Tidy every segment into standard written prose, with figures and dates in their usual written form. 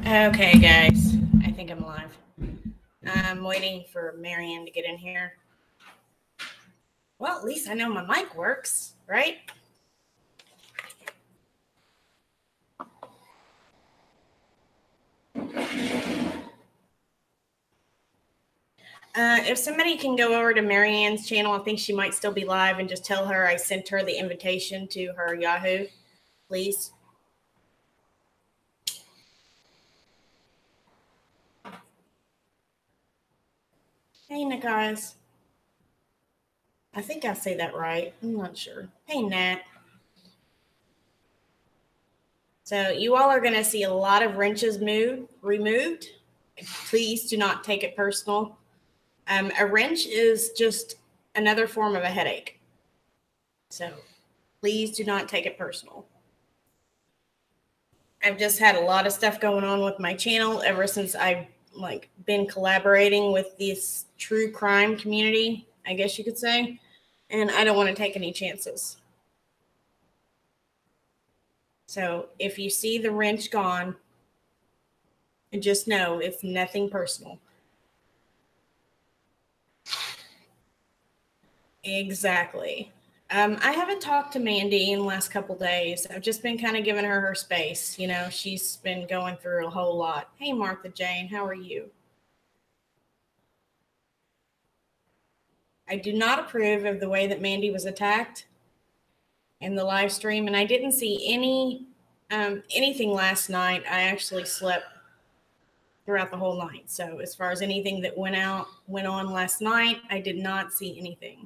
Okay, guys, I think I'm live. I'm waiting for Maryanne to get in here. Well, at least I know my mic works, right? If somebody can go over to Maryanne's channel, I think she might still be live, and just tell her I sent her the invitation to her Yahoo, please. Hey, Nakas. I think I say that right. I'm not sure. Hey, Nat. So you all are going to see a lot of wrenches removed. Please do not take it personal. A wrench is just another form of a headache. So please do not take it personal. I've just had a lot of stuff going on with my channel ever since I've been collaborating with this true crime community, I guess you could say. And I don't want to take any chances. So if you see the wrench gone, just know it's nothing personal. Exactly. I haven't talked to Mandy in the last couple days. I've just been kind of giving her space. You know, she's been going through a whole lot. Hey, Martha Jane, how are you? I do not approve of the way that Mandy was attacked in the live stream, and I didn't see anything last night. I actually slept throughout the whole night. So as far as anything that went on last night, I did not see anything.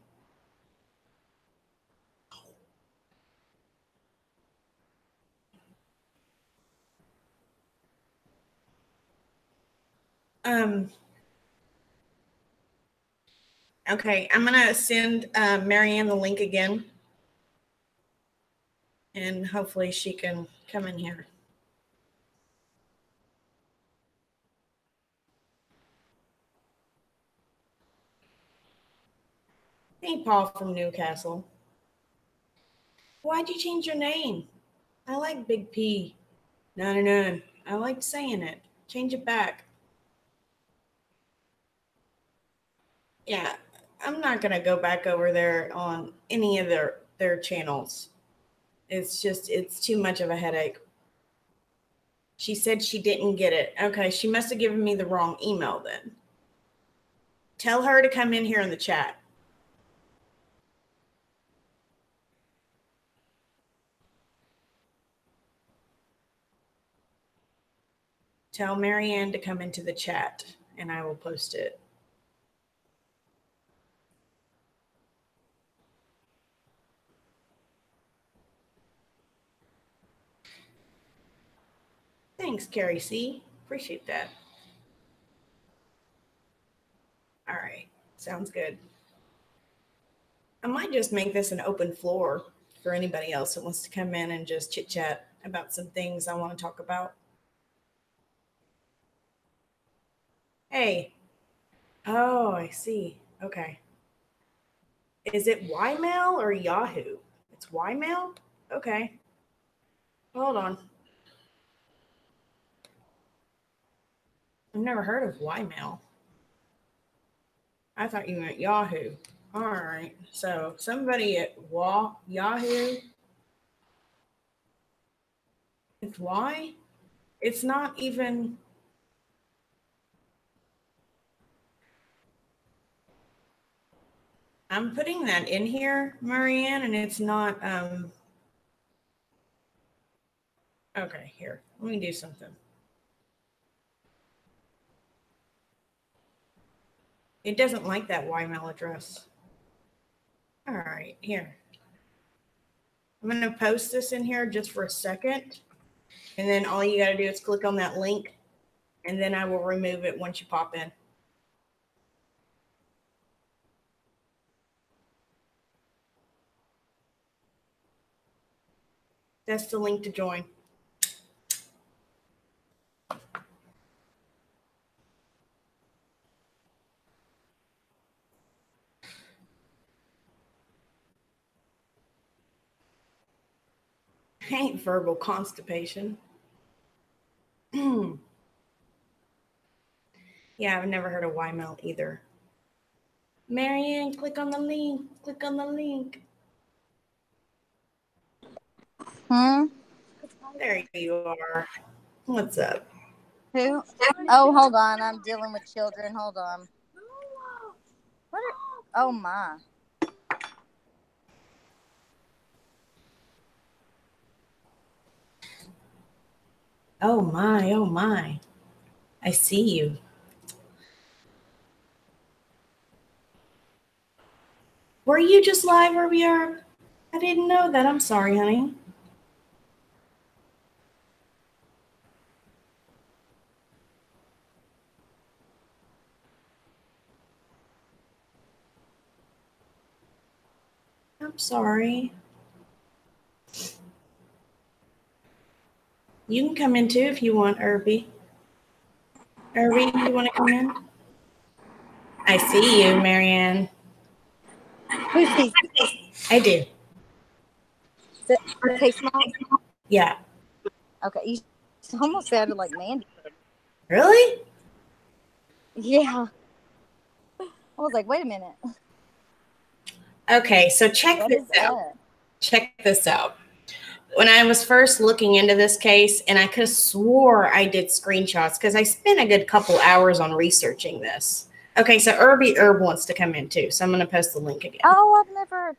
Okay, I'm gonna send Maryanne the link again, and hopefully she can come in here. Hey, Paul from Newcastle. Why'd you change your name? I like Big P. No. I like saying it. Change it back. Yeah, I'm not gonna go back over there on any of their channels. It's too much of a headache. She said she didn't get it. Okay, she must have given me the wrong email then. Tell her to come in here in the chat. Tell Maryanne to come into the chat, and I will post it. Thanks, Carrie C. Appreciate that. All right, sounds good. I might just make this an open floor for anybody else that wants to come in and just chit chat about some things I want to talk about. Hey. Oh, I see. Okay. Is it Ymail or Yahoo? It's Ymail? Okay. Hold on. I've never heard of Ymail. I thought you meant Yahoo. All right. So somebody at Yahoo. It's Y? It's not even. I'm putting that in here, Maryanne, and it's not. Okay, here. Let me do something. It doesn't like that Ymail address. All right, here. I'm going to post this in here just for a second. And then all you got to do is click on that link. And then I will remove it once you pop in. That's the link to join. Ain't verbal constipation. Yeah, I've never heard of Y-Melt either. Maryanne, click on the link. Click on the link. There you are. What's up? Who? Oh, hold on. I'm dealing with children. Hold on. Oh, my. Oh, my. Oh, my. I see you. Were you just live, Herbier? I didn't know that. I'm sorry, honey. I'm sorry. You can come in too if you want, Irby. Irby, you want to come in? I see you, Maryanne. Who sees? I do. Is it okay, small? Yeah. Okay, you almost sounded like Mandy. Really? Yeah. I was like, wait a minute. Okay, so check this out. Check this out. When I was first looking into this case, and I could have swore I did screenshots because I spent a good couple hours on researching this. Okay, so Herb wants to come in too, so I'm going to post the link again. Oh, I've never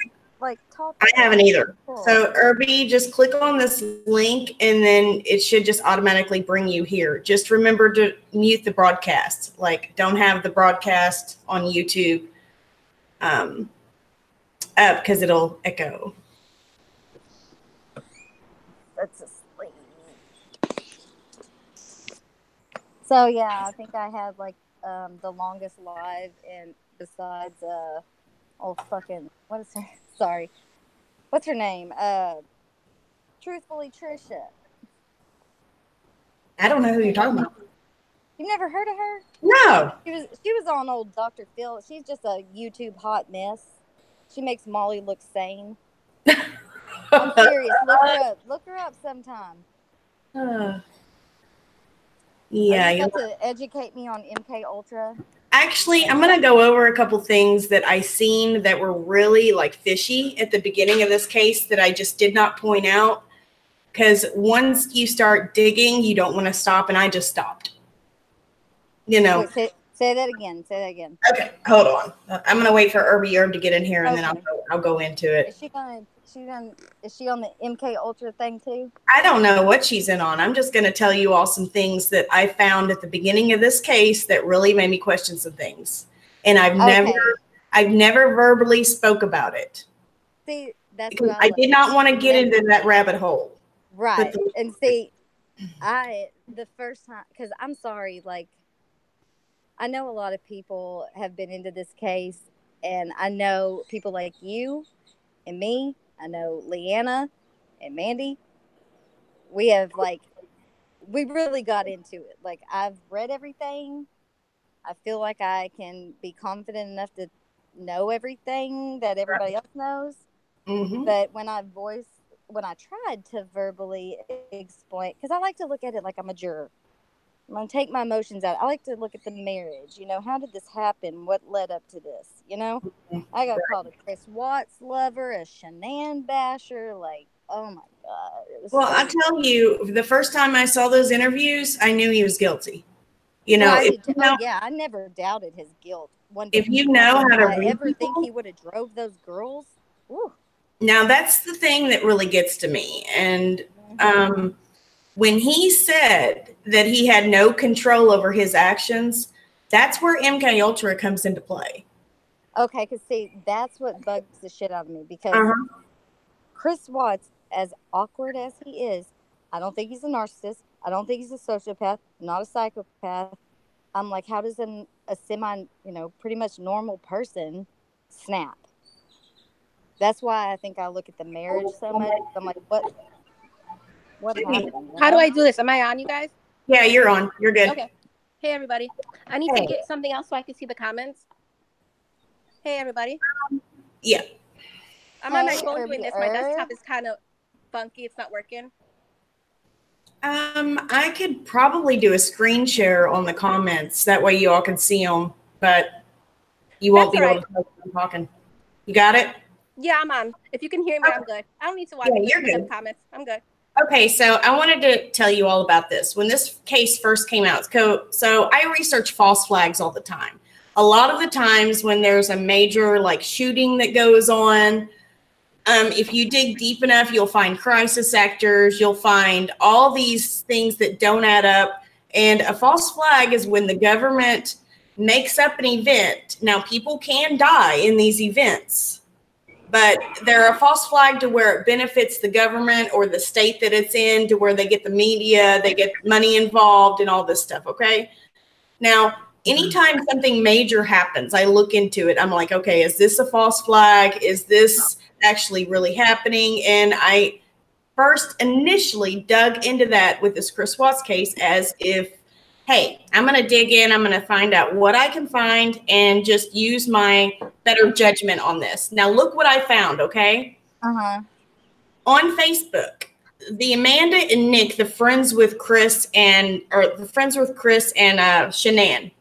talked to I haven't either. So Irby, just click on this link and then it should just automatically bring you here. Just remember to mute the broadcast. Like, don't have the broadcast on YouTube up because it'll echo. That's asleep. So yeah, I think I had the longest live, and besides what is her? Sorry, what's her name? Truthfully Trisha. I don't know who you're talking about. You've never heard of her? No. She was on old Dr. Phil. She's just a YouTube hot mess. She makes Molly look sane. I'm serious. Look her up. Look her up sometime. Yeah. Are you about to educate me on MK Ultra? Actually, I'm going to go over a couple things that I seen that were really fishy at the beginning of this case that I just did not point out. Because once you start digging, you don't want to stop, and I just stopped. Wait, say that again. Say that again. Okay, hold on. I'm gonna wait for Herb to get in here, and then I'll go into it. Is she on the MK Ultra thing too? I don't know what she's in on. I'm just gonna tell you all some things that I found at the beginning of this case that really made me question some things, and I've never verbally spoke about it. See, that's what I did not want to get into that rabbit hole. Right. And see, the first time, because I'm sorry, I know a lot of people have been into this case, and I know people like you and me. I know Leanna and Mandy. We have we really got into it. I've read everything. I feel like I can be confident enough to know everything that everybody else knows. Mm-hmm. But when I tried to verbally explain, because I like to look at it like I'm a juror. I'm going to take my emotions out. I like to look at the marriage. How did this happen? What led up to this? I got called a Chris Watts lover, a Shanann basher. Oh my God. I tell you, the first time I saw those interviews, I knew he was guilty. I never doubted his guilt. If you know how to read ever think he would have drove those girls? Ooh. Now, that's the thing that really gets to me. And when he said that he had no control over his actions, that's where MK Ultra comes into play. Okay, because see, that's what bugs the shit out of me. Because Chris Watts, as awkward as he is, I don't think he's a narcissist. I don't think he's a sociopath, not a psychopath. I'm like, how does a semi, pretty much normal person snap? That's why I think I look at the marriage so much. I'm like, what happened? How do I do this? Am I on, you guys? Yeah, you're on. You're good. Okay. Hey, everybody. I need to get something else so I can see the comments. Hey, everybody. Yeah. I'm on my phone doing this. My desktop is kind of funky. It's not working. I could probably do a screen share on the comments. That way you all can see them, but you won't be able to tell I'm talking. You got it? Yeah, I'm on. If you can hear me, I'm good. I don't need to watch the comments. I'm good. Okay, so I wanted to tell you all about this. When this case first came out, so I research false flags all the time. A lot of the times when there's a major like shooting that goes on, if you dig deep enough, you'll find crisis actors, you'll find all these things that don't add up. And a false flag is when the government makes up an event. Now, people can die in these events, but they're a false flag to where it benefits the government or the state that it's in, to where they get the media, they get money involved and all this stuff, okay? Now, anytime something major happens, I look into it. I'm like, okay, is this a false flag? Is this actually really happening? And I first initially dug into that with this Chris Watts case as if, hey, I'm going to dig in. I'm going to find out what I can find and just use my better judgment on this. Now, look what I found, okay? On Facebook, the Amanda and Nick, the friends with Chris and Shanann,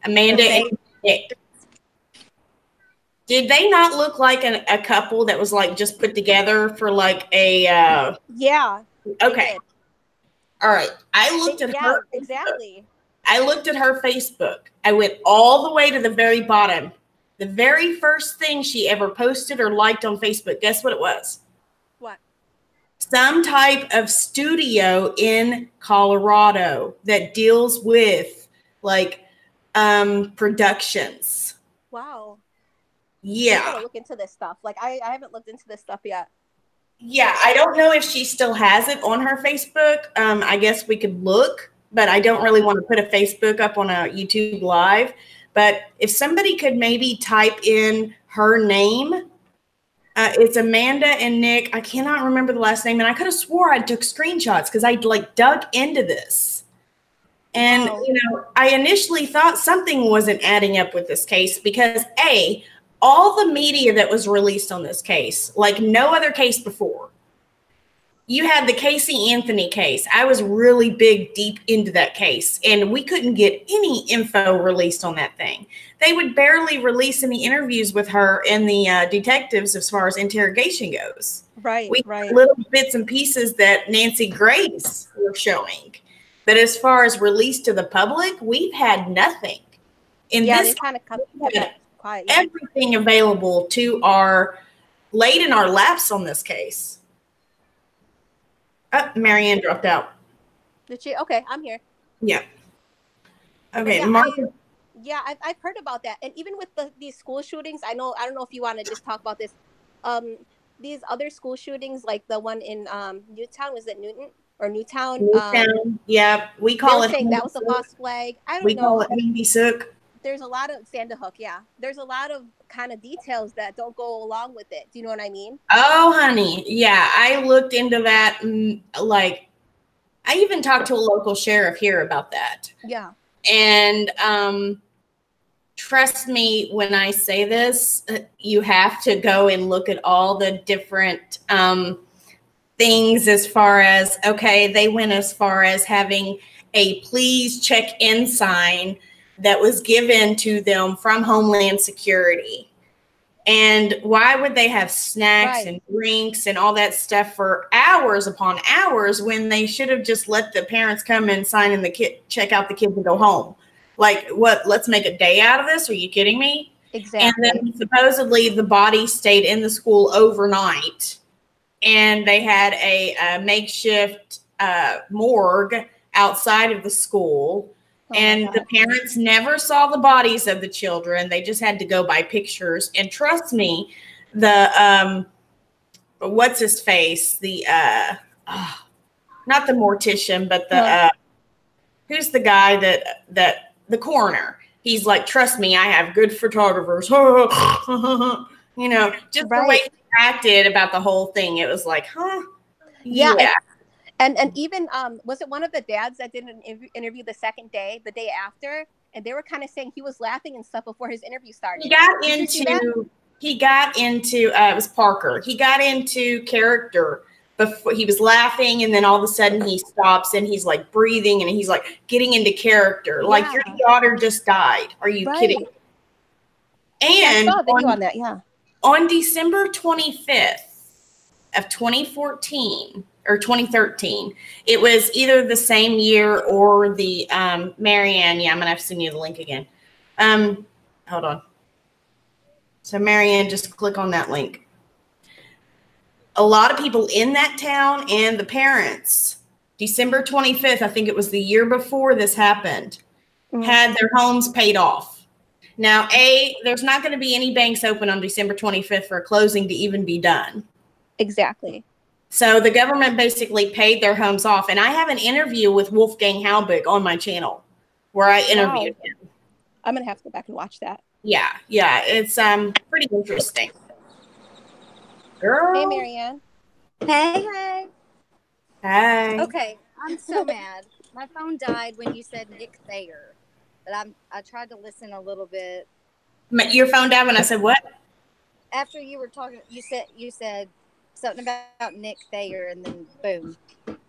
Amanda and Nick, did they not look like a couple that was like just put together for like a yeah. Okay. All right. I looked at her. Exactly. I looked at her Facebook. I went all the way to the very bottom. The very first thing she ever posted or liked on Facebook, guess what it was? What? Some type of studio in Colorado that deals with like productions. Wow. Yeah. I gotta look into this stuff. Like I haven't looked into this stuff yet. Yeah, I don't know if she still has it on her Facebook. I guess we could look, but I don't really want to put a Facebook up on a YouTube live. But if somebody could maybe type in her name, it's Amanda and Nick. I cannot remember the last name, and I could have swore I took screenshots because I like dug into this. And you know, I initially thought something wasn't adding up with this case because all the media that was released on this case, like no other case before. You had the Casey Anthony case. I was really deep into that case, and we couldn't get any info released on that thing. They would barely release any interviews with her and the detectives as far as interrogation goes. Right, we had little bits and pieces that Nancy Grace were showing. But as far as released to the public, we've had nothing. In this, they kind of cut quiet. Everything available to laid in our laps on this case. Maryanne dropped out. Did she? Okay, I'm here. Yeah. Okay. Yeah, I've heard about that, and even with these school shootings, I don't know if you want to just talk about this. These other school shootings, like the one in Newtown, was it Newton or Newtown? Newtown. Yeah, we call it. That was a false flag. I don't know. We call it Handy Sook. There's a lot of Sandahook, yeah. There's a lot of kind of details that don't go along with it. Do you know what I mean? Oh, honey. Yeah, I looked into that. Like, I even talked to a local sheriff here about that. Yeah. And trust me when I say this, you have to go and look at all the different things as far as, okay, they went as far as having a please check in sign that was given to them from Homeland Security. And why would they have snacks and drinks and all that stuff for hours upon hours when they should have just let the parents come and sign in check out the kids and go home? Like, what? Let's make a day out of this? Are you kidding me? Exactly. And then supposedly the body stayed in the school overnight, and they had a makeshift morgue outside of the school. And the parents never saw the bodies of the children. They just had to go by pictures. And trust me, the what's his face? The not the mortician, but the who's the guy that the coroner. He's like, trust me, I have good photographers. You know, just the way he acted about the whole thing. It was like, yeah. And even was it one of the dads that did an interview the day after, and they were kind of saying he was laughing and stuff before his interview started. He got into it was Parker. He got into character before he was laughing, and then all of a sudden he stops and he's like breathing and he's like getting into character. Like, your daughter just died. Are you kidding? And I saw a video on that. Yeah. On December 25th of 2014 or 2013, it was either the same year or the Maryanne. Yeah, I'm gonna have to send you the link again. Hold on. So Maryanne, just click on that link. A lot of people in that town and the parents, December 25th, I think it was the year before this happened, had their homes paid off. Now, there's not going to be any banks open on December 25th for a closing to even be done. Exactly. So the government basically paid their homes off. And I have an interview with Wolfgang Halbig on my channel where I interviewed him. I'm going to have to go back and watch that. Yeah. It's pretty interesting. Girl. Hey, Maryanne. Hey. Hey. Okay, I'm so mad. My phone died when you said Nick Thayer. But I tried to listen a little bit. Your phone died when I said what? After you were talking, you said something about Nick Thayer, and then boom.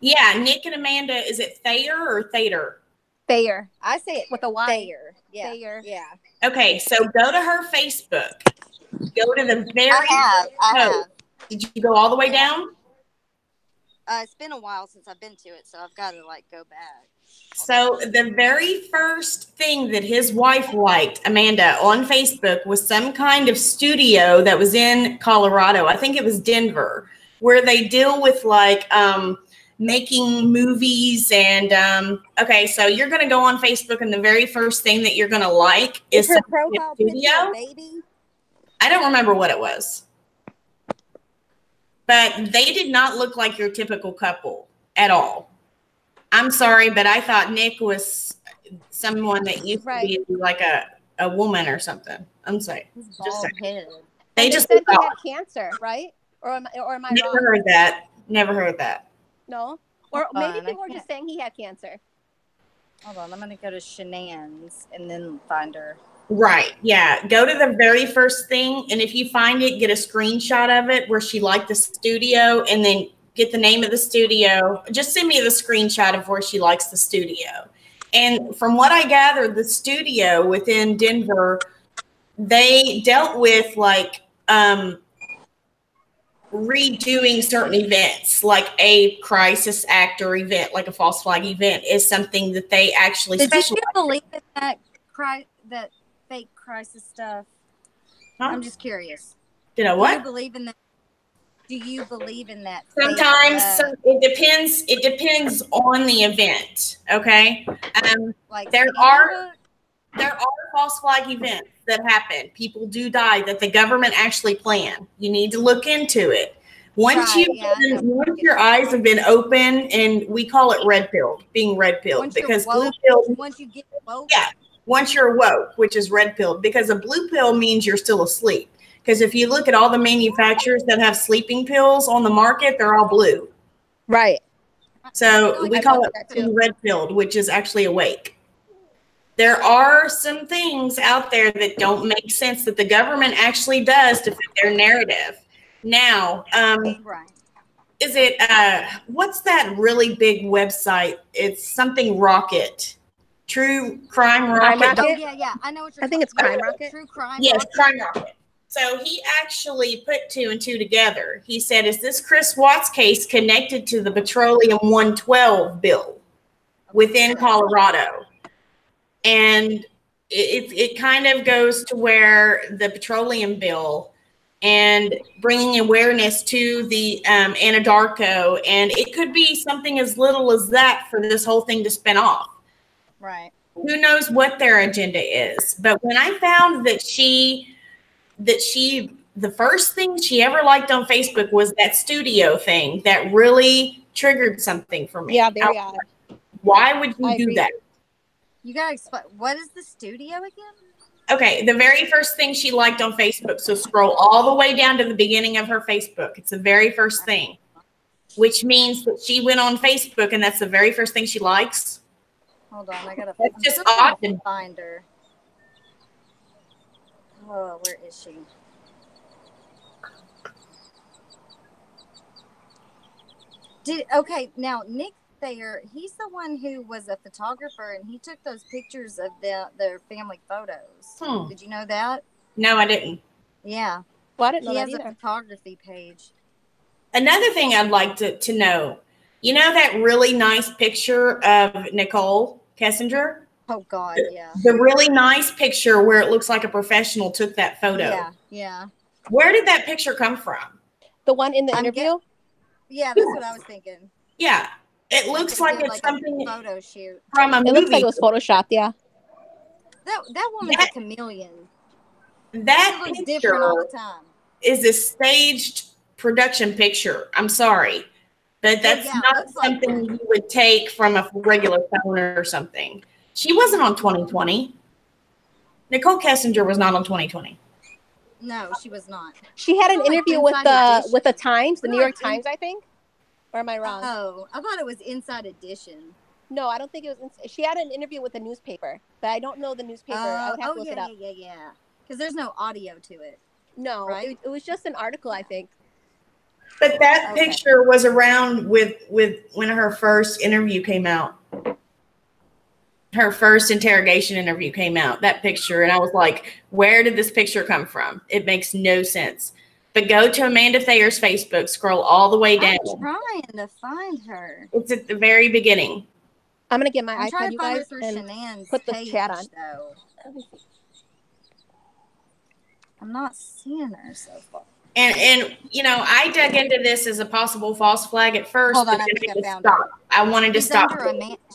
Yeah, Nick and Amanda. Is it Thayer or Thayer? Thayer. I say it with a Y. Thayer. Yeah. Thayer. Yeah. Okay, so go to her Facebook. Go to the very. I have. Did you go all the way down? It's been a while since I've been to it, so I've got to go back. So the very first thing that his wife liked, Amanda, on Facebook was some kind of studio that was in Colorado. I think it was Denver, where they deal with making movies. And okay, so you're going to go on Facebook, and the very first thing that you're going to like is her profile picture, baby. I don't remember what it was, but they did not look like your typical couple at all. I'm sorry, but I thought Nick was someone that used to be like a woman or something. I'm sorry. Just they just said he had cancer, right? Or am I wrong? Never heard that. No? Or maybe people were just saying he had cancer. Hold on, I'm going to go to Shenanigans and then find her. Right. Yeah. Go to the very first thing. And if you find it, get a screenshot of it where she liked the studio, and then get the name of the studio. Just send me the screenshot of where she likes the studio. And from what I gathered, the studio within Denver, they dealt with redoing certain events, like a crisis actor event, like a false flag event, is something that they actually specialize in. Did you believe in that fake crisis stuff? Huh? I'm just curious. Did I what? Do you believe in that? Do you believe in that? Sometimes it depends on the event. Okay. There are false flag events that happen. People do die that the government actually planned. You need to look into it. Once your eyes have been open, and we call it being red pilled, because blue pill. Once you get woke. Yeah. Once you're woke, which is red pilled, because a blue pill means you're still asleep. Because if you look at all the manufacturers that have sleeping pills on the market, they're all blue. Right. So we call it red pilled, which is actually awake. There are some things out there that don't make sense that the government actually does to fit their narrative. Now, is it, what's that really big website? It's something Rocket. True Crime Rocket. Oh, yeah. I know what you're I think it's Crime Rocket. True Crime Yes, Rocket. Crime Rocket. So he actually put 2 and 2 together. He said, is this Chris Watts case connected to the Petroleum 112 bill within Colorado? And it kind of goes to where the petroleum bill and bringing awareness to the Anadarko. And it could be something as little as that for this whole thing to spin off. Right. Who knows what their agenda is? But when I found that the first thing she ever liked on Facebook was that studio thing, that really triggered something for me. Yeah, very odd. Why would you do that? You gotta explain, what is the studio again? Okay, the very first thing she liked on Facebook. So scroll all the way down to the beginning of her Facebook. It's the very first thing, which means that she went on Facebook and that's the very first thing she likes. Hold on, I gotta find her. Oh, where is she? Okay, now Nick Thayer, he's the one who was a photographer, and he took those pictures of their family photos. Did you know that? No, I didn't. Yeah. Well, I didn't know He that has either. a photography page. Another thing I'd like to know, you know that really nice picture of Nicole Kessinger? Oh, God, yeah. The really nice picture where it looks like a professional took that photo. Yeah. Where did that picture come from? The one in the interview? Yeah, that's what I was thinking. Yeah. It looks like it's something a photo shoot from a movie. It looks like it was photoshopped, yeah. That woman's a chameleon. That she looks picture different all the time. Is a staged production picture. I'm sorry. But that's not something you would take from a regular phone or something. She wasn't on 2020. Nicole Kessinger was not on 2020. No, she was not. She had an interview with the Times, the New York Times, I think. Or am I wrong? Oh, I thought it was Inside Edition. No, I don't think it was. She had an interview with a newspaper, but I don't know the newspaper. I would have to look it up. Yeah. Because there's no audio to it. No, right? It was just an article, I think. But that picture was around with when her first interview came out. Her first interrogation interview came out, that picture. And I was like, where did this picture come from? It makes no sense. But go to Amanda Thayer's Facebook, scroll all the way down. I'm trying to find her. It's at the very beginning. I'm going to get my I'm iPad, you guys, and put the chat on. I'm not seeing her so far. And you know, I dug into this as a possible false flag at first. Hold on, but I think I found her. I wanted to stop.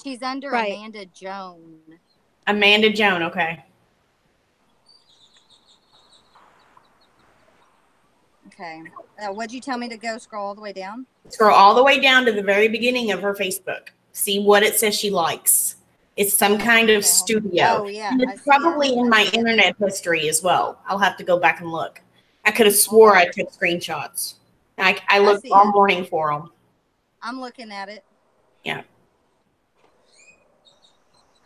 She's under Amanda Joan. Amanda Joan, okay. Okay. What'd you tell me to go scroll all the way down? Scroll all the way down to the very beginning of her Facebook. See what it says she likes. It's some kind of studio. Oh, yeah. And it's probably in my internet history as well. I'll have to go back and look. I could have swore I took screenshots. I looked all morning for them. I'm looking at it. Yeah.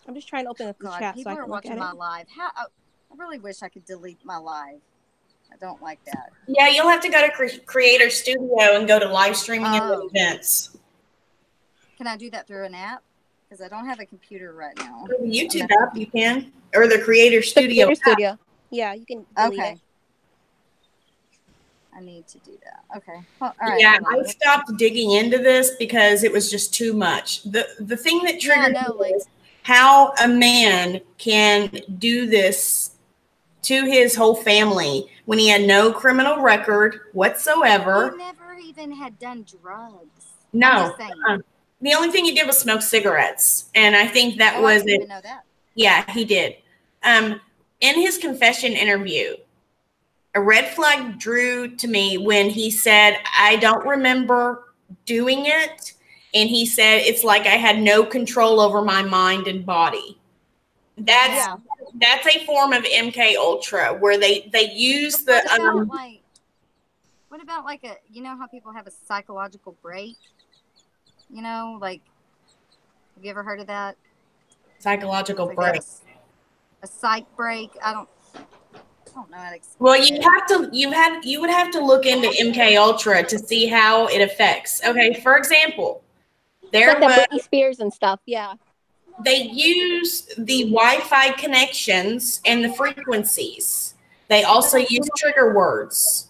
I'm just trying to open up the chat people so I can are look watching at my it. live. I really wish I could delete my live. I don't like that. Yeah, you'll have to go to Creator Studio and go to live streaming and events. Can I do that through an app? Because I don't have a computer right now. Through the YouTube app, you can. Or the Creator Studio. The Creator Studio. Yeah, you can delete it. I need to do that. Okay. Well, all right. Yeah, I stopped digging into this because it was just too much. The thing that triggered me is how a man can do this to his whole family when he had no criminal record whatsoever. He never even had done drugs. No. The only thing he did was smoke cigarettes. And I think that was it. I didn't even know that. Yeah, he did. In his confession interview, a red flag drew to me when he said, I don't remember doing it. And he said, it's like I had no control over my mind and body. That's a form of MK Ultra where they use the. What about like you know how people have a psychological break? You know, like, have you ever heard of that? Psychological break. A psych break. I don't know how to explain. Well, you would have to look into MK Ultra to see how it affects. Okay, for example, there was Britney Spears and stuff. Yeah, they use the Wi-Fi connections and the frequencies. They also use trigger words.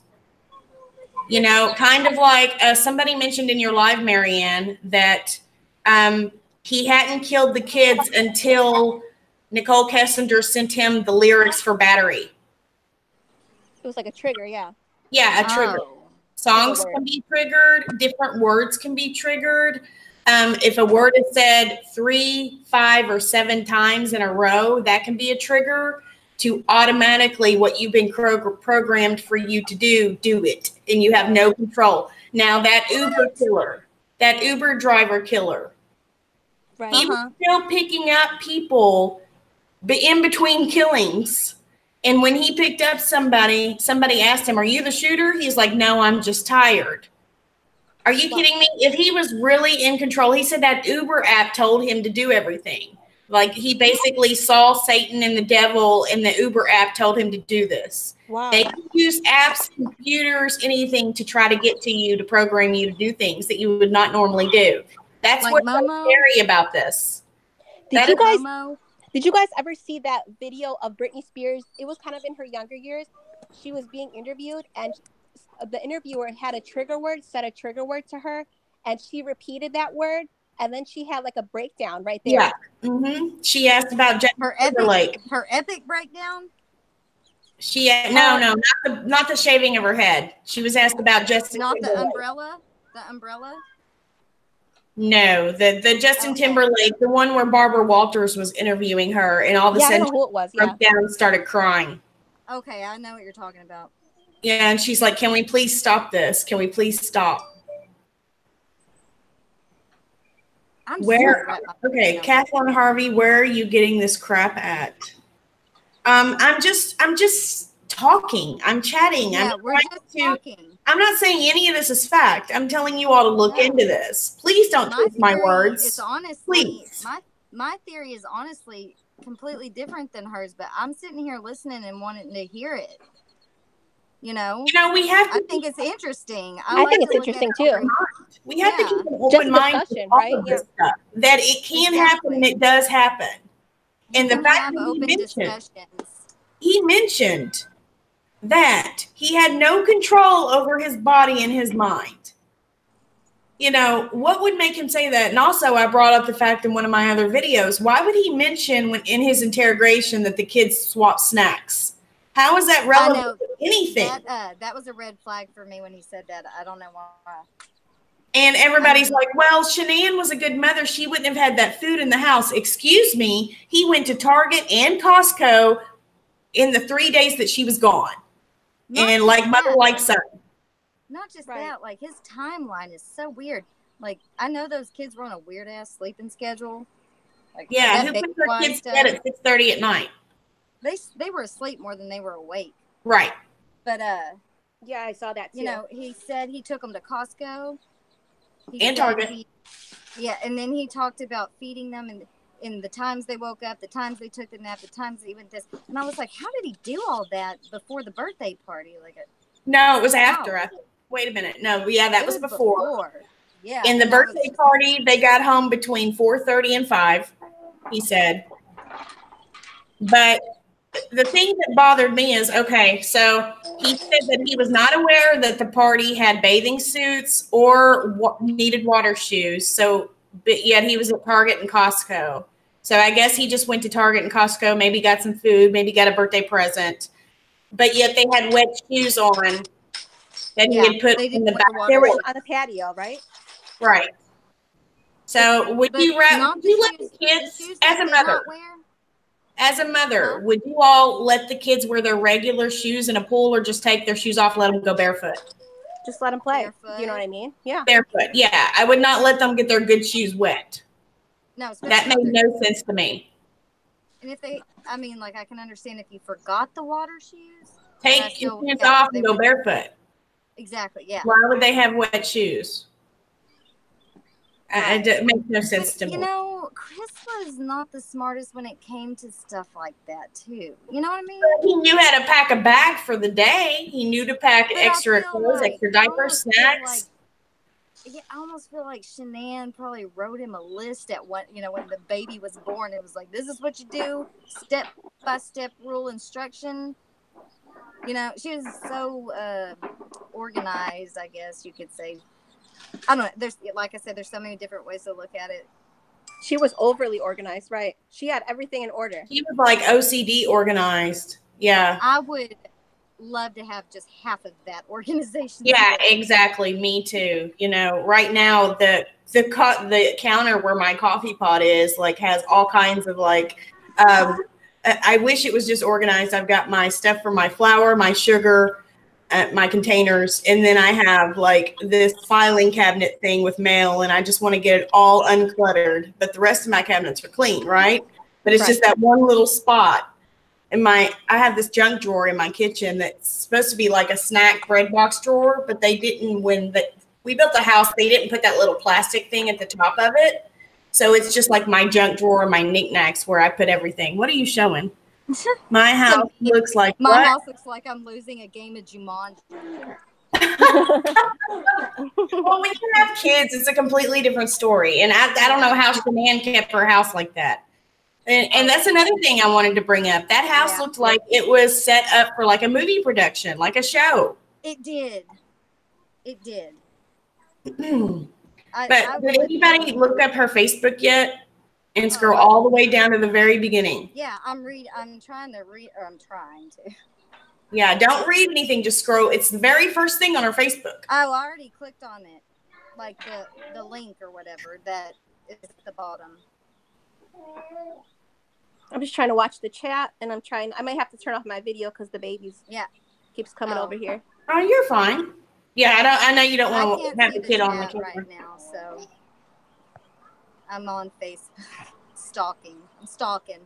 You know, kind of like somebody mentioned in your live, Maryanne, that he hadn't killed the kids until Nicole Kessinger sent him the lyrics for Battery. It was like a trigger, yeah. Yeah, a trigger. Songs can be triggered. Different words can be triggered. If a word is said 3, 5, or 7 times in a row, that can be a trigger to automatically what you've been programmed for you to do it. And you have no control. Now that Uber killer, that Uber driver killer, he was still picking up people in between killings. And when he picked up somebody asked him, are you the shooter? He's like, no, I'm just tired. Are you kidding me? If he was really in control, he said that Uber app told him to do everything. Like he basically saw Satan and the devil, and the Uber app told him to do this. Wow. They can use apps, computers, anything to try to get to you, to program you to do things that you would not normally do. That's Like what's so Momo? scary about this. Did you guys ever see that video of Britney Spears? It was kind of in her younger years. She was being interviewed, and the interviewer had a trigger word, said a trigger word to her, and she repeated that word, and then she had like a breakdown right there. Yeah. Mm-hmm. She asked about Justin Timberlake. Her epic breakdown. Not the shaving of her head. She was asked about Justin Timberlake. The umbrella. The umbrella. No, the Justin Timberlake, the one where Barbara Walters was interviewing her, and all of a sudden, I don't know who it was. broke down and started crying. Okay, I know what you're talking about. Yeah, and she's like, "Can we please stop this? Can we please stop?" Okay, Kathleen Harvey, where are you getting this crap at? I'm just talking. I'm chatting. Yeah, we're just talking. I'm not saying any of this is fact. I'm telling you all to look into this. Please don't twist my words. It's honestly, please. My theory is honestly completely different than hers, but I'm sitting here listening and wanting to hear it. We have to. I think it's interesting. I think it's interesting too. We have to keep an open mind right? This stuff, that it can happen and it does happen. And the fact that he mentioned that he had no control over his body and his mind. What would make him say that? And also, I brought up the fact in one of my other videos, why would he mention when in his interrogation that the kids swap snacks? How is that relevant to anything? That was a red flag for me when he said that. I don't know why. And everybody's like, well, Shanann was a good mother. She wouldn't have had that food in the house. Excuse me. He went to Target and Costco in the 3 days that she was gone. And like mother, like son. Not just that, like his timeline is so weird. Like I know those kids were on a weird ass sleeping schedule. Like who put their kids to bed at 6:30 at night? They were asleep more than they were awake. Right. But yeah, I saw that too. He said he took them to Costco and Target. And then he talked about feeding them in the times they woke up, the times they took the nap, the times they went this. And I was like, how did he do all that before the birthday party? No, it was after. Wait a minute. No, that was before. Yeah. In the birthday party, they got home between 4:30 and 5, he said. But the thing that bothered me is, so he said that he was not aware that the party had bathing suits or needed water shoes. But yet he was at Target and Costco. So I guess he just went to Target and Costco, maybe got some food, maybe got a birthday present. But yet they had wet shoes on that he had put in the back. They were on the patio, right? Right. So would you let the kids, as a mother, would you all let the kids wear their regular shoes in a pool, or just take their shoes off, let them go barefoot? Just let them play. Barefoot. You know what I mean? Yeah. Barefoot. Yeah. I would not let them get their good shoes wet. No. That made no sense to me. And I can understand if you forgot the water shoes. Take your shoes off and go barefoot. Exactly. Yeah. Why would they have wet shoes? It makes no sense to me. Chris was not the smartest when it came to stuff like that, too. You know what I mean? He knew how to pack a bag for the day. He knew to pack extra clothes, extra diapers, snacks. I almost feel like Shanann probably wrote him a list at when the baby was born. It was like, this is what you do, step-by-step rule instruction. She was so organized, I guess you could say. I don't know. Like I said, there's so many different ways to look at it. She was overly organized, right? She had everything in order. She was like OCD organized. Yeah. I would love to have just half of that organization. Yeah, exactly. Me too. Right now the counter where my coffee pot is has all kinds of I wish it was just organized. I've got my stuff for my flour, my sugar, my containers, and then I have this filing cabinet thing with mail, and I just want to get it all uncluttered. But the rest of my cabinets are clean, right? But it's just that one little spot. And I have this junk drawer in my kitchen that's supposed to be like a snack bread box drawer, but they didn't we built the house. They didn't put that little plastic thing at the top of it. So it's just like my junk drawer, my knickknacks where I put everything. What are you showing? My house looks like my what? house looks like I'm losing a game of Jumanji. Well, when you have kids, it's a completely different story. And I don't know how Shanann kept her house like that. And that's another thing I wanted to bring up. That house looked like it was set up for like a movie production, like a show. It did. It did. But did anybody look up her Facebook yet and scroll all the way down to the very beginning? Yeah, I'm trying to read, or I'm trying to. Yeah, don't read anything. Just scroll. It's the very first thing on her Facebook. Oh, I already clicked on it, like the link or whatever that is at the bottom. I'm just trying to watch the chat, and I might have to turn off my video because the baby's keeps coming over here. Oh, you're fine. Yeah, I know you don't want to have the kid on the camera right now, so I'm on Facebook stalking. I'm stalking.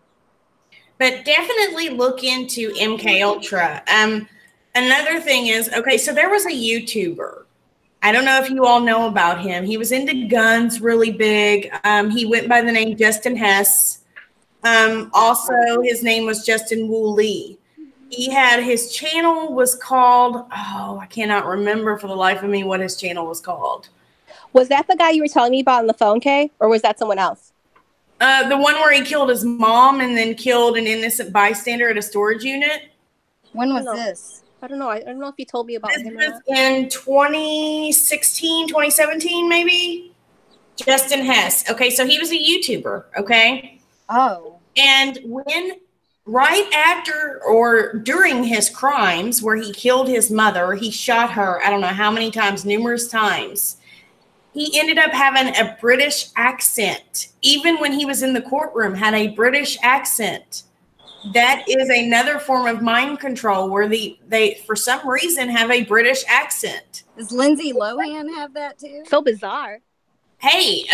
But definitely look into MK Ultra. Another thing is, okay, so there was a YouTuber. I don't know if you all know about him. He was into guns really big. He went by the name Justin Hess. Also, his name was Justin Wu Lee. He had his channel was called, I cannot remember for the life of me what his channel was called. Was that the guy you were telling me about on the phone, Kay? Or was that someone else? The one where he killed his mom and then killed an innocent bystander at a storage unit. When was this? I don't know. I don't know if you told me about him. This was in 2016, 2017, maybe. Justin Hess. Okay, so he was a YouTuber, okay? Oh. And right after or during his crimes where he killed his mother, he shot her, I don't know how many times, numerous times. He ended up having a British accent. Even when he was in the courtroom, had a British accent. That is another form of mind control where they for some reason have a British accent. Does Lindsay Lohan have that too? So bizarre. Hey,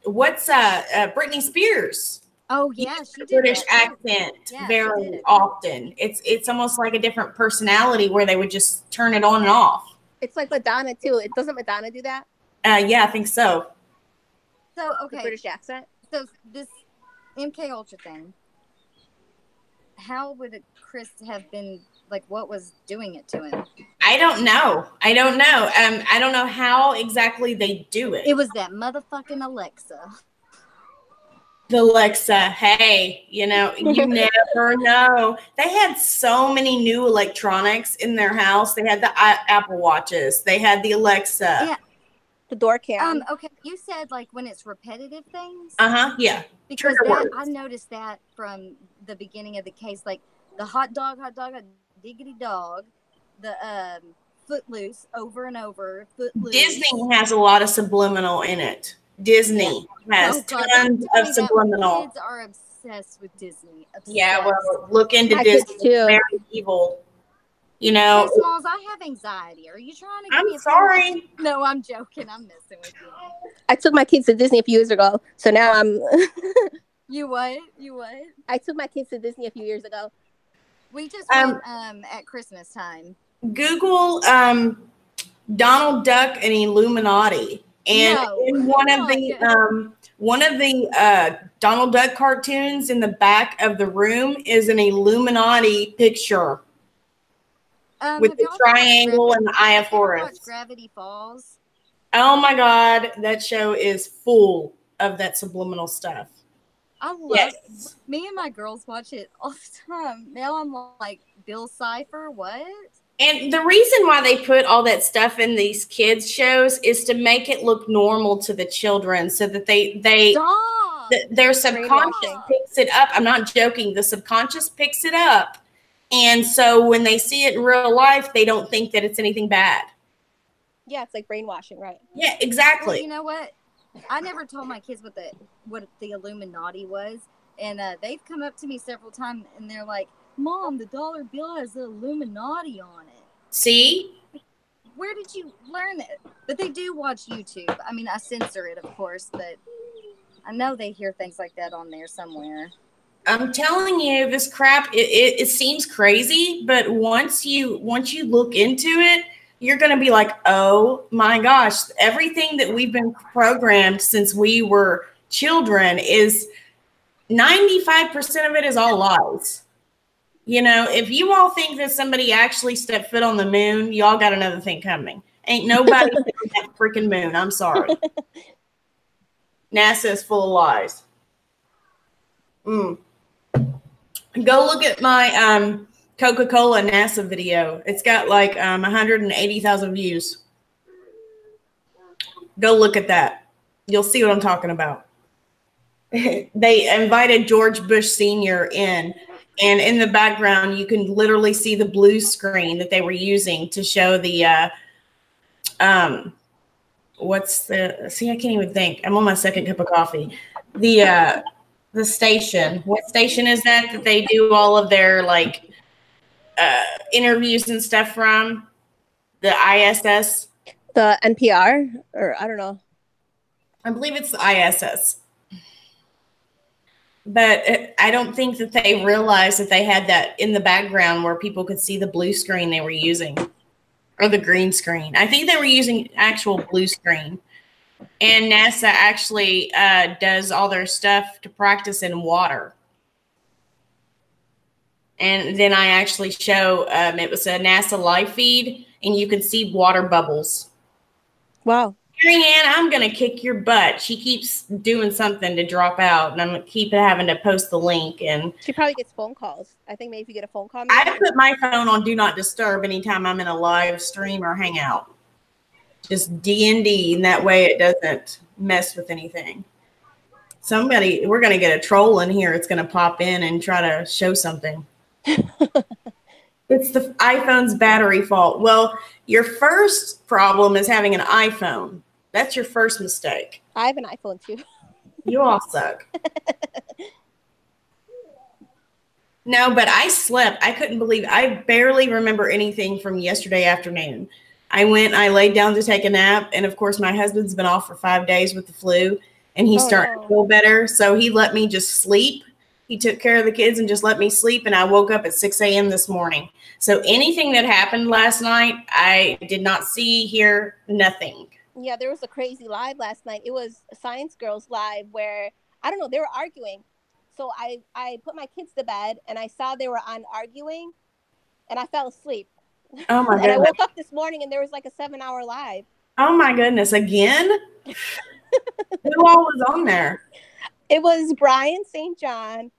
what's Britney Spears? Oh yeah, she did British that accent very often. It's almost like a different personality where they would just turn it on and off. It's like Madonna too. Doesn't Madonna do that? Yeah, I think so. So okay, the British accent. So this MK Ultra thing, how would Chris have been like? What was doing it to him? I don't know. I don't know how exactly they do it. It was that motherfucking Alexa. The Alexa, hey, you never know. They had so many new electronics in their house. They had the Apple Watches. They had the Alexa. Yeah. The door cam. Okay, you said like when it's repetitive things. Yeah. Because I noticed that from the beginning of the case, like the hot dog, diggity dog, the Footloose over and over. Footloose. Disney has a lot of subliminal in it. Disney has tons of subliminal. Kids are obsessed with Disney. Obsessed. Yeah, well, look into My Disney. kids too. Very evil. You know. Smalls, I have anxiety. Are you trying to? I'm sorry. No, I'm joking. I'm messing with you. I took my kids to Disney a few years ago, so now I'm. You what? You what? I took my kids to Disney a few years ago. We just went at Christmas time. Google Donald Duck and Illuminati, and in one of the Donald Duck cartoons, in the back of the room is an Illuminati picture with the triangle and the Eye of Horus. Gravity Falls. Oh my God, that show is full of that subliminal stuff. I love it. Me and my girls watch it all the time. Now I'm like, Bill Cipher, what? And the reason why they put all that stuff in these kids shows is to make it look normal to the children, so that their subconscious picks it up. I'm not joking. The subconscious picks it up. And so when they see it in real life, they don't think that it's anything bad. Yeah, it's like brainwashing, right? Yeah, exactly. Well, you know what? I never told my kids what the Illuminati was, and they've come up to me several times, and they're like, "Mom, the dollar bill has the Illuminati on it." See? Where did you learn it? But they do watch YouTube. I mean, I censor it, of course, but I know they hear things like that on there somewhere. I'm telling you, this crap, it seems crazy, but once you look into it, you're going to be like, oh my gosh, everything that we've been programmed since we were children is 95% of it is all lies. You know, if you all think that somebody actually stepped foot on the moon, y'all got another thing coming. Ain't nobody on that freaking moon. I'm sorry. NASA is full of lies. Go look at my Coca-Cola NASA video. It's got like 180,000 views. Go look at that. You'll see what I'm talking about. They invited George Bush Sr. in, and in the background, you can literally see the blue screen that they were using to show the, see, I can't even think. I'm on my second cup of coffee. The station. What station is that they do all of their, like, interviews and stuff from? The ISS? The NPR? Or I don't know. I believe it's the ISS. But I don't think that they realized that they had that in the background where people could see the blue screen they were using, or the green screen. I think they were using actual blue screen. And NASA actually does all their stuff to practice in water. And then I actually show, it was a NASA live feed, and you can see water bubbles. Wow. Maryanne, I'm going to kick your butt. She keeps doing something to drop out, and I'm going to keep having to post the link. And she probably gets phone calls. I think maybe if you get a phone call. Maybe. I put my phone on Do Not Disturb anytime I'm in a live stream or hangout. Just DND, and that way it doesn't mess with anything. We're going to get a troll in here. It's going to pop in and try to show something. It's the iPhone's battery fault. Well, your first problem is having an iPhone. That's your first mistake. I have an iPhone too. You all suck. No, but I slept. I couldn't believe it. I barely remember anything from yesterday afternoon. I laid down to take a nap. And of course, my husband's been off for 5 days with the flu, and he's starting to feel better. So he let me just sleep. He took care of the kids and just let me sleep. And I woke up at 6 a.m. this morning. So anything that happened last night, I did not see, hear, nothing. Yeah, there was a crazy live last night. It was Science Girls live where, I don't know, they were arguing. So I put my kids to bed and I saw they were on arguing and I fell asleep. Oh my goodness. And I woke up this morning and there was like a 7-hour live. Oh my goodness. Again? Who all was on there? It was Brian St. John,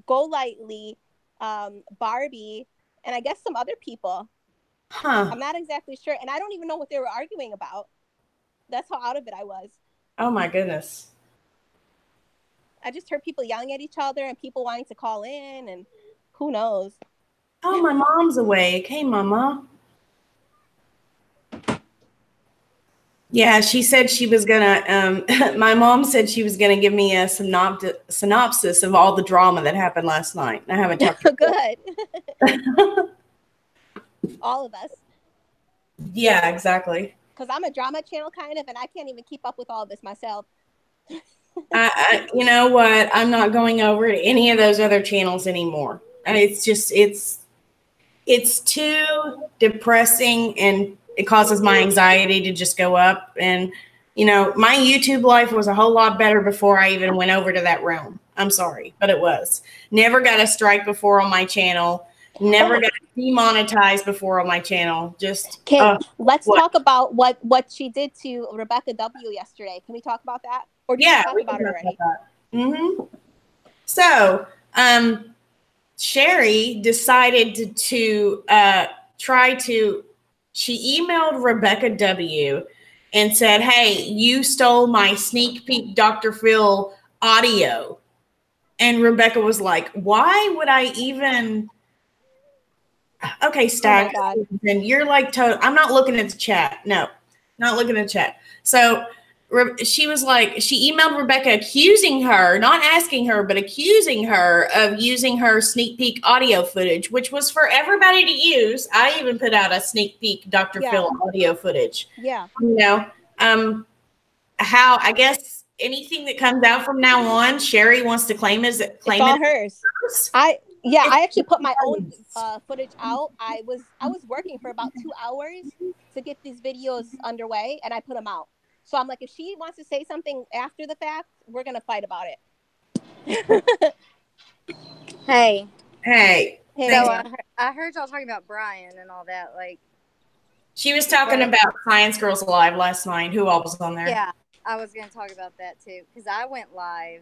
Go Lightly, Barbie, and I guess some other people. Huh. I'm not exactly sure. And I don't even know what they were arguing about. That's how out of it I was. Oh my goodness. I just heard people yelling at each other and people wanting to call in and who knows. Oh, my mom's awake. Hey, Mama. Yeah, she said she was going to, my mom said she was going to give me a synopsis of all the drama that happened last night. I haven't talked to her. Good. All of us. Yeah, exactly. Because I'm a drama channel kind of, and I can't even keep up with all this myself. You know what? I'm not going over to any of those other channels anymore. It's just, it's too depressing, and it causes my anxiety to just go up. And, you know, my YouTube life was a whole lot better before I even went over to that realm. I'm sorry, but it was. Never got a strike before on my channel. Never got demonetized before on my channel. Just okay. Let's talk about what she did to Rebecca W yesterday. Can we talk about that? Or did you talk about it already? Mm-hmm. So, Sherry decided to try to. She emailed Rebecca W and said, "Hey, you stole my sneak peek Dr. Phil audio." And Rebecca was like, "Why would I even?" Okay, Stack. Oh and you're like, I'm not looking at the chat. No, not looking at the chat. So she was like, she emailed Rebecca accusing her, not asking her, but accusing her of using her sneak peek audio footage, which was for everybody to use. I even put out a sneak peek Dr. Phil audio footage. Yeah. You know, how, I guess anything that comes out from now on, Sherry wants to claim it. It's all hers. I actually put my own footage out. I was working for about 2 hours to get these videos underway, and I put them out. So I'm like, if she wants to say something after the fact, we're gonna fight about it. Hey, Hey, Hey, so Maryanne. I heard y'all talking about Brian and all that. Like, she was talking about Science Girls Live last night. Who all was on there? yeah, I was going to talk about that too because I went live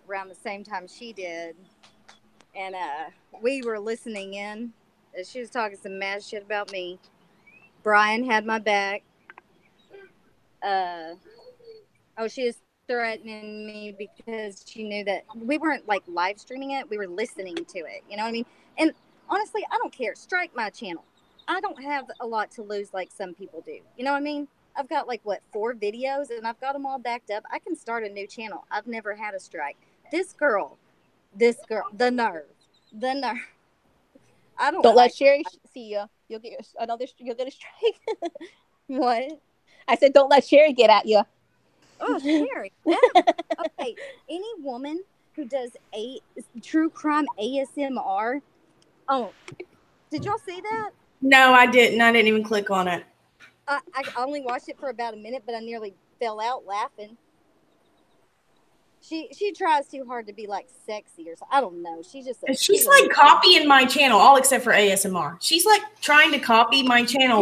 around the same time she did, and we were listening in. She was talking some mad shit about me. Brian had my back. She was threatening me because she knew that we weren't like live streaming it. We were listening to it. You know what I mean? And honestly, I don't care. Strike my channel. I don't have a lot to lose like some people do. You know what I mean? I've got like 4 videos and I've got them all backed up. I can start a new channel. I've never had a strike. This girl, the nerve. I Don't let Sherry see you. You'll get you'll get a strike. What? I said, don't let Sherry get at you. Oh, Sherry. Okay, any woman who does true crime ASMR. Oh, did y'all see that? No, I didn't. I didn't even click on it. I only watched it for about a minute, but I nearly fell out laughing. She tries too hard to be like sexy or something. I don't know. She's like copying my channel, all except for ASMR. She's like trying to copy my channel,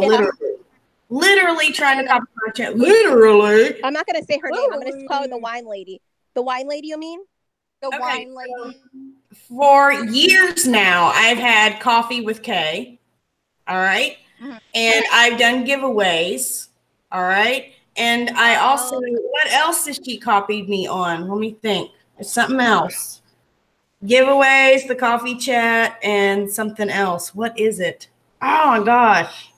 literally trying to copy my channel. Literally. I'm not gonna say her name. I'm gonna call her the wine lady. The wine lady, you mean? The wine lady. For years now, I've had coffee with Kay. All right. Mm-hmm. And I've done giveaways. All right. And I also, what else has she copied me on? Let me think. There's something else. Giveaways, the coffee chat, and something else. What is it? Oh my gosh.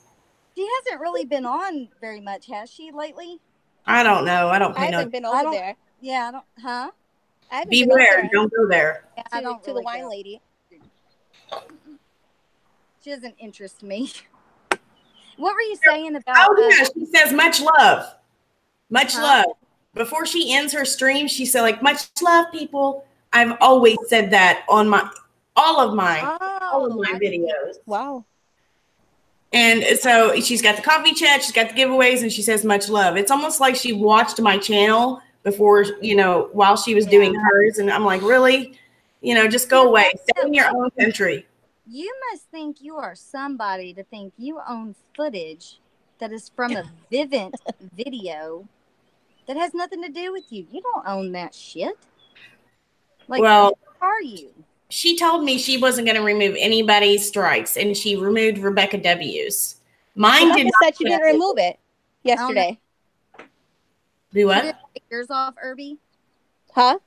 She hasn't really been on very much, has she, lately? I don't know. I don't pay no. I haven't been over there. Yeah, I don't. Huh? I haven't Beware, been don't go there. Yeah, I don't to really the wine go. lady. She doesn't interest me. What were you saying about? Oh yeah, she says much love, much Huh? love. Before she ends her stream, she said like much love, people. I've always said that on all of my videos. Wow. And so she's got the coffee chat, she's got the giveaways, and she says much love. It's almost like she watched my channel before, while she was doing hers. And I'm like, really? Just go away. Stay in your own country. You must think you are somebody to think you own footage that is from a Vivint video that has nothing to do with you. You don't own that shit. Like, well, who are you? She told me she wasn't going to remove anybody's strikes, and she removed Rebecca W's. Mine Rebecca said she didn't remove it yesterday. Do what? She didn't take yours off, Irby? Huh?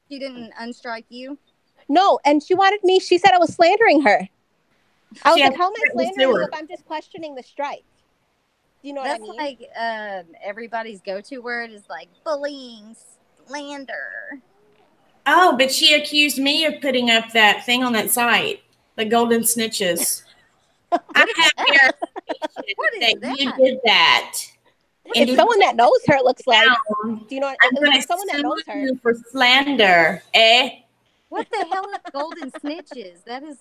She didn't unstrike you? No, and she wanted me. She said I was slandering her. I was like, how am I slandering you if I'm just questioning the strike? Do you know what I mean? That's like everybody's go-to word is like bullying, slander. Oh, but she accused me of putting up that thing on that site, the Golden Snitches. I have verification that you did that. And it's someone that knows her, it looks like. Do you know what? It's someone that knows her. For slander, eh? What the hell is Golden Snitches? That is...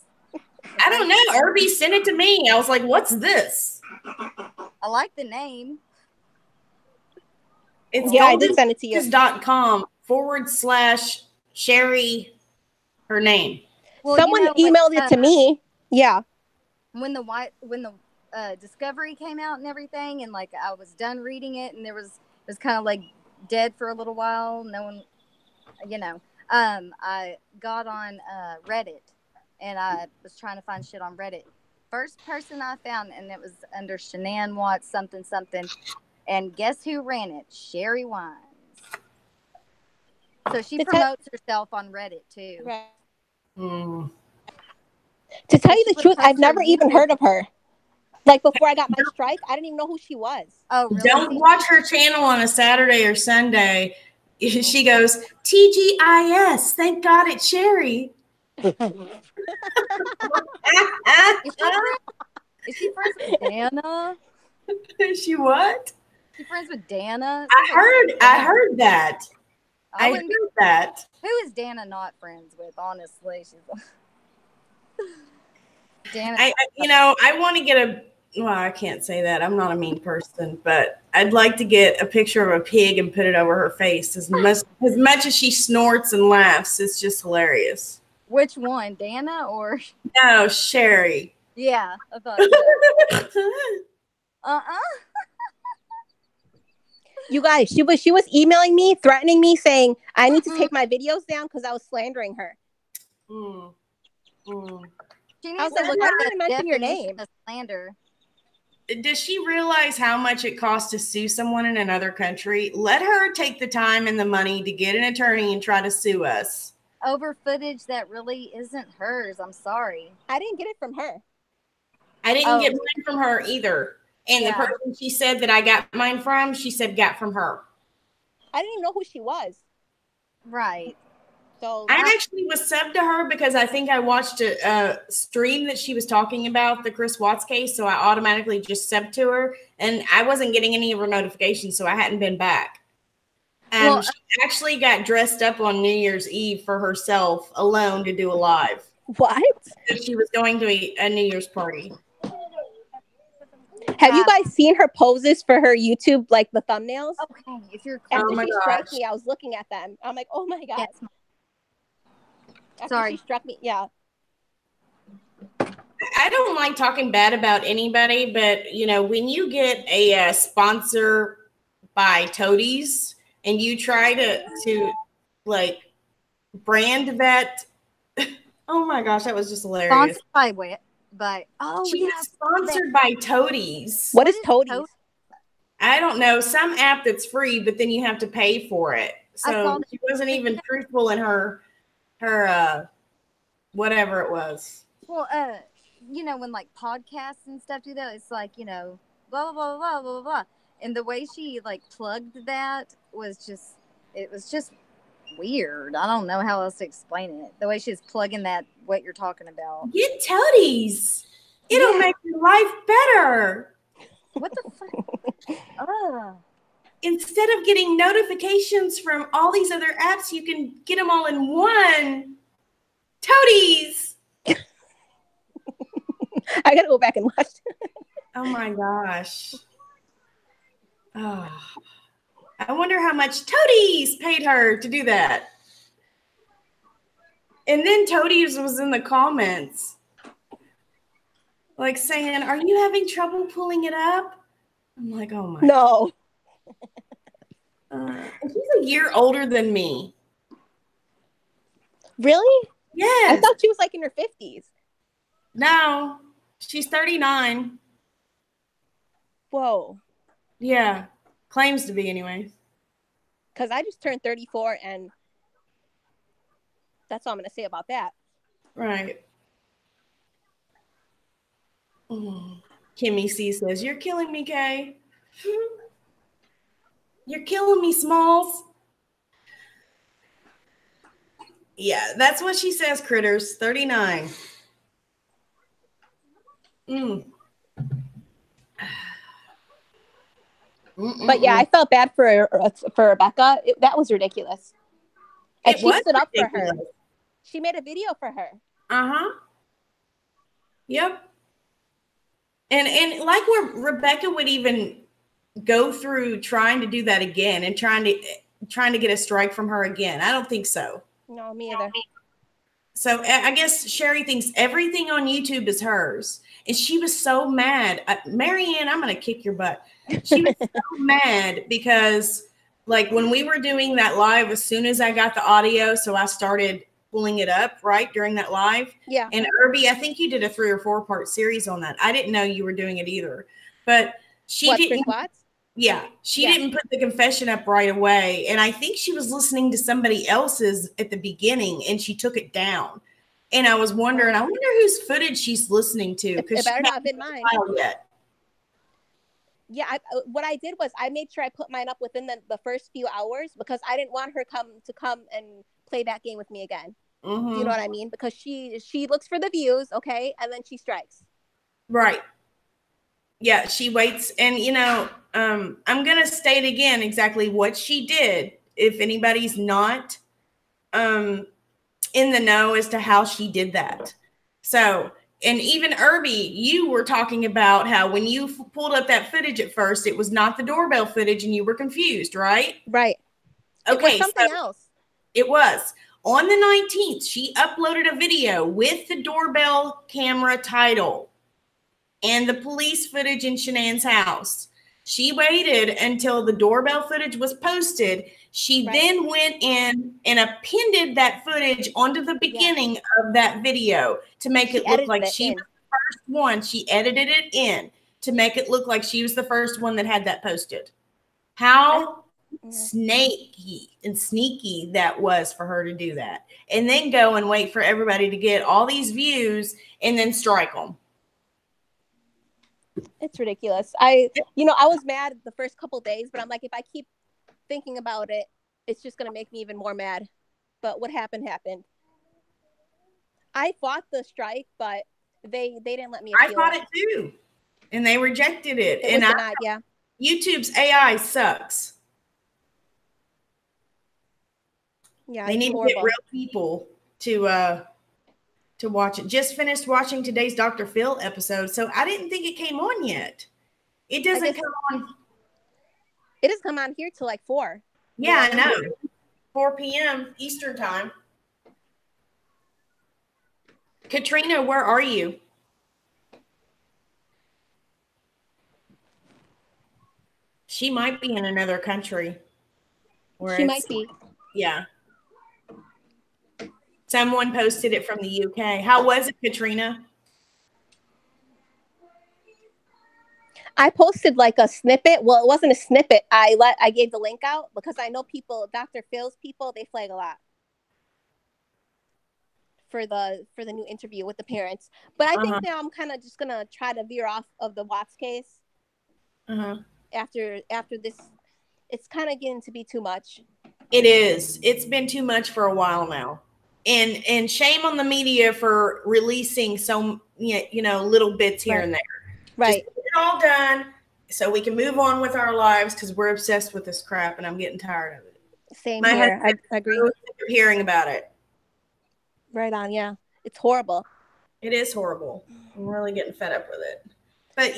I don't know. Irby sent it to me. I was like, what's this? I like the name. It's I did send it to you. .com/Sherry, her name. Well, someone emailed it to me. Yeah. When the Discovery came out and everything, and like I was done reading it, and it was kind of like dead for a little while. No one, I got on Reddit, and I was trying to find shit on Reddit. First person I found, and it was under Shanann Watts something, and guess who ran it? Sherry Wines. So she promotes herself on Reddit too. Right. Mm. To tell you the truth, I've never even heard of her. Like before I got my strike, I didn't even know who she was. Oh, really? Don't watch her channel on a Saturday or Sunday. She goes, TGIS, thank God it's Sherry. Is she friends with Dana? Is she what? Is she friends with Dana? I heard that. I heard that. Who is Dana not friends with? Honestly, she's Dana. I want to get well, I can't say that. I'm not a mean person, but I'd like to get a picture of a pig and put it over her face. As much as she snorts and laughs, it's just hilarious. Which one, Dana or? No, Sherry. Yeah, I thought so. You guys, she was emailing me, threatening me, saying I need to take my videos down because I was slandering her. She I needs was like, to look look, I at didn't even the mention your definition name. of slander. Does she realize how much it costs to sue someone in another country? Let her take the time and the money to get an attorney and try to sue us. Over footage that really isn't hers. I'm sorry. I didn't get it from her. I didn't get mine from her either. And the person she said that I got mine from, she said got from her. I didn't even know who she was. Right. So I actually was subbed to her because I think I watched a stream that she was talking about the Chris Watts case. So I automatically just subbed to her, and I wasn't getting any of her notifications. So I hadn't been back. She actually got dressed up on New Year's Eve for herself alone to do a live. What? She was going to a New Year's party. Have you guys seen her poses for her YouTube, like the thumbnails? Okay, if you're after she struck me, I was looking at them. I'm like, oh my god. After she struck me, yeah. I don't like talking bad about anybody, but you know, when you get a sponsor by Toadies and you try to like brand that, oh my gosh, that was just hilarious. Sponsored by she was sponsored by Toadies. What is Toadies? I don't know, some app that's free, but then you have to pay for it. So she wasn't even truthful in her whatever it was. Well, you know, when like podcasts and stuff do that, it's like, you know, blah blah blah blah blah blah, and the way she like plugged that was just, it was just weird. I don't know how else to explain it. The way she's plugging that, what you're talking about. Get Toadies. It'll make your life better. What the fuck? Instead of getting notifications from all these other apps, you can get them all in one. Toadies. I gotta go back and watch. Oh my gosh. Oh, I wonder how much Toadies paid her to do that. And then Toadies was in the comments, like saying, "Are you having trouble pulling it up?" I'm like, "Oh my." No. She's a year older than me. Really? Yes. I thought she was like in her 50s. No, she's 39. Whoa. Yeah, claims to be anyway. Because I just turned 34, and that's all I'm going to say about that. Right. Kimmy C says, "You're killing me, Kay. You're killing me, Smalls." Yeah, that's what she says, critters. 39. But yeah, I felt bad for Rebecca. That was ridiculous. And she stood up for her. She made a video for her. Yep. And like where Rebecca would even go through trying to do that again and trying to get a strike from her again. I don't think so. No, me either. So I guess Sherry thinks everything on YouTube is hers. And she was so mad. Maryanne, I'm going to kick your butt. She was so mad because like when we were doing that live, as soon as I got the audio, so I started pulling it up right during that live. Yeah. And Irby, I think you did a 3 or 4 part series on that. I didn't know you were doing it either. But she didn't. Yeah, she didn't put the confession up right away. And I think she was listening to somebody else's at the beginning and she took it down. And I was wondering, I wonder whose footage she's listening to. It better not have been mine. Yet. Yeah, what I did was I made sure I put mine up within the first few hours because I didn't want her to come and play that game with me again. Mm-hmm. You know what I mean? Because she looks for the views, okay, and then she strikes. Right. Yeah, she waits. And, you know, I'm going to state again exactly what she did. If anybody's not in the know as to how she did that. So And even Irby, you were talking about how when you pulled up that footage at first, it was not the doorbell footage and you were confused, right? Right. Okay. It was something else. It was. On the 19th, she uploaded a video with the doorbell camera title and the police footage in Shanann's house. She waited until the doorbell footage was posted. She then went in and appended that footage onto the beginning of that video to make it look like she was the first one. She edited it in to make it look like she was the first one that had that posted. How snaky and sneaky that was for her to do that. And then go and wait for everybody to get all these views and then strike them. It's ridiculous. I was mad the first couple of days, but I'm like, if I keep thinking about it, it's just gonna make me even more mad. But what happened. I fought the strike, but they didn't let me appeal. I fought it too, and they rejected it. It was denied, yeah. YouTube's AI sucks. Yeah, they need to get real people to watch it. Just finished watching today's Dr. Phil episode, so I didn't think it came on yet. It doesn't come on. It doesn't come on here till like 4. Yeah, I know. 4 p.m. Eastern time. Katrina, where are you? She might be in another country. She might be. Yeah. Someone posted it from the UK. How was it, Katrina? I posted like a snippet. Well, it wasn't a snippet. I gave the link out because I know people, Dr. Phil's people, they flag a lot for the new interview with the parents. But I think now I'm kind of just gonna try to veer off of the Watts case. After this, it's kind of getting to be too much. It is. It's been too much for a while now. And shame on the media for releasing some little bits here and there. Right. Just get it all done so we can move on with our lives because we're obsessed with this crap and I'm getting tired of it. Same here. I agree. Really hearing about it. Right on. Yeah. It's horrible. It is horrible. I'm really getting fed up with it. But,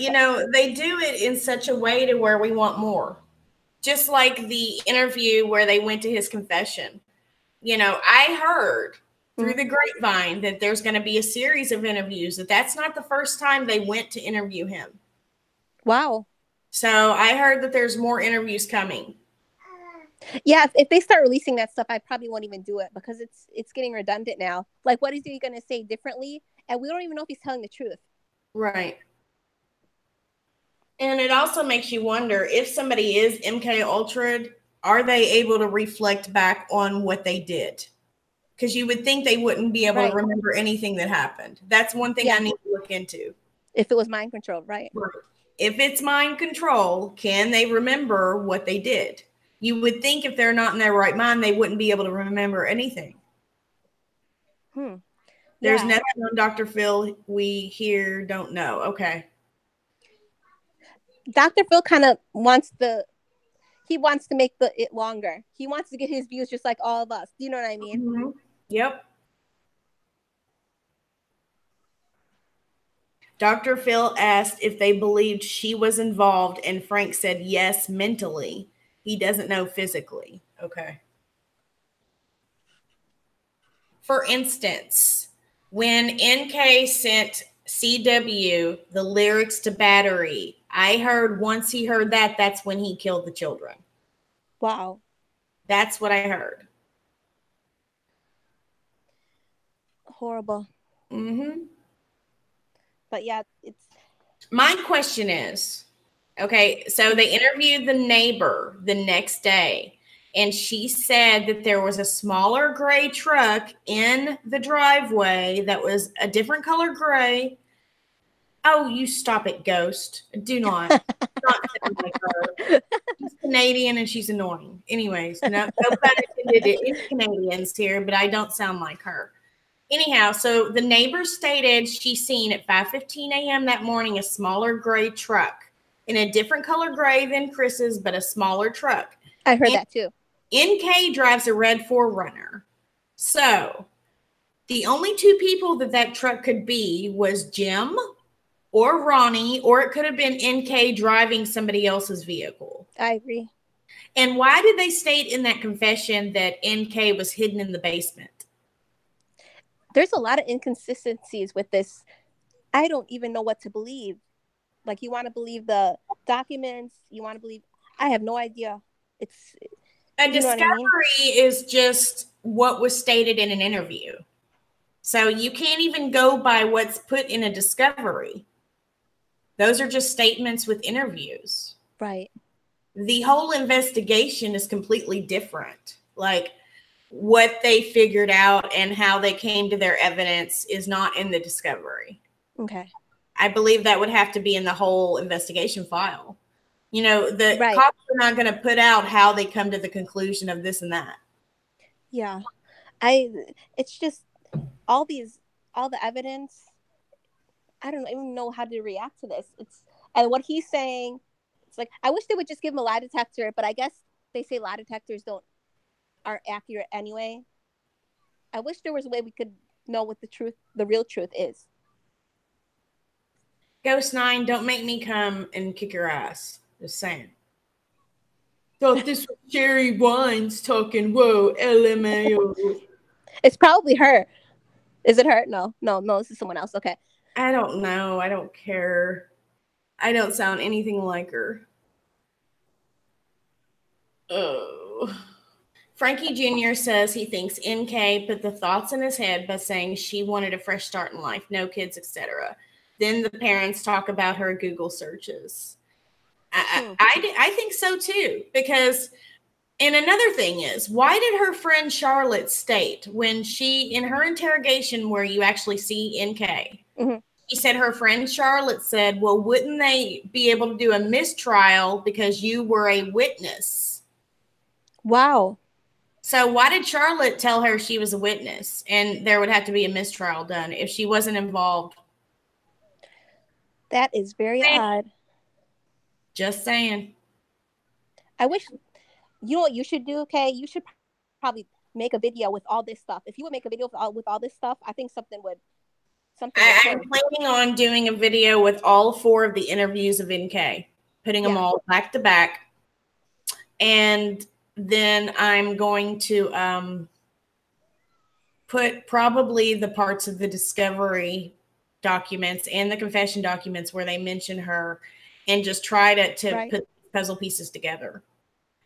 they do it in such a way to where we want more. Just like the interview where they went to his confession. I heard through the grapevine that there's going to be a series of interviews, that's not the first time they went to interview him. Wow. So I heard that there's more interviews coming. Yeah, if they start releasing that stuff, I probably won't even do it because it's getting redundant now. Like, what is he going to say differently? And we don't even know if he's telling the truth. Right. And it also makes you wonder if somebody is MK Ultra, are they able to reflect back on what they did? Because you would think they wouldn't be able to remember anything that happened. That's one thing I need to look into. If it was mind control, right? If it's mind control, can they remember what they did? You would think if they're not in their right mind, they wouldn't be able to remember anything. There's nothing on Dr. Phil we here don't know. Okay. Dr. Phil kind of wants to make it longer. He wants to get his views just like all of us. Do you know what I mean? Yep. Dr. Phil asked if they believed she was involved, and Frank said yes, mentally. He doesn't know physically. Okay. For instance, when NK sent CW the lyrics to Battery, I heard once he heard that, that's when he killed the children. Wow. That's what I heard. Horrible. But yeah, it's... My question is, okay, so they interviewed the neighbor the next day, and she said that there was a smaller gray truck in the driveway that was a different color gray. Oh, you stop it, Ghost. Do not. Not sound like her. She's Canadian and she's annoying. Anyways, no bad intended to any Canadians here, but I don't sound like her. Anyhow, so the neighbor stated she's seen at 5:15 a.m. that morning a smaller gray truck in a different color gray than Chris's, but a smaller truck. I heard that too. NK drives a red 4Runner. So The only two people that truck could be was Jim or Ronnie, or it could have been NK driving somebody else's vehicle. I agree. And why did they state in that confession that NK was hidden in the basement? There's a lot of inconsistencies with this. I don't even know what to believe. Like, you want to believe the documents, you want to believe, I have no idea. It's a discovery is just what was stated in an interview. So you can't even go by what's put in a discovery. Those are just statements with interviews. Right. The whole investigation is completely different. Like, what they figured out and how they came to their evidence is not in the discovery. Okay. I believe that would have to be in the whole investigation file. You know, the cops are not going to put out how they come to the conclusion of this and that. Yeah. It's just all the evidence. I don't even know how to react to this. And what he's saying, it's like, I wish they would just give him a lie detector, but I guess they say lie detectors aren't accurate anyway. I wish there was a way we could know what the real truth is. Ghost 9, don't make me come and kick your ass. Just saying. Thought this was Jerry Wines talking. Whoa, LMAO. It's probably her. Is it her? No, this is someone else. Okay. I don't know. I don't care. I don't sound anything like her. Oh. Frankie Jr. says he thinks NK put the thoughts in his head by saying she wanted a fresh start in life, no kids, etc. Then the parents talk about her Google searches. I think so too, because, and another thing is, why did her friend Charlotte state when in her interrogation where you actually see NK, she said her friend Charlotte said, well, wouldn't they be able to do a mistrial because you were a witness? Wow. So why did Charlotte tell her she was a witness and there would have to be a mistrial done if she wasn't involved? That is very odd. Just saying. I wish, you know what you should do, okay? You should probably make a video with all this stuff. If you would make a video with all this stuff, I think something would I'm planning on doing a video with all 4 of the interviews of NK, putting them all back to back. And then I'm going to put probably the parts of the discovery documents and the confession documents where they mention her and just try to put puzzle pieces together.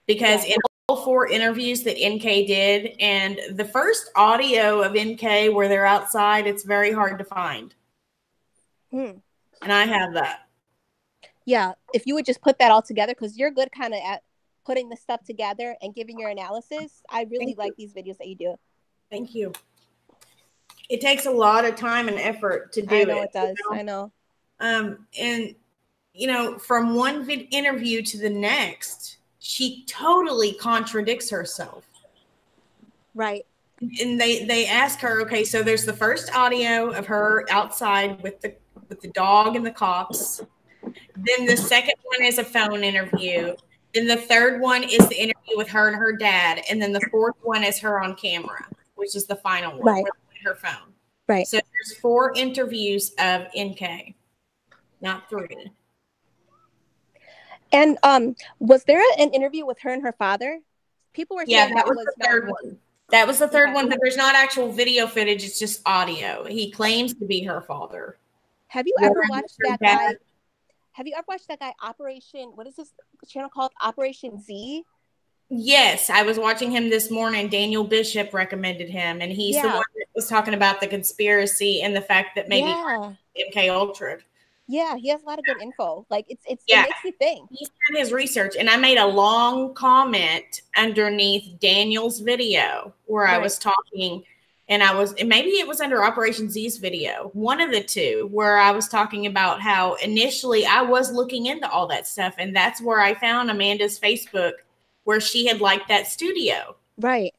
Because in all 4 interviews that NK did, and the first audio of NK where they're outside, it's very hard to find. And I have that. Yeah, if you would just put that all together, because you're good kind of at putting the stuff together and giving your analysis. I really like these videos that you do. Thank you. It takes a lot of time and effort to do it. I know it does. You know? I know. And, you know, from one interview to the next, she totally contradicts herself. Right. And they ask her, okay, so there's the first audio of her outside with the dog and the cops. Then the second one is a phone interview. Then the third one is the interview with her and her dad. And then the 4th one is her on camera, which is the final one with her phone. Right. So there's 4 interviews of NK, not 3. And was there an interview with her and her father? People were saying that was the third one. That was the third one, but there's not actual video footage. It's just audio. He claims to be her father. Have you ever watched that guy? Have you ever watched that guy, Operation, what is this channel called? Operation Z? Yes, I was watching him this morning. Daniel Bishop recommended him, and he's the one that was talking about the conspiracy and the fact that maybe MK Ultra. Yeah, he has a lot of good info. Like it makes you think. He's done his research, and I made a long comment underneath Daniel's video where I was talking, and maybe it was under Operation Z's video, one of the two, where I was talking about how initially I was looking into all that stuff, and that's where I found Amanda's Facebook, where she had liked that studio. Right.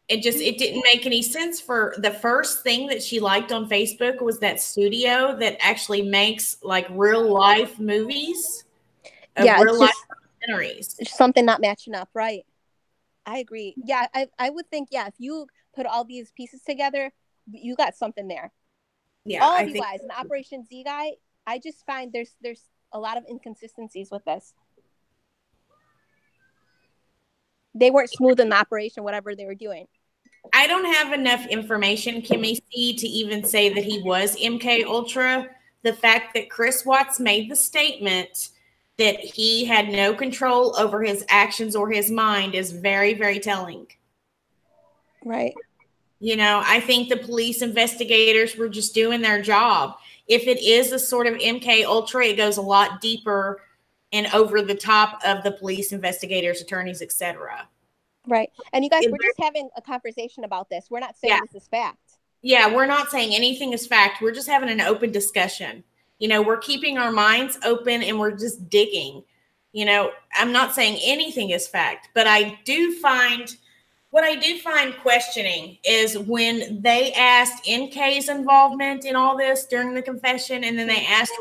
It didn't make any sense. For the first thing that she liked on Facebook was that studio that actually makes like real life movies. Real life documentaries. Something not matching up. Right. I agree. Yeah, I would think, yeah, if you put all these pieces together, you got something there. Yeah, All I you think guys, an Operation Z guy, I just find there's a lot of inconsistencies with this. They weren't smooth in the operation, whatever they were doing. I don't have enough information, Kimmy C, to even say that he was MK Ultra. The fact that Chris Watts made the statement that he had no control over his actions or his mind is very, very telling. Right. You know, I think the police investigators were just doing their job. If it is a sort of MK Ultra, it goes a lot deeper and over the top of the police investigators, attorneys, etc. Right. And you guys, we're just having a conversation about this. We're not saying this is fact. Yeah, we're not saying anything is fact. We're just having an open discussion. You know, we're keeping our minds open and we're just digging. You know, I'm not saying anything is fact, but what I do find questioning is when they asked NK's involvement in all this during the confession, and then they asked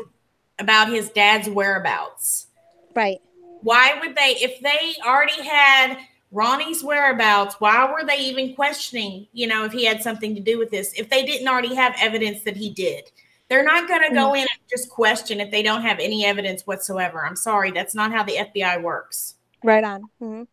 about his dad's whereabouts. Right. Why would they, if they already had Ronnie's whereabouts, why were they even questioning, you know, if he had something to do with this, if they didn't already have evidence that he did? They're not going to go in and just question if they don't have any evidence whatsoever. I'm sorry, that's not how the FBI works. Right on. Mm-hmm.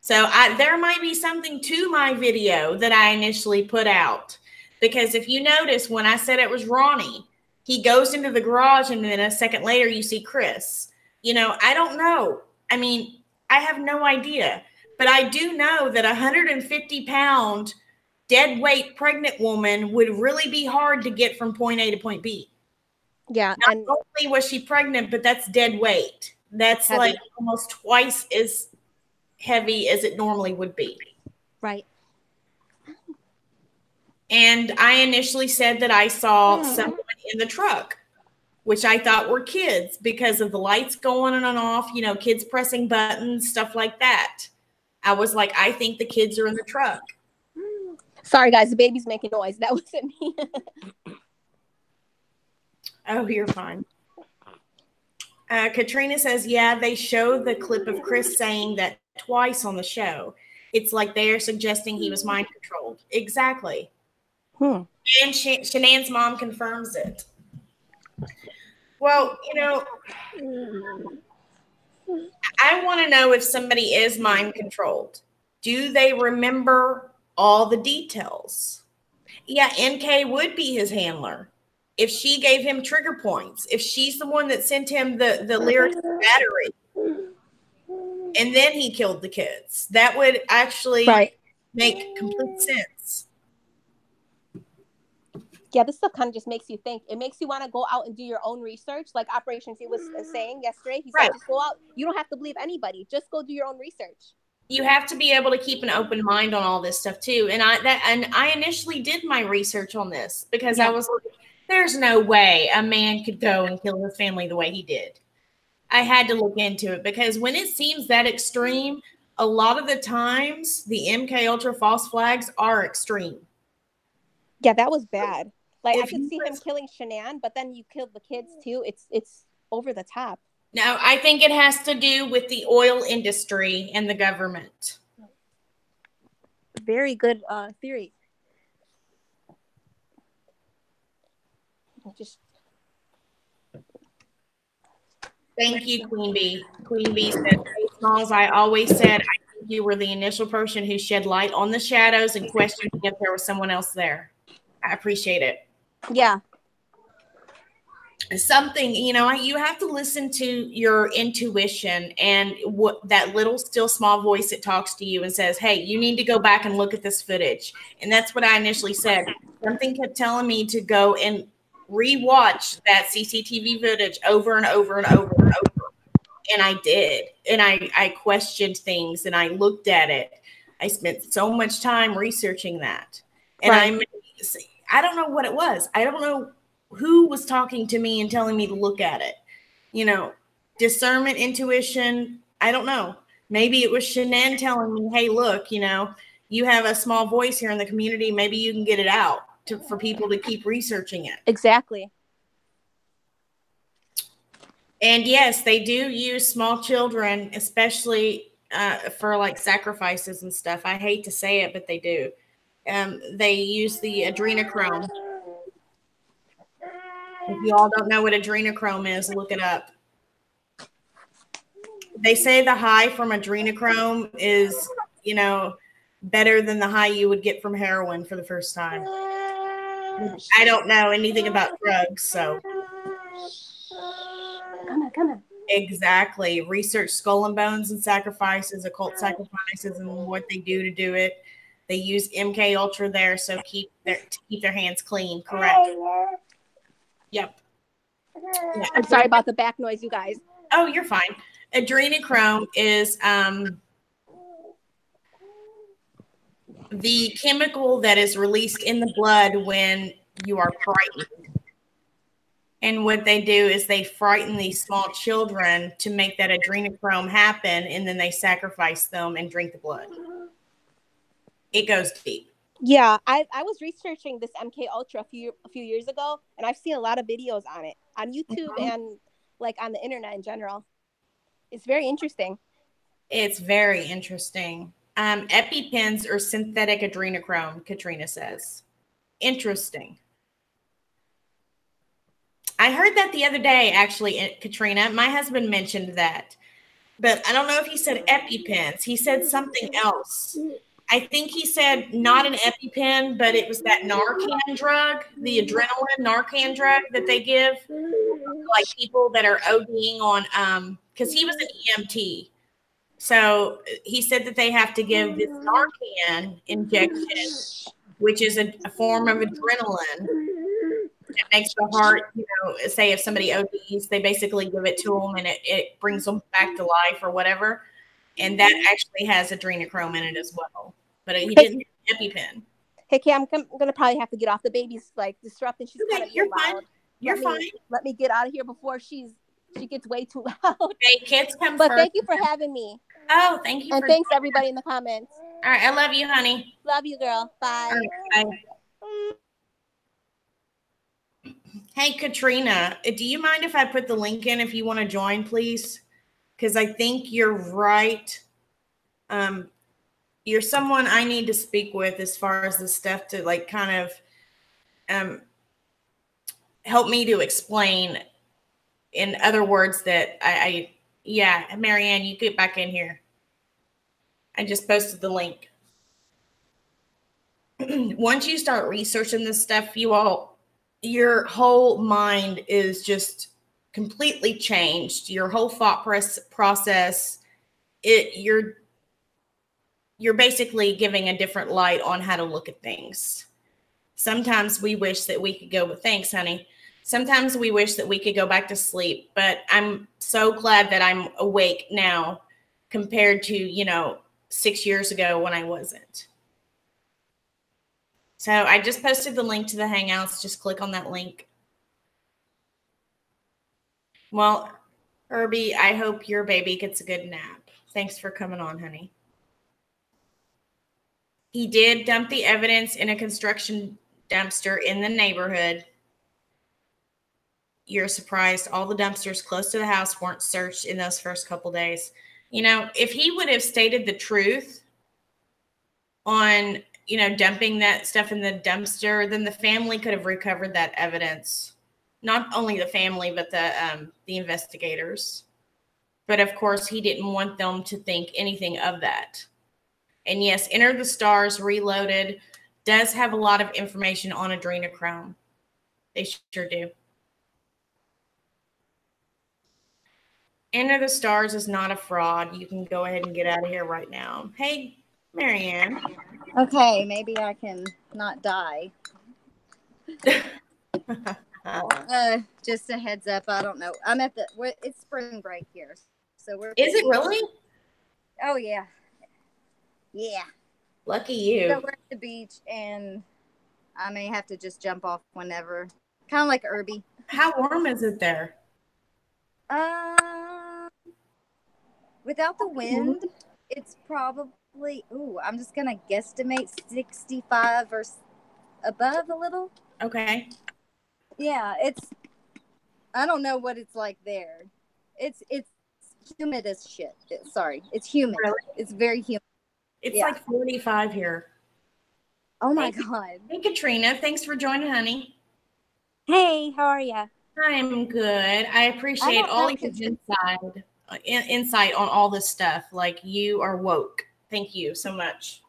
So there might be something to my video that I initially put out, because if you notice when I said it was Ronnie, he goes into the garage and then a second later you see Chris. You know, I don't know. I mean, I have no idea, but I do know that 150-pound dead weight pregnant woman would really be hard to get from point A to point B. Yeah. Not only was she pregnant, but that's dead weight. That's heavy. Like almost twice as heavy as it normally would be. Right. And I initially said that I saw someone in the truck, which I thought were kids because of the lights going on and off, you know, kids pressing buttons, stuff like that. I was like, I think the kids are in the truck. Sorry, guys, the baby's making noise. That wasn't me. Oh, you're fine. Katrina says, yeah, they showed the clip of Chris saying that twice on the show. It's like they are suggesting he was mind controlled. Exactly. And Shanann's mom confirms it. Well, you know, I want to know if somebody is mind controlled. Do they remember all the details? Yeah, NK would be his handler. If she gave him trigger points, if she's the one that sent him the lyrics battery, and then he killed the kids, that would actually make complete sense. Yeah, this stuff kind of just makes you think. It makes you want to go out and do your own research. Like Operation C was saying yesterday. He said, just go out. You don't have to believe anybody. Just go do your own research. You have to be able to keep an open mind on all this stuff too. And I initially did my research on this because I was like, there's no way a man could go and kill his family the way he did. I had to look into it because when it seems that extreme, a lot of the times the MK Ultra false flags are extreme. Yeah, that was bad. Like I could see him killing Shanann, but then you killed the kids too. It's over the top. No, I think it has to do with the oil industry and the government. Very good theory. Thank you, Queen Bee. Queen Bee said, as I always said, I think you were the initial person who shed light on the shadows and questioned if there was someone else there. I appreciate it. Yeah. Something, you know, you have to listen to your intuition and what that little still small voice that talks to you and says, hey, you need to go back and look at this footage. And that's what I initially said. Something kept telling me to go and rewatch that CCTV footage over and over and over and over. And I did. And I questioned things and I looked at it. I spent so much time researching that. And I don't know what it was. I don't know who was talking to me and telling me to look at it. You know, discernment, intuition, I don't know. Maybe it was Shanann telling me, hey, look, you know, you have a small voice here in the community. Maybe you can get it out for people to keep researching it. Exactly. And yes, they do use small children, especially for like sacrifices and stuff. I hate to say it, but they do. They use the adrenochrome. If you all don't know what adrenochrome is, look it up. They say the high from adrenochrome is, you know, better than the high you would get from heroin for the first time. I don't know anything about drugs, so. Come on. Exactly. Research skull and bones and sacrifices, occult sacrifices, and what they do to do it. They use MK Ultra there, so to keep their hands clean. Correct. Yep. Yeah. I'm sorry about the back noise, you guys. Oh, you're fine. Adrenochrome is the chemical that is released in the blood when you are frightened. And what they do is they frighten these small children to make that adrenochrome happen, and then they sacrifice them and drink the blood. It goes deep. Yeah, I was researching this MK Ultra a few years ago, and I've seen a lot of videos on it on YouTube and like on the internet in general. It's very interesting. It's very interesting. EpiPens or synthetic adrenochrome, Katrina says. Interesting. I heard that the other day, actually, Katrina. My husband mentioned that. But I don't know if he said EpiPens. He said something else. I think he said not an EpiPen, but it was that Narcan drug, the adrenaline Narcan drug that they give, like people that are ODing on, because he was an EMT. So he said that they have to give this Narcan injection, which is a form of adrenaline. It makes the heart, you know, say if somebody ODs, they basically give it to them and it brings them back to life or whatever. And that actually has adrenochrome in it as well. But he didn't have EpiPen. Hey, Kay, I'm gonna probably have to get off. The baby's like disrupting. She's Okay, kind of you're loud. fine. You're fine. Let me get out of here before she gets way too loud. Hey, kids come But first. thank you for having me. Oh, thank you. And thanks everybody in the comments. All right, I love you, honey. Love you, girl. Bye. All right, bye. Hey, Katrina, do you mind if I put the link in if you want to join, please? Because I think you're right. You're someone I need to speak with as far as the stuff to like kind of help me to explain in other words that yeah, Maryanne, you get back in here. I just posted the link. Once you start researching this stuff, your whole mind is just completely changed. Your whole thought process, you're basically giving a different light on how to look at things. Sometimes we wish that we could go, thanks, honey. Sometimes we wish that we could go back to sleep, but I'm so glad that I'm awake now compared to, 6 years ago when I wasn't. So I just posted the link to the Hangouts. Just click on that link. Well, Herbie, I hope your baby gets a good nap. Thanks for coming on, honey. He did dump the evidence in a construction dumpster in the neighborhood. You're surprised all the dumpsters close to the house weren't searched in those first couple days. If he would have stated the truth on dumping that stuff in the dumpster, then the family could have recovered that evidence. Not only the family, but the investigators. But of course, he didn't want them to think anything of that. And yes, Enter the Stars Reloaded does have a lot of information on adrenochrome. They sure do. Enter the Stars is not a fraud. You can go ahead and get out of here right now. Hey, Maryanne. Okay, maybe I can not die. Just a heads up. I don't know. I'm at it's spring break here, so we're. Is it really? Oh yeah. Yeah. Lucky you. So we're at the beach, and I may have to just jump off whenever. Kind of like Irby. How warm is it there? Without the wind, it's probably. I'm just gonna guesstimate 65 or above a little. Okay. Yeah, I don't know what it's like there. It's humid as shit. Sorry, it's humid. Really? It's very humid. It's Yeah. like 45 here. Oh my Hey. God. Hey, Katrina. Thanks for joining, honey. Hey, how are you? I'm good. I appreciate don't all know, your insight on all this stuff. Like, you are woke. Thank you so much.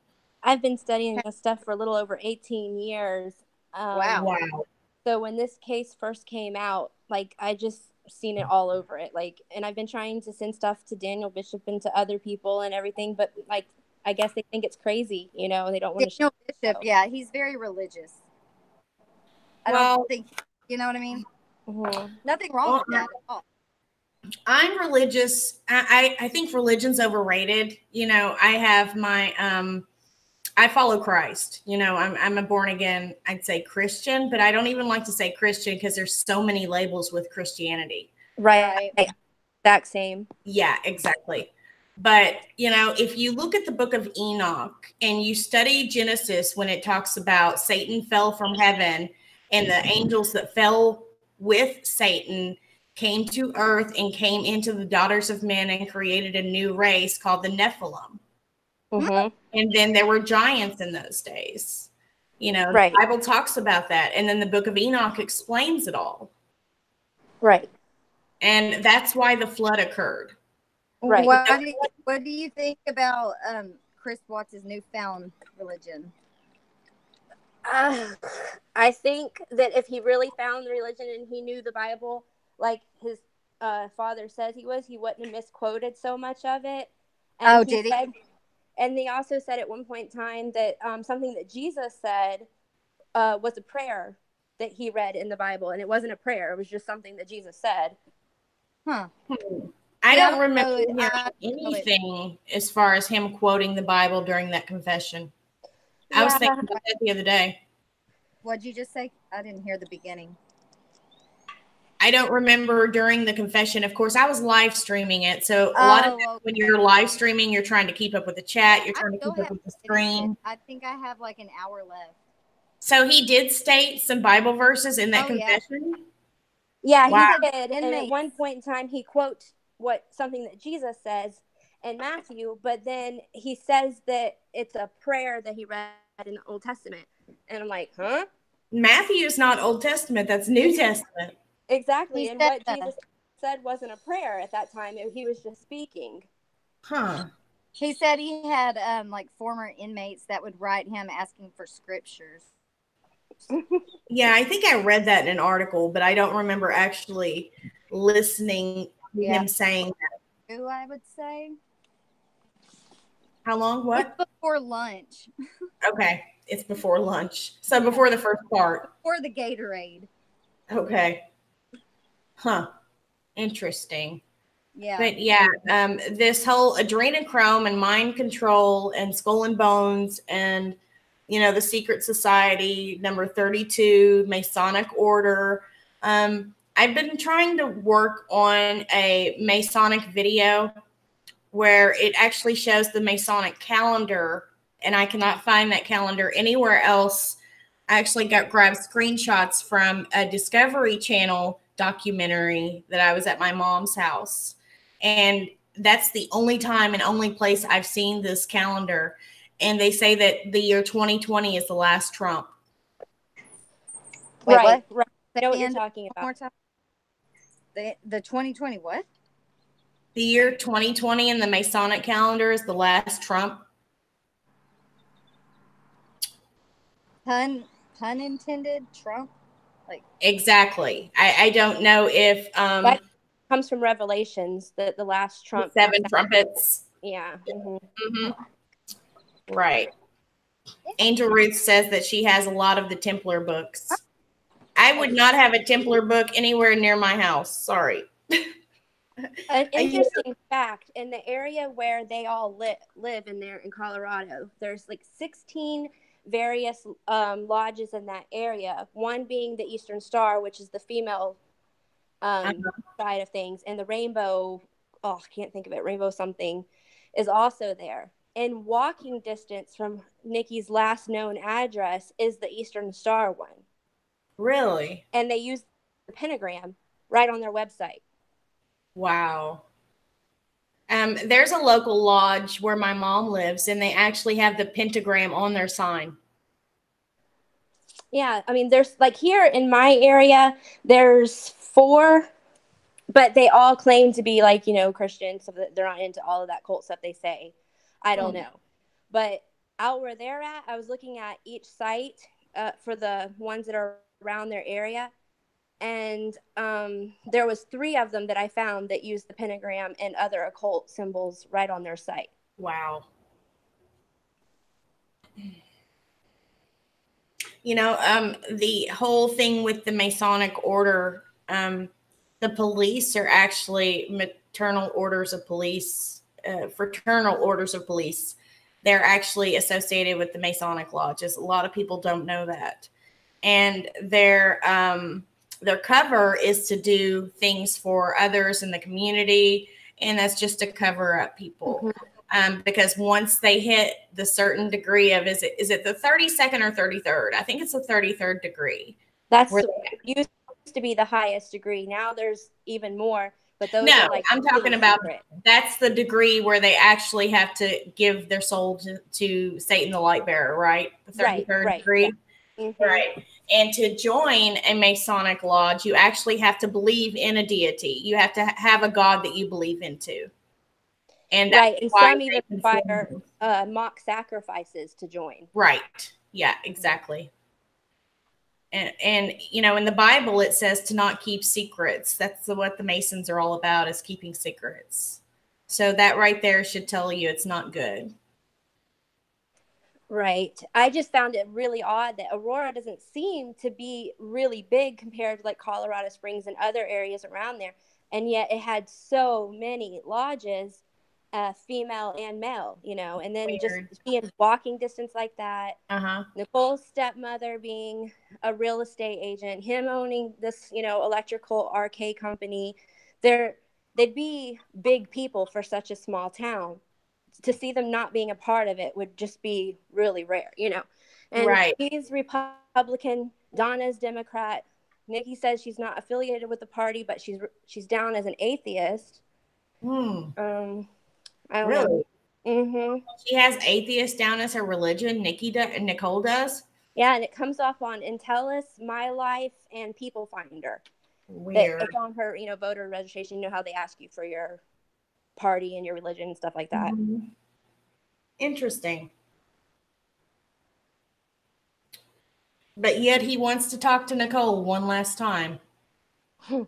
I've been studying this stuff for a little over 18 years. Wow. Wow. So when this case first came out, like, I just seen it all over it. Like, and I've been trying to send stuff to Daniel Bishop and to other people and everything, but like, I guess they think it's crazy, you know, and they don't want to. Daniel Bishop, yeah, he's very religious. I don't think, you know what I mean? Mm-hmm. Nothing wrong with that at all. I'm religious. I think religion's overrated. You know, I have my I follow Christ. You know, I'm a born again, I'd say Christian, but I don't even like to say Christian because there's so many labels with Christianity. Right. Exact same. Yeah, exactly. But, you know, if you look at the book of Enoch and you study Genesis when it talks about Satan fell from heaven and the angels that fell with Satan came to earth and came into the daughters of men and created a new race called the Nephilim. Mm-hmm. And then there were giants in those days. You know, Right. the Bible talks about that. And then the book of Enoch explains it all. Right. And that's why the flood occurred. Right. What do you think about Chris Watts' newfound religion? I think that if he really found religion and he knew the Bible, like his father says he was, he wouldn't have misquoted so much of it. And did he? And they also said at one point in time that something that Jesus said was a prayer that he read in the Bible, and it wasn't a prayer; it was just something that Jesus said. Huh. I don't remember hearing anything as far as him quoting the Bible during that confession. I was thinking about that the other day. What'd you just say? I didn't hear the beginning. I don't remember during the confession. Of course, I was live streaming it. So a lot of times when you're live streaming, you're trying to keep up with the chat. You're trying to keep up with the screen. I think I have like an hour left. So he did state some Bible verses in that confession? Yeah, he did. And at one point in time, he quotes something that Jesus says in Matthew, but then he says that it's a prayer that he read in the Old Testament. And I'm like, huh? Matthew is not Old Testament. That's New Testament. Exactly. And what Jesus said wasn't a prayer at that time. He was just speaking. Huh. He said he had like former inmates that would write him asking for scriptures. Yeah, I think I read that in an article, but I don't remember actually listening to him saying that. Who I would say? How long? What? It's before lunch. Okay. It's before lunch. So before the first part. Before the Gatorade. Okay. Huh. Interesting. Yeah. But yeah, this whole adrenochrome and mind control and skull and bones and, you know, the secret society, number 32, Masonic order. I've been trying to work on a Masonic video where it actually shows the Masonic calendar, and I cannot find that calendar anywhere else. I actually grabbed screenshots from a Discovery Channel documentary that I was at my mom's house. And that's the only time and only place I've seen this calendar. And they say that the year 2020 is the last Trump. Wait, right. What? I know what you're talking about. The 2020 what? The year 2020 in the Masonic calendar is the last Trump. Pun intended, Trump? Like exactly. I don't know if that comes from Revelations, that the last Trump. 7 trumpets. Yeah. Mm-hmm. Mm-hmm. Right. Angel Ruth says that she has a lot of the Templar books. I would not have a Templar book anywhere near my house. Sorry. An interesting fact, in the area where they all live in Colorado, there's like 16 various lodges in that area, one being the Eastern Star, which is the female side of things, and the Rainbow, I can't think of it, Rainbow something, is also there. In walking distance from Nikki's last known address is the Eastern Star one. Really? And they use the pentagram right on their website. Wow. There's a local lodge where my mom lives, and they actually have the pentagram on their sign. Yeah, I mean, there's like here in my area, there's 4, but they all claim to be like, Christians, so that they're not into all of that cult stuff they say. I don't know. But out where they're at, I was looking at each site for the ones that are around their area. And there was 3 of them that I found that used the pentagram and other occult symbols right on their site. Wow. The whole thing with the Masonic order, the police are actually fraternal orders of police. They're actually associated with the Masonic lodges. A lot of people don't know that. And their cover is to do things for others in the community, and that's just to cover up people. Because once they hit the certain degree of, is it the 32nd or 33rd? I think it's the 33rd degree. That's used to be the highest degree. Now there's even more, but those no, are like I'm talking about secret. That's the degree where they actually have to give their soul to Satan the light bearer, right? The 33rd degree. Yeah. Right. And to join a Masonic lodge, you actually have to believe in a deity. You have to have a God that you believe into. And and some even require mock sacrifices to join. Right. Yeah, exactly. And in the Bible, it says to not keep secrets. That's what the Masons are all about, is keeping secrets. So that right there should tell you it's not good. Right. I just found it really odd that Aurora doesn't seem to be really big compared to like Colorado Springs and other areas around there. And yet it had so many lodges, female and male, and then just being walking distance like that. Nicole's stepmother being a real estate agent, him owning this, electrical arcade company. They'd be big people for such a small town. To see them not being a part of it would just be really rare, And he's Republican, Donna's Democrat. Nikki says she's not affiliated with the party, but she's down as an atheist. I don't know. Mm-hmm. She has atheist down as her religion. Nicole does. Yeah, and it comes off on Intellis, My Life, and People Finder. Weird. It's on her, voter registration. How they ask you for your party and your religion and stuff like that. Interesting. But yet he wants to talk to Nicole one last time. I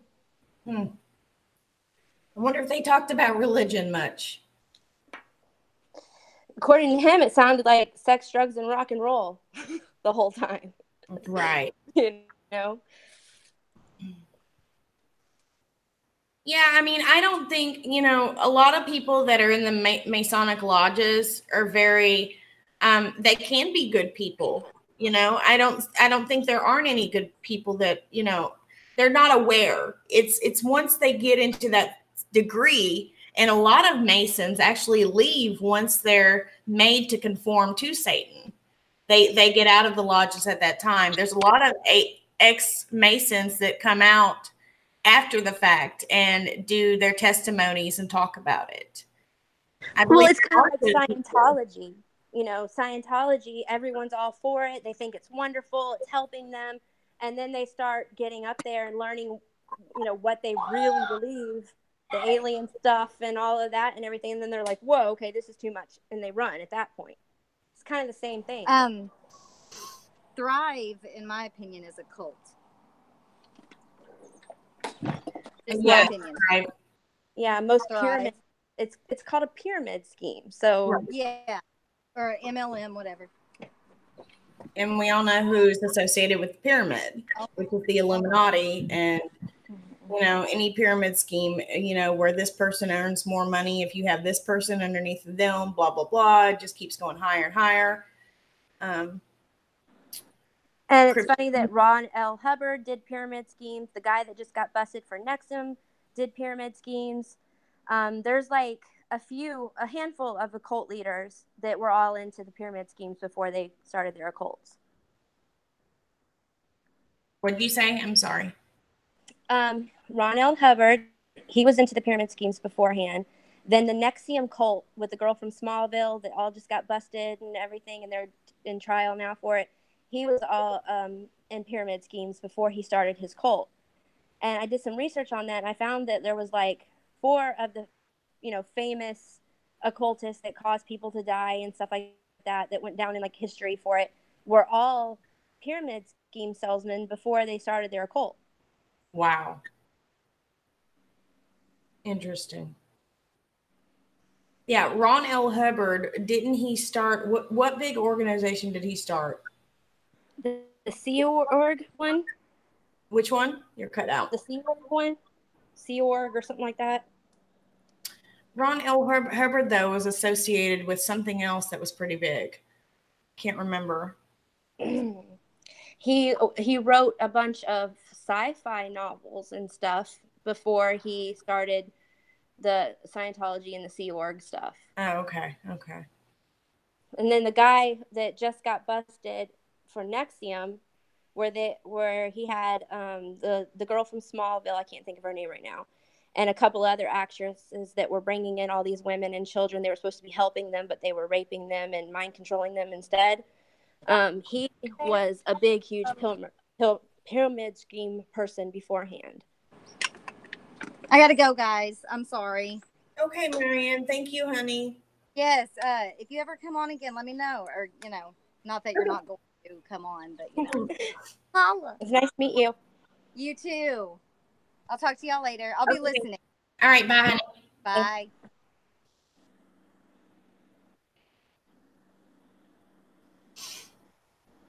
wonder if they talked about religion much. According to him, it sounded like sex, drugs, and rock and roll the whole time. Right. Yeah, I mean, I don't think, a lot of people that are in the Masonic lodges are very, they can be good people. I don't think there aren't any good people that, they're not aware. It's once they get into that degree, and a lot of Masons actually leave once they're made to conform to Satan. They get out of the lodges at that time. There's a lot of ex-Masons that come out after the fact and do their testimonies and talk about it. Well, it's kind of like Scientology. Scientology, everyone's all for it. They think it's wonderful. It's helping them. And then they start getting up there and learning, what they really believe, the alien stuff and all of that and everything. And then they're like, whoa, okay, this is too much. And they run at that point. It's kind of the same thing. Thrive, in my opinion, is a cult. Yeah, most pyramids. It's called a pyramid scheme. So yeah, or MLM, whatever. And we all know who's associated with the pyramid, which is the Illuminati. And any pyramid scheme, where this person earns more money if you have this person underneath them, blah blah blah. It just keeps going higher and higher. And it's funny that Ron L. Hubbard did pyramid schemes. The guy that just got busted for Nexum did pyramid schemes. There's like a handful of occult leaders that were all into the pyramid schemes before they started their occults. What did you say? I'm sorry. Ron L. Hubbard, he was into the pyramid schemes beforehand. Then the Nexium cult with the girl from Smallville that all just got busted and everything, and they're in trial now for it. He was all in pyramid schemes before he started his cult. And I did some research on that, and I found that there was like 4 of the, famous occultists that caused people to die and stuff like that went down in like history for it, were all pyramid scheme salesmen before they started their cult. Wow. Interesting. Yeah, Ron L. Hubbard, didn't he start, what big organization did he start? The Sea Org one? Which one? You're cut out. The Sea Org one? Sea Org or something like that? Ron L. Hubbard, though, was associated with something else that was pretty big. Can't remember. He wrote a bunch of sci-fi novels and stuff before he started the Scientology and the Sea Org stuff. Oh, okay. And then the guy that just got busted for Nexium, where he had the girl from Smallville, I can't think of her name right now, and a couple other actresses that were bringing in all these women and children. They were supposed to be helping them, but they were raping them and mind controlling them instead. He was a big, huge pyramid scheme person beforehand. I gotta go, guys. I'm sorry. Okay, Maryanne. Thank you, honey. Yes. If you ever come on again, let me know. Or, not that you're not going to come on, but, holla. It's nice to meet you. You too. I'll talk to y'all later. I'll be listening. All right, bye, honey. Bye.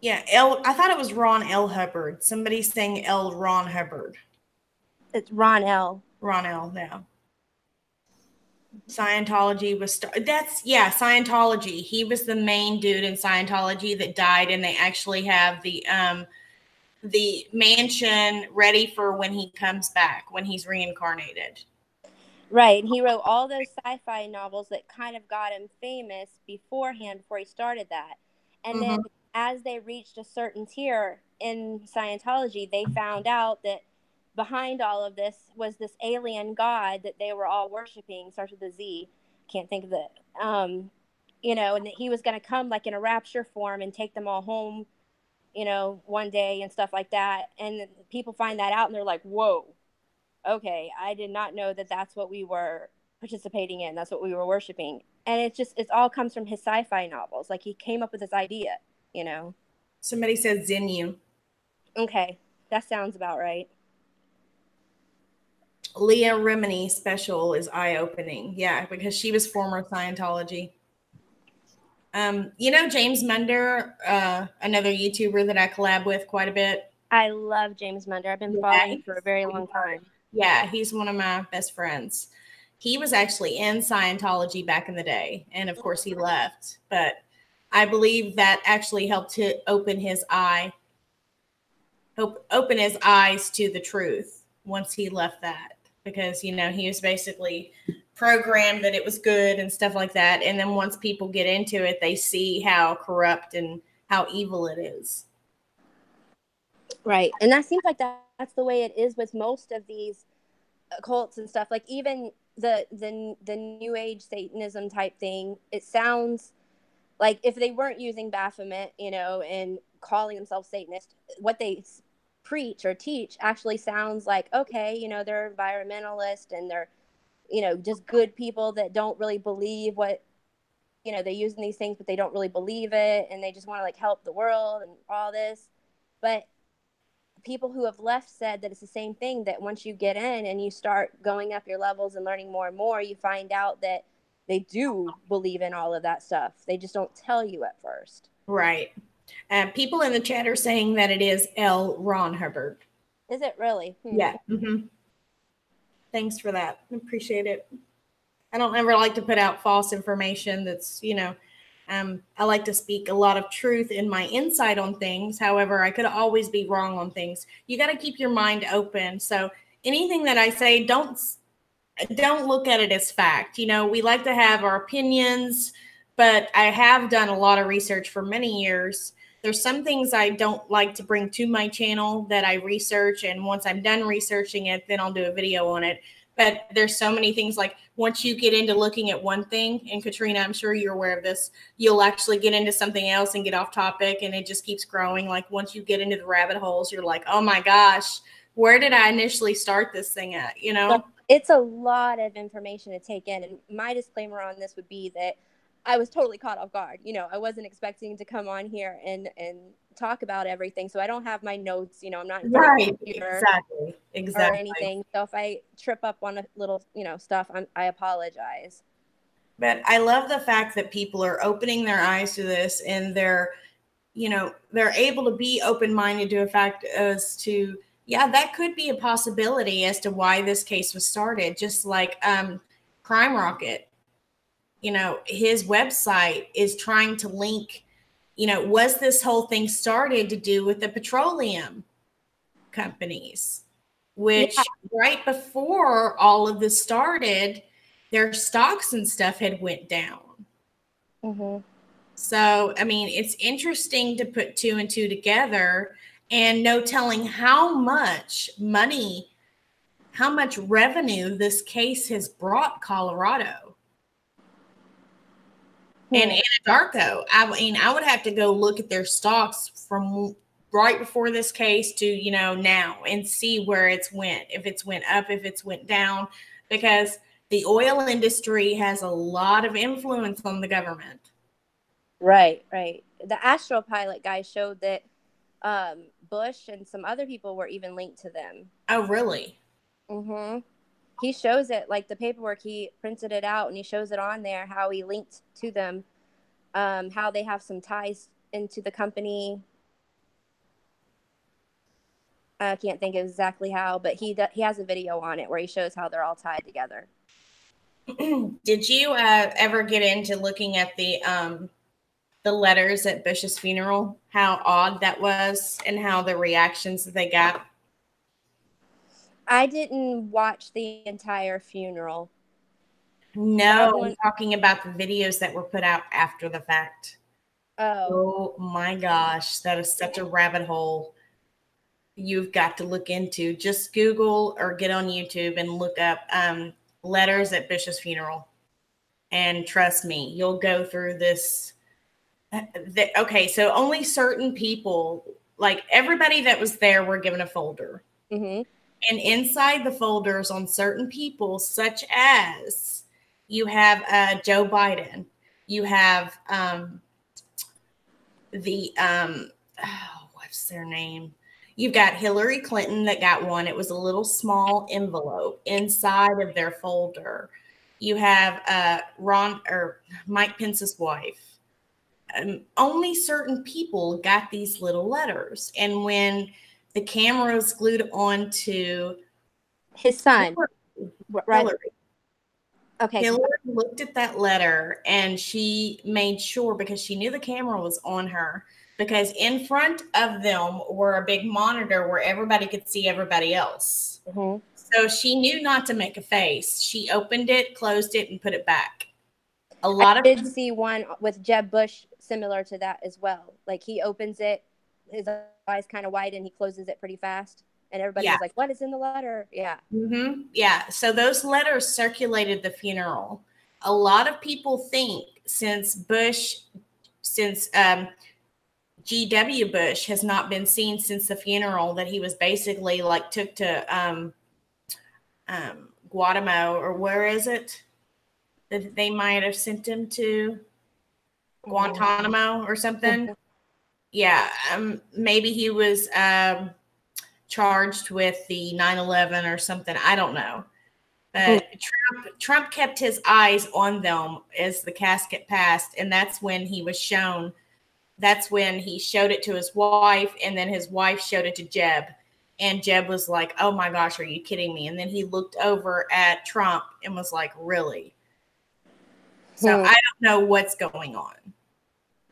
Yeah, I thought it was Ron L. Hubbard. Somebody's saying Ron Hubbard. It's Ron L. Ron L. now. Scientology was Scientology. He was the main dude in Scientology that died, and they actually have the mansion ready for when he comes back, when he's reincarnated. Right, and he wrote all those sci-fi novels that kind of got him famous beforehand, before he started that. And then as they reached a certain tier in Scientology, they found out that behind all of this was this alien god that they were all worshiping, starts with a Z, can't think of it, and that he was going to come like in a rapture form and take them all home, one day and stuff like that. And people find that out and they're like, whoa, okay, I did not know that that's what we were participating in. That's what we were worshiping. And it all comes from his sci-fi novels. Like, he came up with this idea, Somebody said Xenu. Okay, that sounds about right. Leah Remini special is eye-opening. Yeah, because she was former Scientology. James Munder, another YouTuber that I collab with quite a bit. I love James Munder. I've been following him for a very long time. Yeah, he's one of my best friends. He was actually in Scientology back in the day, and of course he left. But I believe that actually helped to open his eyes to the truth once he left that. Because, he was basically programmed that it was good and stuff like that. And then once people get into it, they see how corrupt and how evil it is. Right. And that seems like that's the way it is with most of these cults and stuff. Like, even the New Age Satanism type thing, it sounds like, if they weren't using Baphomet, and calling themselves Satanist, what they preach or teach actually sounds like, okay, they're environmentalist and they're, just good people that don't really believe what, they use in these things, but they don't really believe it, and they just want to like help the world and all this. But people who have left said that it's the same thing, that once you get in and you start going up your levels and learning more and more, you find out that they do believe in all of that stuff. They just don't tell you at first. Right. People in the chat are saying that it is Ron Hubbard. Is it really? Yeah. Mm-hmm. Thanks for that. I appreciate it. I don't ever like to put out false information. That's, I like to speak a lot of truth in my insight on things. However, I could always be wrong on things. You got to keep your mind open. So anything that I say, don't look at it as fact. We like to have our opinions, but I have done a lot of research for many years. There's some things I don't like to bring to my channel that I research, and once I'm done researching it, then I'll do a video on it. But there's so many things, like once you get into looking at one thing, and Katrina, I'm sure you're aware of this, you'll actually get into something else and get off topic, and it just keeps growing. Like once you get into the rabbit holes, you're like, oh my gosh, where did I initially start this thing at? You know? So it's a lot of information to take in. And my disclaimer on this would be that I was totally caught off guard. You know, I wasn't expecting to come on here and talk about everything. So I don't have my notes, you know, I'm not in front of a computer or anything. So if I trip up on a little, you know, stuff, I apologize. But I love the fact that people are opening their eyes to this, and they're, you know, they're able to be open-minded to a fact as to, yeah, that could be a possibility as to why this case was started. Just like Crime Rocket, you know, his website is trying to link, you know, was this whole thing started to do with the petroleum companies, which right before all of this started, their stocks and stuff had went down. Mm-hmm. So, I mean, it's interesting to put two and two together, and no telling how much money, how much revenue this case has brought Colorado. And Anadarko, I mean, I would have to go look at their stocks from right before this case to, you know, now, and see where it's went, if it's went up, if it's went down, because the oil industry has a lot of influence on the government. Right. The astropilot guy showed that Bush and some other people were even linked to them. Oh, really? Mm-hmm. He shows it, like the paperwork, he printed it out and he shows it on there, how he linked to them, how they have some ties into the company. I can't think exactly how, but he has a video on it where he shows how they're all tied together. Did you ever get into looking at the letters at Bush's funeral? How odd that was, and how the reactions that they got? I didn't watch the entire funeral. No, I'm talking about the videos that were put out after the fact. Oh my gosh, that is such a rabbit hole you've got to look into. Just Google or get on YouTube and look up letters at Bush's funeral. And trust me, you'll go through this. Okay, so only certain people, like everybody that was there, were given a folder. Mm-hmm. And inside the folders on certain people, such as you have Joe Biden, you have what's their name? You've got Hillary Clinton that got one. It was a little small envelope inside of their folder. You have Mike Pence's wife. Only certain people got these little letters. And when the camera was glued onto his son, Hillary. Okay. Hillary looked at that letter, and she made sure, because she knew the camera was on her, because in front of them were a big monitor where everybody could see everybody else. Mm-hmm. So she knew not to make a face. She opened it, closed it, and put it back. I did see one with Jeb Bush similar to that as well. Like he opens it, his eyes kind of wide, and he closes it pretty fast. And everybody was like, what is in the letter? Yeah. Mm-hmm. Yeah. So those letters circulated the funeral. A lot of people think since G.W. Bush has not been seen since the funeral, that he was basically like took to Guatemala, or where is it that they might have sent him to? Guantanamo or something. Yeah. Maybe he was charged with the 9/11 or something. I don't know. But Trump kept his eyes on them as the casket passed, and that's when he was shown. That's when he showed it to his wife, and then his wife showed it to Jeb. And Jeb was like, oh my gosh, are you kidding me? And then he looked over at Trump and was like, really? So I don't know what's going on.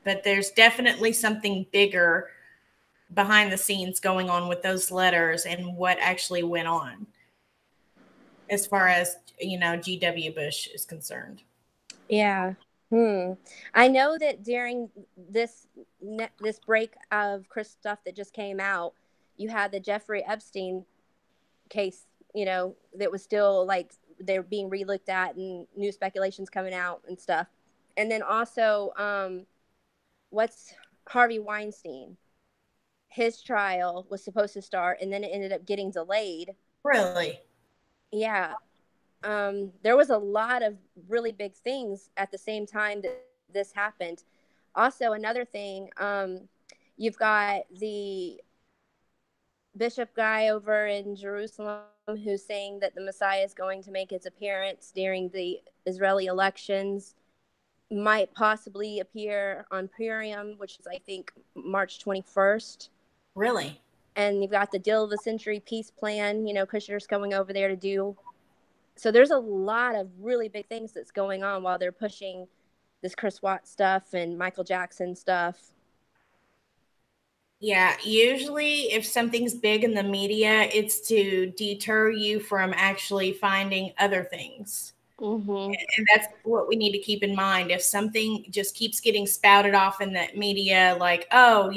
But there's definitely something bigger behind the scenes going on with those letters and what actually went on, as far as, you know, G.W. Bush is concerned. Yeah. I know that during this break of Chris stuff that just came out, you had the Jeffrey Epstein case that was still like they're being relooked at and new speculations coming out and stuff. And then also, what's Harvey Weinstein? His trial was supposed to start, and then it ended up getting delayed. Really? Yeah. There was a lot of really big things at the same time that this happened. Also, another thing, you've got the bishop guy over in Jerusalem who's saying that the Messiah is going to make his appearance during the Israeli elections, might possibly appear on Purim, which is, I think, March 21st. Really? And you've got the Deal of the Century peace plan, Kushner's going over there to do. So there's a lot of really big things that's going on while they're pushing this Chris Watts stuff and Michael Jackson stuff. Yeah, usually if something's big in the media, it's to deter you from actually finding other things. Mm-hmm. And that's what we need to keep in mind. If something just keeps getting spouted off in the media, like, oh,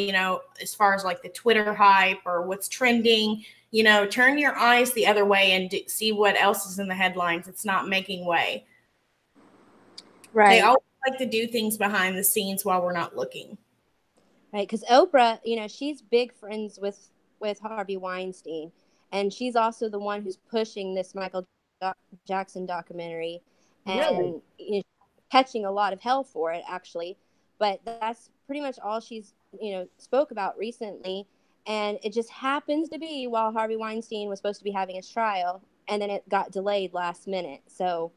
as far as like the Twitter hype or what's trending, turn your eyes the other way and see what else is in the headlines. It's not making way. Right. They always like to do things behind the scenes while we're not looking. Right, because Oprah, she's big friends with Harvey Weinstein, and she's also the one who's pushing this Michael Jackson documentary, and Really? catching a lot of hell for it, actually. But that's pretty much all she's spoke about recently, and it just happens to be while Harvey Weinstein was supposed to be having his trial, and then it got delayed last minute. So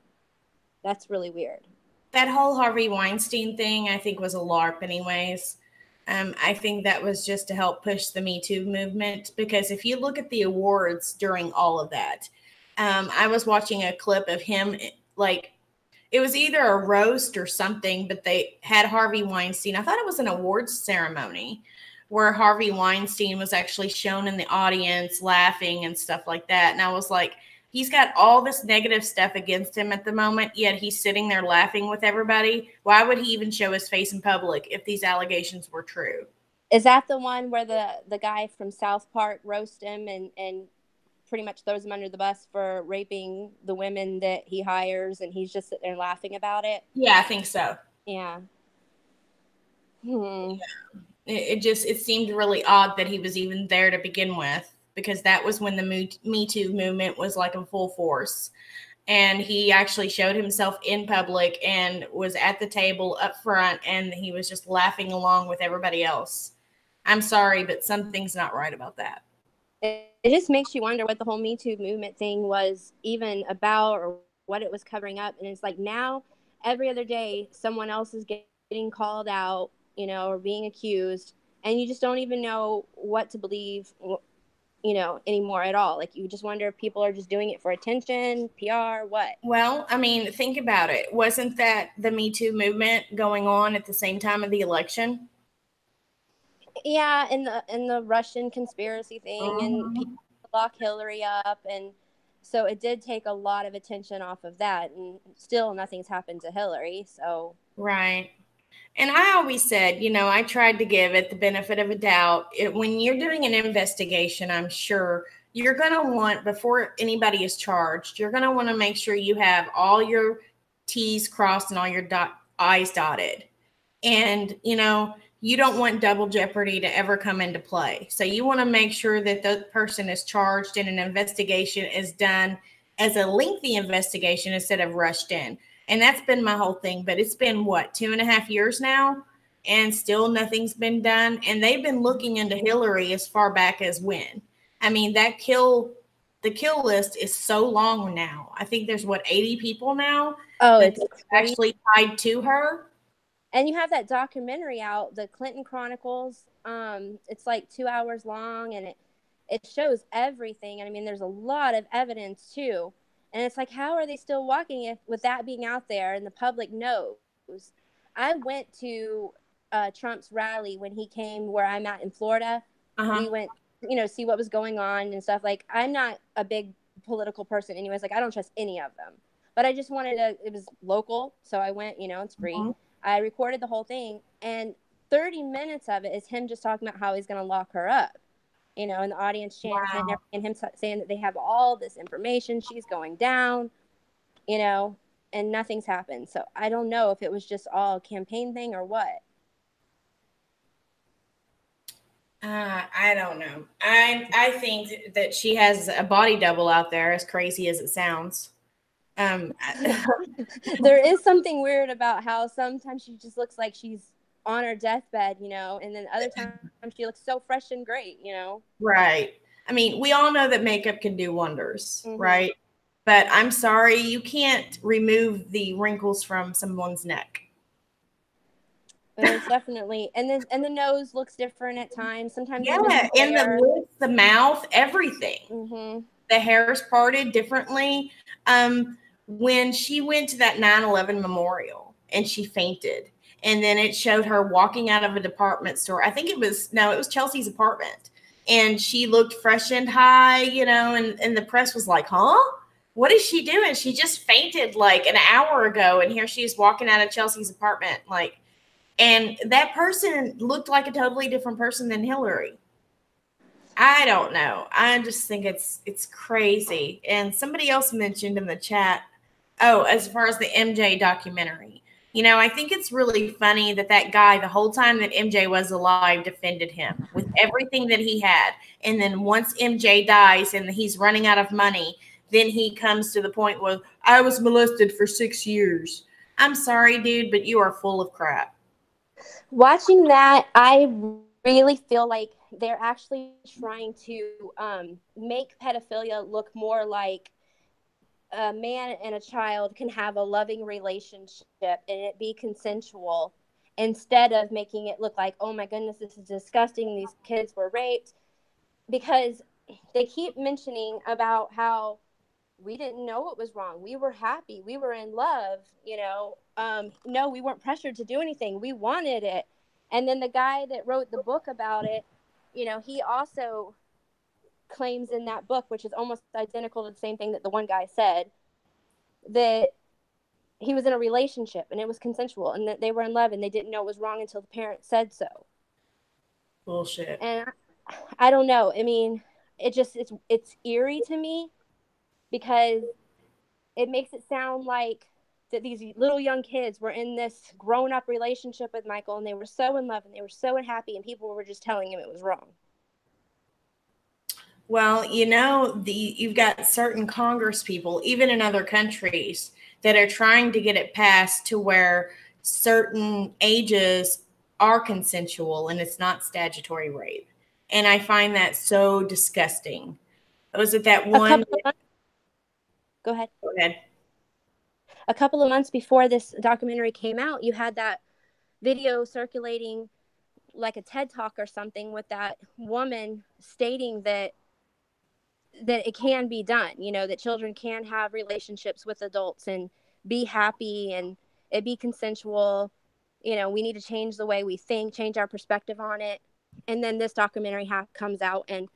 that's really weird. That whole Harvey Weinstein thing, I think, was a LARP anyways. I think that was just to help push the Me Too movement, because if you look at the awards during all of that, I was watching a clip of him, like, it was either a roast or something, but they had Harvey Weinstein. I thought it was an awards ceremony where Harvey Weinstein was actually shown in the audience laughing and stuff like that. And I was like, he's got all this negative stuff against him at the moment, yet he's sitting there laughing with everybody. Why would he even show his face in public if these allegations were true? Is that the one where the guy from South Park roasts him and pretty much throws him under the bus for raping the women that he hires, and he's just sitting there laughing about it? Yeah, I think so. Yeah. Yeah. It seemed really odd that he was even there to begin with, because that was when the Me Too movement was like in full force. And he actually showed himself in public and was at the table up front, and he was just laughing along with everybody else. I'm sorry, but something's not right about that. It just makes you wonder what the whole Me Too movement thing was even about, or what it was covering up. And it's like now, every other day, someone else is getting called out, or being accused, and you just don't even know what to believe, anymore at all. Like, you just wonder if people are just doing it for attention, PR, what? Well, I mean, think about it. Wasn't that the Me Too movement going on at the same time of the election? Yeah, and the Russian conspiracy thing, and people lock Hillary up, and so it did take a lot of attention off of that, and still nothing's happened to Hillary. So Right. And I always said, I tried to give it the benefit of a doubt. When you're doing an investigation, I'm sure you're going to want, before anybody is charged, you're going to want to make sure you have all your T's crossed and all your I's dotted. And, you don't want double jeopardy to ever come into play. So you want to make sure that the person is charged and an investigation is done as a lengthy investigation instead of rushed in. And that's been my whole thing. But it's been, 2.5 years now? And still nothing's been done. And they've been looking into Hillary as far back as when. I mean, the kill list is so long now. I think there's 80 people now. Oh, it's actually tied to her. And you have that documentary out, the Clinton Chronicles. It's like 2 hours long, and it shows everything. And I mean, there's a lot of evidence too. And it's like, how are they still walking with that being out there and the public knows? I went to Trump's rally when he came where I'm at in Florida. We went, see what was going on and stuff. Like, I'm not a big political person anyways. Like, I don't trust any of them. But I just wanted it was local. So I went, it's free. I recorded the whole thing. And 30 minutes of it is him just talking about how he's going to lock her up. you know, in the audience chanting Wow. and him saying that they have all this information, she's going down, you know, and nothing's happened. So I don't know if it was just all a campaign thing or what. I don't know. I think that she has a body double out there, as crazy as it sounds. There is something weird about how sometimes she just looks like she's on her deathbed, you know, and then other times she looks so fresh and great, you know. Right. I mean, we all know that makeup can do wonders, Mhm. right? But I'm sorry, you can't remove the wrinkles from someone's neck. It's definitely, and the nose looks different at times. Sometimes even Yeah, the and the hair. lips, the mouth, everything. Mm-hmm. The hair is parted differently. When she went to that 9/11 memorial and she fainted, and then it showed her walking out of a department store. I think it was Chelsea's apartment, and she looked fresh and high, you know, and the press was like, huh? What is she doing? She just fainted like an hour ago, and here she's walking out of Chelsea's apartment. Like, and that person looked like a totally different person than Hillary. I don't know. I just think it's crazy. And somebody else mentioned in the chat, oh, as far as the MJ documentary, you know, I think it's really funny that that guy, the whole time that MJ was alive, defended him with everything that he had. And then once MJ dies and he's running out of money, then he comes to the point where I was molested for 6 years. I'm sorry, dude, but you are full of crap. Watching that, I really feel like they're actually trying to make pedophilia look more like a man and a child can have a loving relationship and it be consensual, instead of making it look like, oh my goodness, this is disgusting, these kids were raped. Because they keep mentioning about how we didn't know what was wrong, we were happy, we were in love, you know. No, we weren't pressured to do anything, we wanted it. And then the guy that wrote the book about it, you know, he also claims in that book, which is almost identical to the same thing that the one guy said, that he was in a relationship and it was consensual and that they were in love and they didn't know it was wrong until the parents said so. Bullshit. And I don't know. I mean, it's eerie to me because it makes it sound like that these little young kids were in this grown-up relationship with Michael and they were so in love and they were so happy and people were just telling him it was wrong. Well, you know, you've got certain Congress people, even in other countries, that are trying to get it passed to where certain ages are consensual and it's not statutory rape. And I find that so disgusting. Was it that one? Go ahead. Go ahead. A couple of months before this documentary came out, you had that video circulating, like a TED Talk or something, with that woman stating that it can be done, you know, that children can have relationships with adults and be happy and it be consensual. You know, we need to change the way we think, change our perspective on it. And then this documentary comes out, and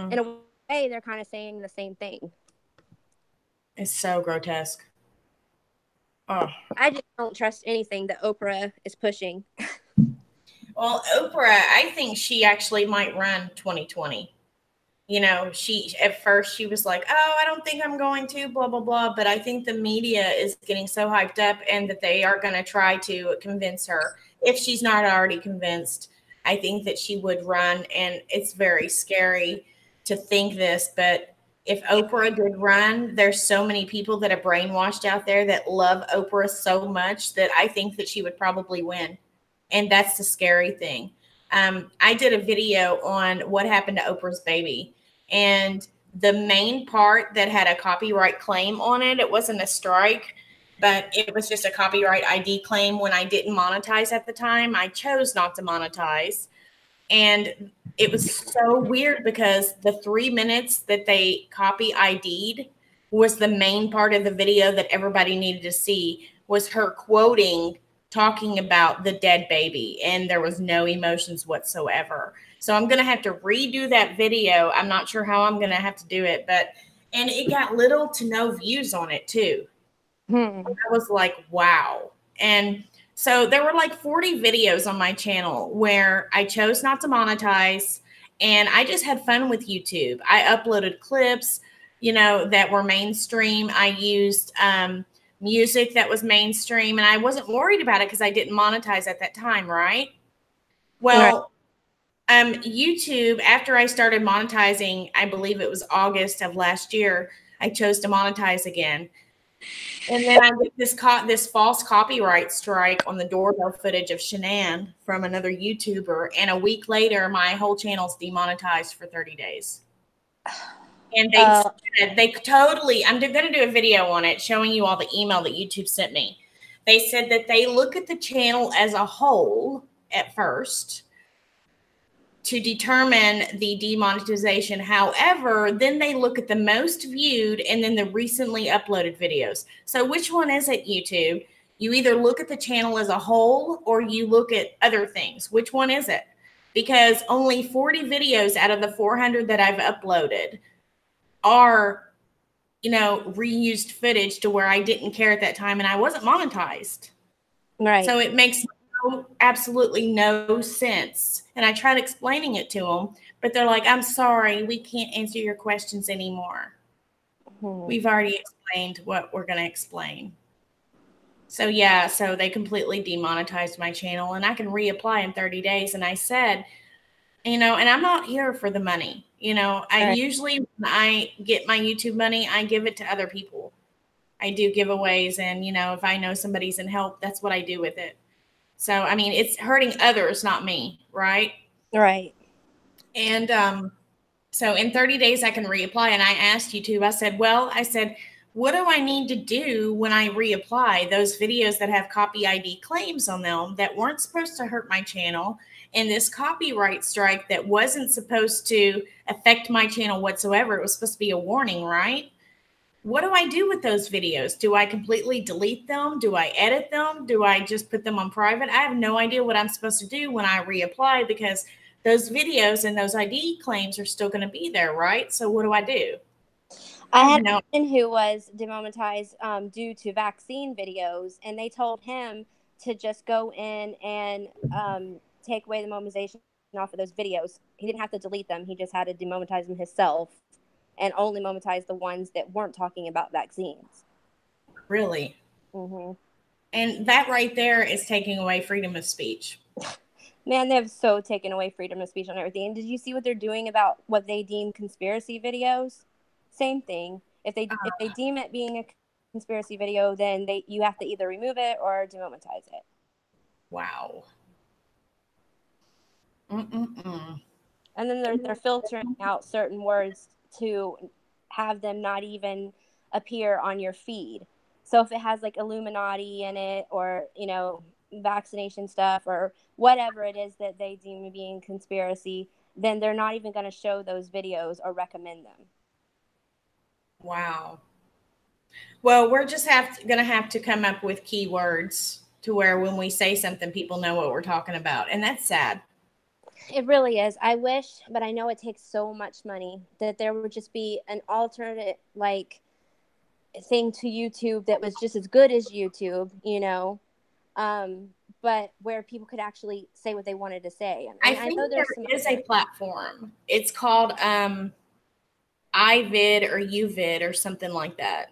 in a way, they're kind of saying the same thing. It's so grotesque. Oh. I just don't trust anything that Oprah is pushing. Well, Oprah, I think she actually might run 2020. You know, at first she was like, oh, I don't think I'm going to, blah, blah, blah. But I think the media is getting so hyped up and that they are going to try to convince her. If she's not already convinced, I think that she would run. And it's very scary to think this. But if Oprah did run, there's so many people that are brainwashed out there that love Oprah so much that I think that she would probably win. And that's the scary thing. I did a video on what happened to Oprah's baby. And the main part that had a copyright claim on it, it wasn't a strike, but it was just a copyright ID claim when I didn't monetize at the time. I chose not to monetize. And it was so weird because the 3 minutes that they copy ID'd was the main part of the video that everybody needed to see, was her quoting, talking about the dead baby, and there was no emotions whatsoever. So I'm going to have to redo that video. I'm not sure how I'm going to have to do it, and it got little to no views on it too. I was like, wow. And so there were like 40 videos on my channel where I chose not to monetize, And I just had fun with YouTube. I uploaded clips, you know, that were mainstream. I used music that was mainstream, and I wasn't worried about it because I didn't monetize at that time, right? Well, YouTube, after I started monetizing, I believe it was August of last year, I chose to monetize again. And then I get this false copyright strike on the doorbell footage of Shanann from another YouTuber. And a week later, my whole channel's demonetized for 30 days. And they totally, I'm going to do a video on it showing you all the email that YouTube sent me. They said that they look at the channel as a whole at first to determine the demonetization. However, then they look at the most viewed and then the recently uploaded videos. So which one is it, YouTube? You either look at the channel as a whole or you look at other things. Which one is it? Because only 40 videos out of the 400 that I've uploaded are, you know, reused footage to where I didn't care at that time and I wasn't monetized. Right. So it makes absolutely no sense. And I tried explaining it to them, but they're like, I'm sorry, we can't answer your questions anymore. We've already explained what we're going to explain. So yeah, so they completely demonetized my channel and I can reapply in 30 days. And I said, you know, and I'm not here for the money. You know, I usually, when I get my YouTube money, I give it to other people. I do giveaways. And, you know, if I know somebody's in help, that's what I do with it. So, I mean, it's hurting others, not me, right? Right. And so in 30 days, I can reapply. And I asked YouTube, I said, what do I need to do when I reapply? Those videos that have copy ID claims on them that weren't supposed to hurt my channel, and this copyright strike that wasn't supposed to affect my channel whatsoever. It was supposed to be a warning, right? What do I do with those videos? Do I completely delete them? Do I edit them? Do I just put them on private? I have no idea what I'm supposed to do when I reapply because those videos and those ID claims are still going to be there, right? So what do I do? I had a friend who was demonetized due to vaccine videos, and they told him to just go in and take away the monetization off of those videos. He didn't have to delete them. He just had to demonetize them himself and only monetize the ones that weren't talking about vaccines. Really? Mm-hmm. And that right there is taking away freedom of speech. Man, they've so taken away freedom of speech on everything. And did you see what they're doing about what they deem conspiracy videos? Same thing. If they deem it being a conspiracy video, then you have to either remove it or demonetize it. Wow. And then they're filtering out certain words to have them not even appear on your feed. So if it has like Illuminati in it, or, you know, vaccination stuff, or whatever it is that they deem being conspiracy, then they're not even going to show those videos or recommend them. Wow. Well, we're just going to have to come up with keywords to where when we say something, people know what we're talking about. And that's sad. It really is. I wish, but I know it takes so much money, that there would just be an alternate, like, thing to YouTube that was just as good as YouTube, you know, but where people could actually say what they wanted to say. And I think there is a platform. It's called iVid or UVid or something like that,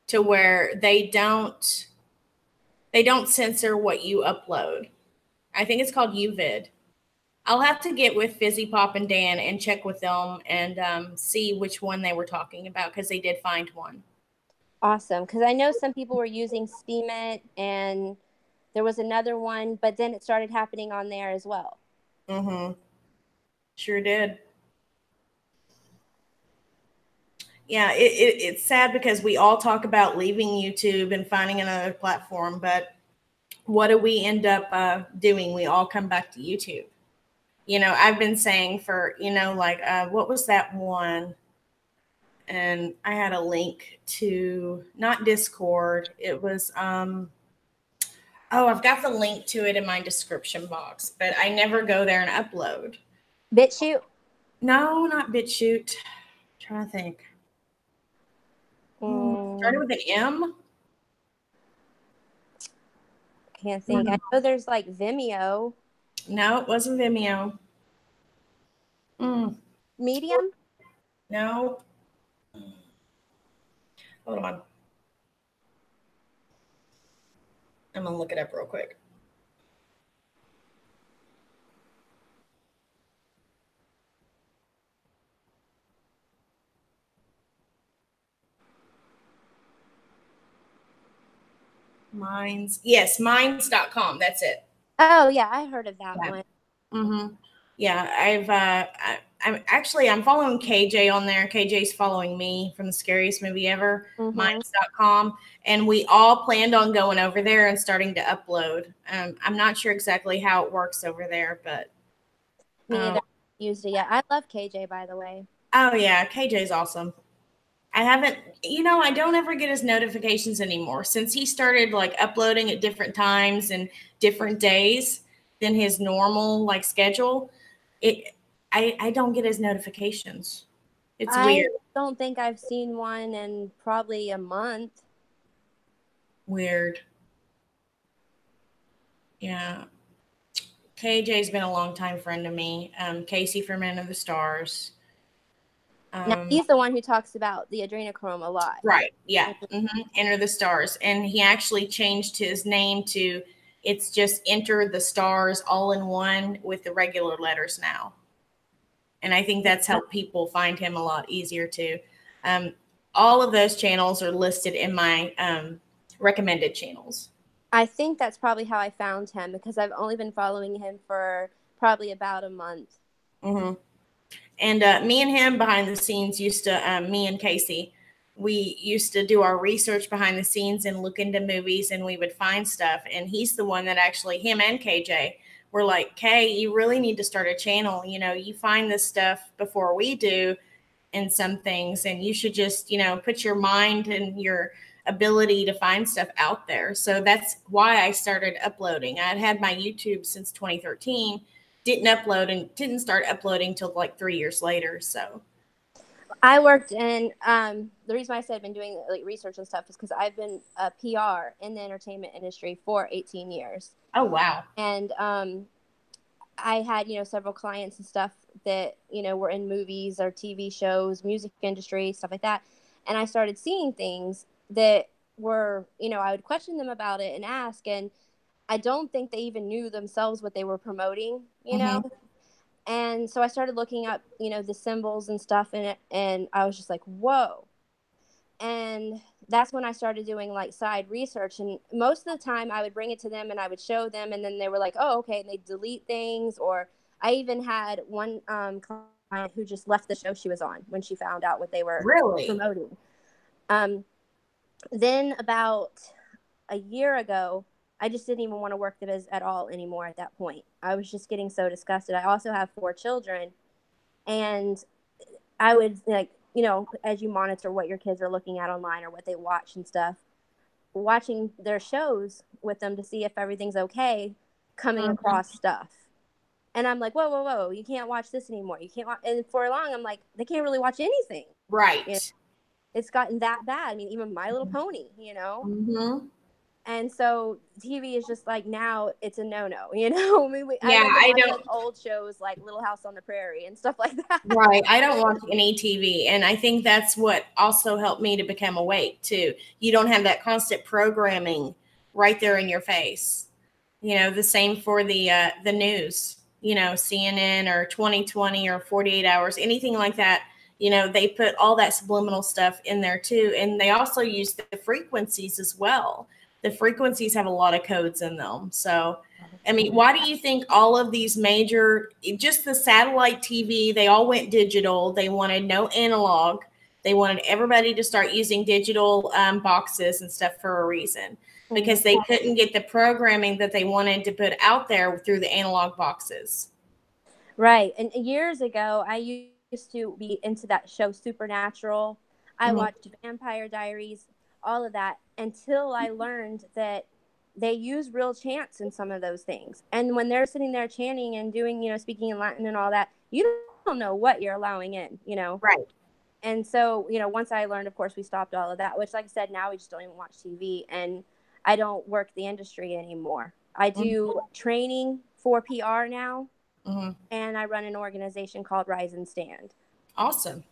to where they don't censor what you upload. I think it's called UVid. I'll have to get with Fizzy Pop and Dan and check with them and see which one they were talking about, because they did find one. Awesome. Because I know some people were using Steemit, and there was another one, but then it started happening on there as well. Mm-hmm. Sure did. Yeah, it's sad because we all talk about leaving YouTube and finding another platform, but what do we end up doing? We all come back to YouTube. You know, I've been saying for, you know, like, what was that one? And I had a link to, not Discord. It was, I've got the link to it in my description box, but I never go there and upload. BitChute? No, not BitChute. I'm trying to think. Started with an M? Can't think. I know there's like Vimeo. No, it wasn't Vimeo. Medium? No. Hold on. I'm going to look it up real quick. Minds.com. That's it. Oh yeah, I heard of that Yeah. one. Mm-hmm. Yeah, I'm following KJ on there. KJ's following me from the Scariest Movie Ever, minds.com. And we all planned on going over there and starting to upload. I'm not sure exactly how it works over there, but Me either. Used it yet. I love KJ, by the way. oh yeah, KJ's awesome. I don't ever get his notifications anymore since he started like uploading at different times and different days than his normal like schedule. I don't get his notifications. It's weird. I don't think I've seen one in probably a month. Weird. Yeah. KJ's been a long time friend to me. Casey from Men of the Stars. Now he's the one who talks about the adrenochrome a lot. Right. Yeah. Enter the Stars. And he actually changed his name to it's just Enter the Stars all in one with the regular letters now. And I think that's helped people find him a lot easier too. All of those channels are listed in my recommended channels. I think that's probably how I found him because I've only been following him for probably about a month. Mm-hmm. And me and him behind the scenes used to, me and Casey, we used to do our research behind the scenes and look into movies and we would find stuff. And he's the one that actually, him and KJ were like, Kay, you really need to start a channel. You find this stuff before we do in some things and you should just, put your mind and your ability to find stuff out there. So that's why I started uploading. I'd had my YouTube since 2013. Didn't start uploading till like 3 years later. So I worked in the reason why I said I've been doing like research and stuff is because I've been a PR in the entertainment industry for 18 years. Oh wow. And I had several clients and stuff that were in movies or TV shows, music industry, stuff like that. And I started seeing things that were I would question them about it and ask, and I don't think they even knew themselves what they were promoting, And so I started looking up, the symbols and stuff in it, and I was just like, whoa. And that's when I started doing like side research. And most of the time I would bring it to them and I would show them, and then they were like, oh, okay. And they delete things. Or I even had one client who just left the show she was on when she found out what they were promoting. Then about a year ago, I just didn't even want to work the biz at all anymore at that point. I was just getting so disgusted. I also have 4 children, and I would as you monitor what your kids are looking at online or what they watch and stuff, watching their shows with them to see if everything's okay, coming across stuff. And I'm like, whoa, you can't watch this anymore. You can't watch. And for long, I'm like, they can't really watch anything. Right. It's gotten that bad. I mean, even My Little Pony, And so TV is just like, now it's a no-no, I watch like old shows like Little House on the Prairie and stuff like that. Right. I don't watch any TV. And I think that's what also helped me to become awake too. You don't have that constant programming right there in your face. The same for the news, CNN or 2020 or 48 hours, anything like that. They put all that subliminal stuff in there too. And they also use the frequencies as well. The frequencies have a lot of codes in them. So, I mean, why do you think all of these major, just the satellite TV, they all went digital. They wanted no analog. They wanted everybody to start using digital boxes and stuff for a reason, because they couldn't get the programming that they wanted to put out there through the analog boxes. Right. And years ago, I used to be into that show Supernatural. I watched Vampire Diaries, all of that, until I learned that they use real chants in some of those things. And when they're sitting there chanting and doing, speaking in Latin and all that, you don't know what you're allowing in, Right. And so, once I learned, of course, we stopped all of that, which, like I said, now we just don't even watch TV, and I don't work the industry anymore. I do training for PR now. and I run an organization called Rise and Stand. Awesome.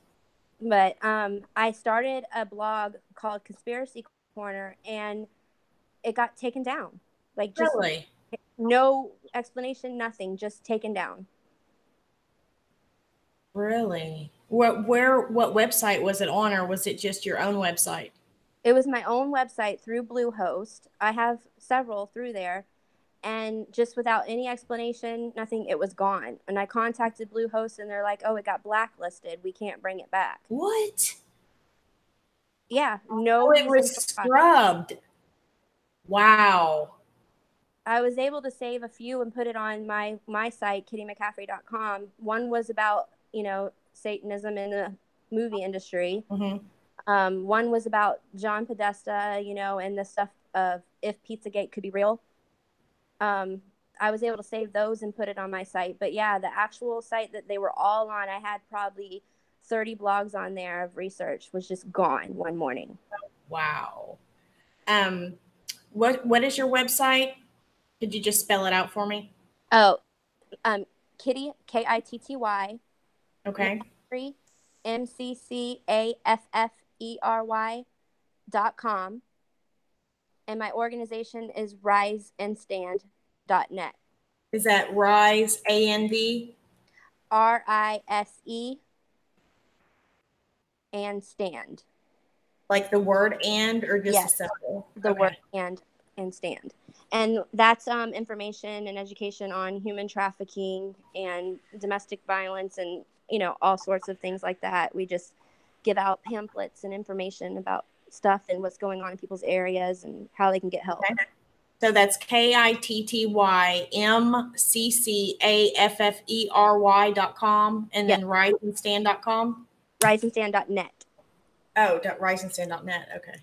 But I started a blog called Conspiracy Corner, and it got taken down. Like, just Really? no explanation, nothing, just taken down. Really? What website was it on, or was it just your own website? It was my own website through Bluehost. I have several through there, and just without any explanation, nothing, it was gone. And I contacted Bluehost, and they're like, "Oh, it got blacklisted. We can't bring it back." What? Yeah, no Oh, it reason. was scrubbed. Wow. I was able to save a few and put it on my site, kittymccaffrey.com. One was about, Satanism in the movie industry. One was about John Podesta, and the stuff of if Pizzagate could be real. I was able to save those and put it on my site. But yeah, the actual site that they were all on, I had probably 30 blogs on there of research, was just gone one morning. Wow. What is your website? Could you just spell it out for me? Oh, Kitty, Kitty. Okay. McCaffrey.com. And my organization is riseandstand.net. Is that Rise, AND? RISE and stand. Like the word and, or just Yes, a symbol? the word and stand. And that's information and education on human trafficking and domestic violence and, all sorts of things like that. We just give out pamphlets and information about stuff and what's going on in people's areas and how they can get help. Okay. So that's KITTYMCCAFFERY.com and then riseandstand.com? Riseandstand.net. Oh, riseandstand.net. Okay.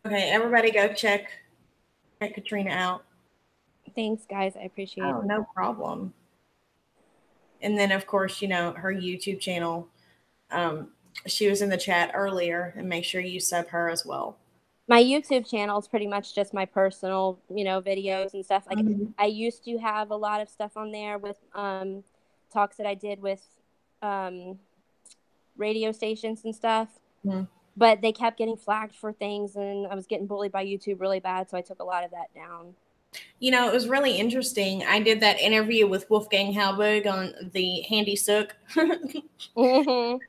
Okay, everybody go check Katrina out. Thanks, guys. I appreciate it. Oh, no problem. And then, of course, her YouTube channel. She was in the chat earlier, and make sure you sub her as well. My YouTube channel is pretty much just my personal, videos and stuff. Like I used to have a lot of stuff on there with talks that I did with radio stations and stuff. But they kept getting flagged for things, and I was getting bullied by YouTube really bad, so I took a lot of that down. It was really interesting. I did that interview with Wolfgang Halberg on the Handy Sook. And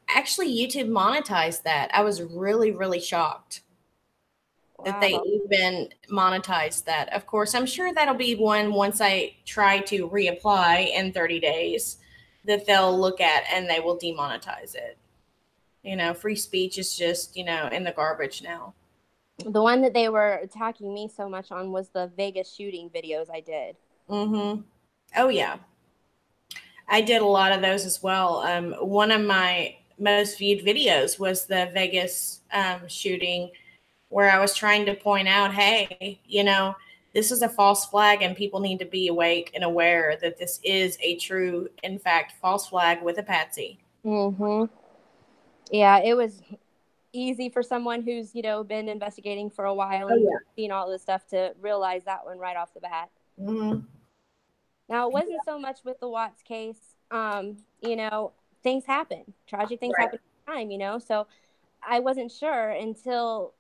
actually, YouTube monetized that. I was really, really shocked that they even monetized that. Of course, I'm sure that'll be one once I try to reapply in 30 days that they'll look at and they will demonetize it. Free speech is just, in the garbage now. The one that they were attacking me so much on was the Vegas shooting videos I did. Oh, yeah. I did a lot of those as well. One of my most viewed videos was the Vegas shooting, where I was trying to point out, hey, this is a false flag and people need to be awake and aware that this is a true, in fact, false flag with a patsy. Yeah, it was easy for someone who's, been investigating for a while and seen all this stuff to realize that one right off the bat. Now, it wasn't so much with the Watts case. Things happen. Tragic things happen all the time, so I wasn't sure until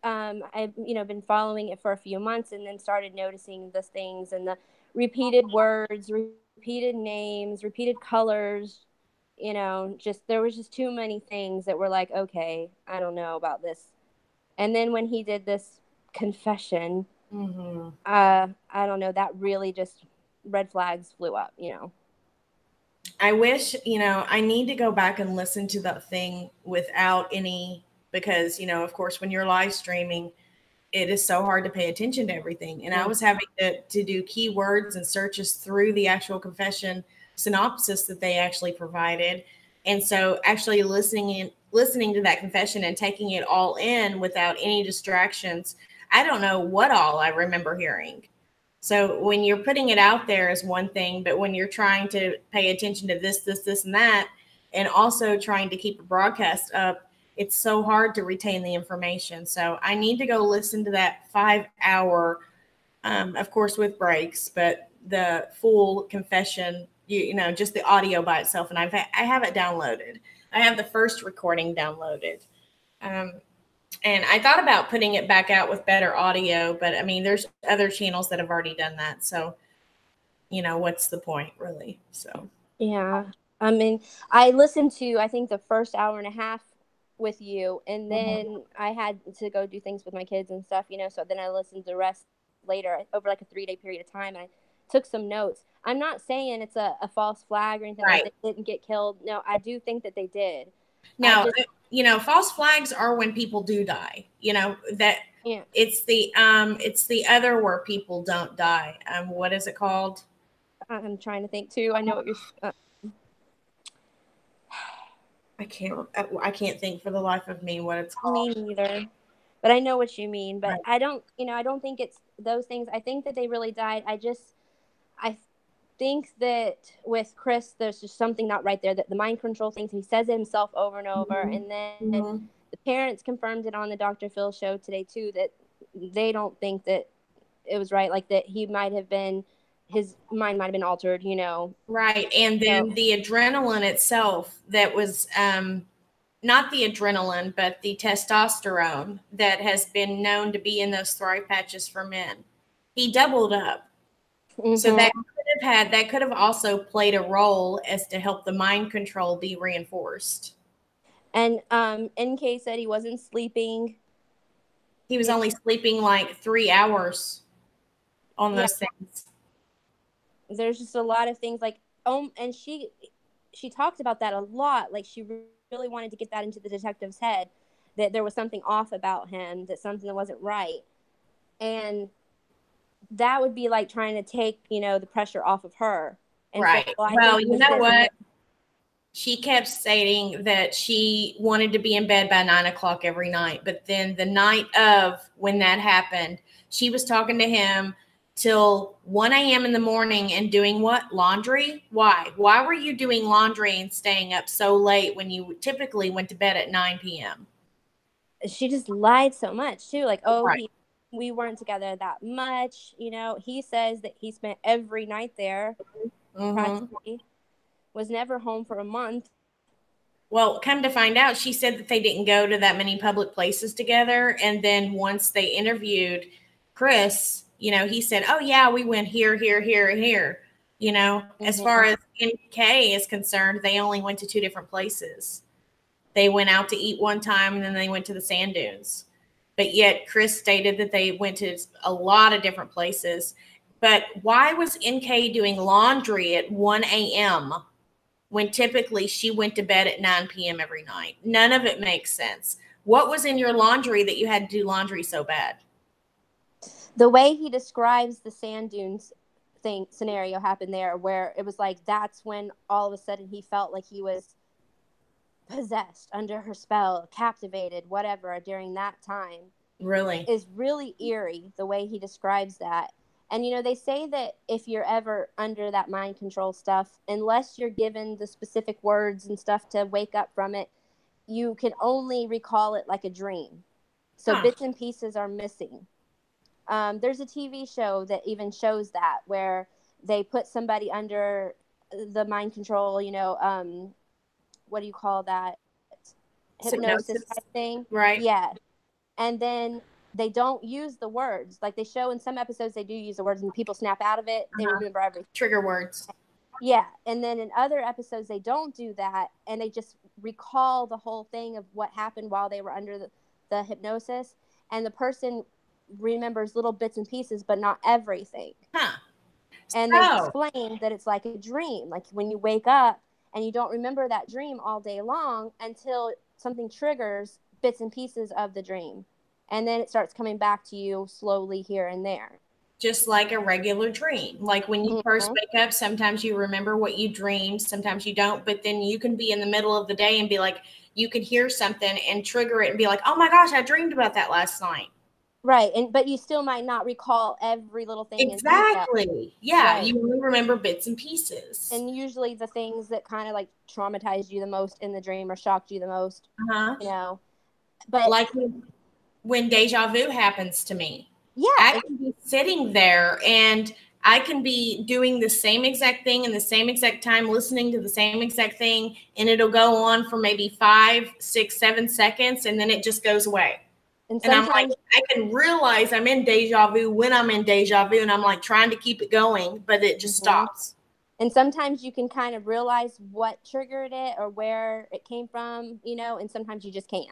I've, been following it for a few months and then started noticing the things and the repeated words, repeated names, repeated colors, there was just too many things that were like, okay, I don't know about this. And then when he did this confession, I don't know, that really just red flags flew up, I wish, I need to go back and listen to that thing without any, because, of course, when you're live streaming, it is so hard to pay attention to everything. And I was having to do keywords and searches through the actual confession synopsis that they actually provided. And so actually listening to that confession and taking it all in without any distractions, I don't know what all I remember hearing. So when you're putting it out there is one thing, but when you're trying to pay attention to this, and that, and also trying to keep a broadcast up, it's so hard to retain the information. So I need to go listen to that 5-hour, of course with breaks, but the full confession, you know, just the audio by itself. And I have it downloaded. I have the first recording downloaded. And I thought about putting it back out with better audio, but I mean, there's other channels that have already done that. So, you know, what's the point really? So, Yeah. I mean, I listened to, I think, the first hour and a half with you, and then I had to go do things with my kids and stuff, you know, so then I listened to the rest later over like a 3-day period of time, and I took some notes. I'm not saying it's a false flag or anything, right. like they didn't get killed. No, I do think that they did. Now, you know, false flags are when people do die, you know, that Yeah. it's the other where people don't die. What is it called? I'm trying to think too. I know what you're I can't think for the life of me what it's called. Me neither. But I know what you mean. But Right. I don't, you know, I don't think it's those things. I think that they really died. I think that with Chris, there's just something not right there. That the mind control things, he says it himself over and over. Mm-hmm. And then Mm-hmm. the parents confirmed it on the Dr. Phil show today too, that they don't think that it was right. Like that he might have been, his mind might have been altered, you know. Right. And then the adrenaline itself, that was not the adrenaline, but the testosterone that has been known to be in those throat patches for men. He doubled up. Mm-hmm. So that could have also played a role as to help the mind control be reinforced. And NK said he wasn't sleeping. He was only sleeping like 3 hours on those things. There's just a lot of things like, and she talked about that a lot. Like she really wanted to get that into the detective's head, that there was something off about him, that something wasn't right. And that would be like trying to take, you know, the pressure off of her. And right. So, well, you know what? She kept stating that she wanted to be in bed by 9 o'clock every night. But then the night of when that happened, she was talking to him till 1 a.m. in the morning and doing what? Laundry? Why? Why were you doing laundry and staying up so late when you typically went to bed at 9 p.m.? She just lied so much too. Like, oh, right. We weren't together that much. You know, he says that he spent every night there, practically, was never home for a month. Well, come to find out, she said that they didn't go to that many public places together. And then once they interviewed Chris, you know, he said, oh, yeah, we went here, here, here, and here. You know, as far as NK is concerned, they only went to 2 different places. They went out to eat one time, and then they went to the sand dunes. But yet Chris stated that they went to a lot of different places. But why was NK doing laundry at 1 a.m. when typically she went to bed at 9 p.m. every night? None of it makes sense. What was in your laundry that you had to do laundry so bad? The way he describes the sand dunes scenario happened there, where it was like that's when all of a sudden he felt like he was possessed, under her spell, captivated, whatever, during that time. Really? Is really eerie the way he describes that. And, you know, they say that if you're ever under that mind control stuff, unless you're given the specific words and stuff to wake up from it, you can only recall it like a dream. So bits and pieces are missing. There's a TV show that even shows that, where they put somebody under the mind control, you know, what do you call that? Hypnosis type thing. Right. Yeah. And then they don't use the words. Like they show in some episodes, they do use the words and people snap out of it. They remember everything. Trigger words. Yeah. And then in other episodes, they don't do that. And they just recall the whole thing of what happened while they were under the hypnosis. And the person remembers little bits and pieces, but not everything. And they explain that it's like a dream. Like when you wake up and you don't remember that dream all day long until something triggers bits and pieces of the dream. And then it starts coming back to you slowly here and there. Just like a regular dream. Like when you first wake up, sometimes you remember what you dreamed, sometimes you don't. But then you can be in the middle of the day and be like, you can hear something and trigger it and be like, oh my gosh, I dreamed about that last night. Right. But you still might not recall every little thing in detail. Exactly. Yeah. Right. You only remember bits and pieces. And usually the things that kind of like traumatized you the most in the dream or shocked you the most, you know. But like when deja vu happens to me, yeah, I can be sitting there and I can be doing the same exact thing in the same exact time, listening to the same exact thing, and it'll go on for maybe 5, 6, 7 seconds, and then it just goes away. And I'm like, I can realize I'm in deja vu when I'm in deja vu, and I'm like trying to keep it going, but it just stops. And sometimes you can kind of realize what triggered it or where it came from, you know, and sometimes you just can't.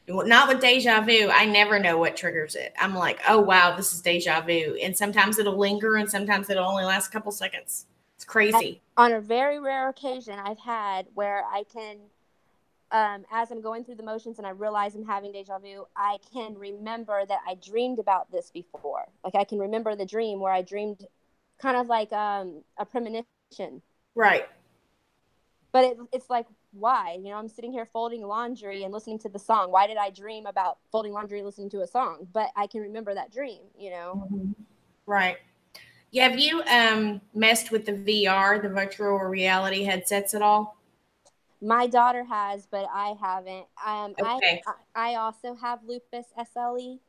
Not with deja vu. I never know what triggers it. I'm like, oh, wow, this is deja vu. And sometimes it'll linger and sometimes it'll only last a couple seconds. It's crazy. On a very rare occasion I've had where I can, as I'm going through the motions and I realize I'm having deja vu, I can remember that I dreamed about this before. Like I can remember the dream where I dreamed kind of like a premonition. Right. But it's like, why? You know, I'm sitting here folding laundry and listening to the song. Why did I dream about folding laundry, listening to a song? But I can remember that dream, you know? Right. Yeah, have you messed with the VR, the virtual reality headsets at all? My daughter has, but I haven't. Okay. I also have lupus SLE.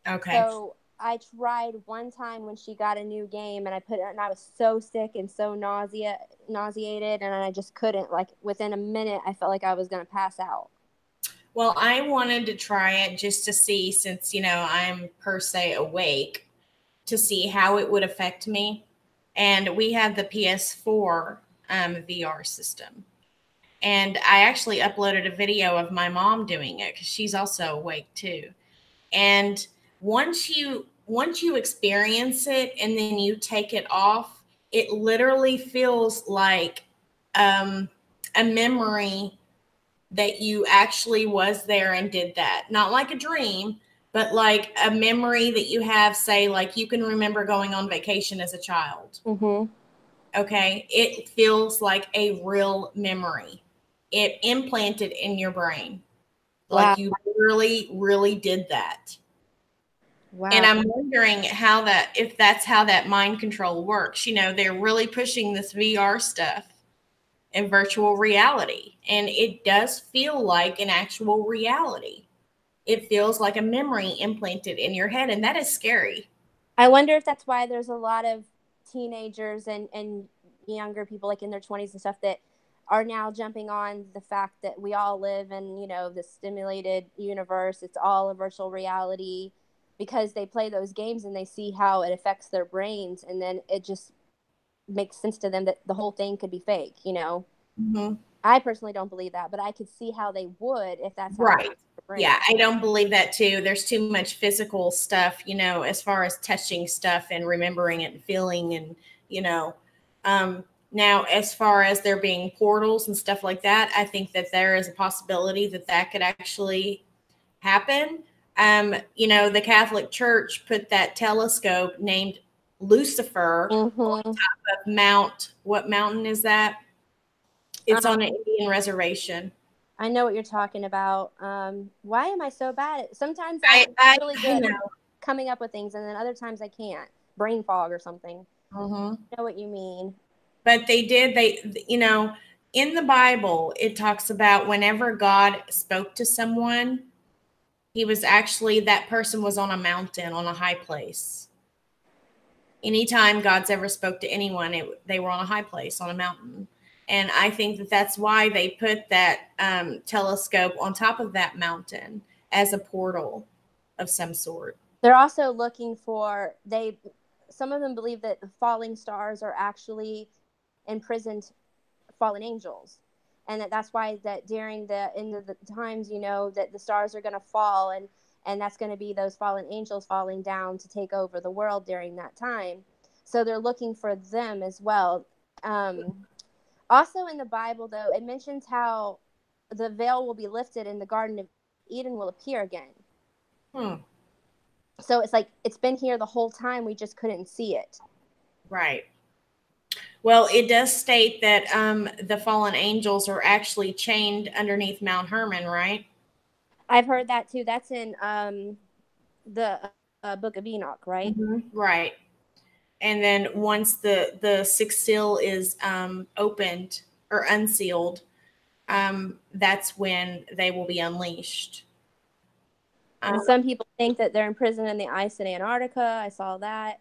Okay. So I tried one time when she got a new game, and I was so sick and so nauseated, and I just couldn't. Like within a minute, I felt like I was going to pass out. Well, I wanted to try it just to see, since, you know, I'm per se awake, to see how it would affect me. And we have the PS4 VR system. And I actually uploaded a video of my mom doing it because she's also awake too. And once you experience it and then you take it off, it literally feels like a memory that you actually was there and did that. Not like a dream, but like a memory that you have, say, like you can remember going on vacation as a child. Okay. It feels like a real memory. It implanted in your brain. Wow. Like you really did that. Wow. And I'm wondering if that's how that mind control works. You know, they're really pushing this VR stuff and virtual reality. And it does feel like an actual reality. It feels like a memory implanted in your head. And that is scary. I wonder if that's why there's a lot of teenagers and younger people like in their 20s and stuff that are now jumping on the fact that we all live in, you know, the stimulated universe. It's all a virtual reality, because they play those games and they see how it affects their brains. And then it just makes sense to them that the whole thing could be fake, you know? I personally don't believe that, but I could see how they would if that's how right. Yeah, I don't believe that too. There's too much physical stuff, you know, as far as touching stuff and remembering it and feeling and, you know, now, as far as there being portals and stuff like that, I think that there is a possibility that that could actually happen. You know, the Catholic Church put that telescope named Lucifer on top of Mount. What mountain is that? It's on an Indian reservation. I know what you're talking about. Why am I so bad at? Sometimes I'm really good at coming up with things, and then other times I can't. Brain fog or something. I know what you mean. But you know, in the Bible, it talks about whenever God spoke to someone, he was actually, that person was on a mountain, on a high place. Anytime God's ever spoke to anyone, they were on a high place, on a mountain. And I think that that's why they put that telescope on top of that mountain as a portal of some sort. They're also looking for, some of them believe that the falling stars are actually imprisoned fallen angels. And that's why that during the end of the times, you know, that the stars are going to fall, and that's going to be those fallen angels falling down to take over the world during that time. So they're looking for them as well. Also in the Bible, though, it mentions how the veil will be lifted and the Garden of Eden will appear again. So it's like it's been here the whole time. We just couldn't see it. Right. Well, it does state that the fallen angels are actually chained underneath Mount Hermon, right? I've heard that too. That's in the Book of Enoch, right? Right. And then once the sixth seal is opened or unsealed, that's when they will be unleashed. And some people think that they're imprisoned in the ice in Antarctica. I saw that.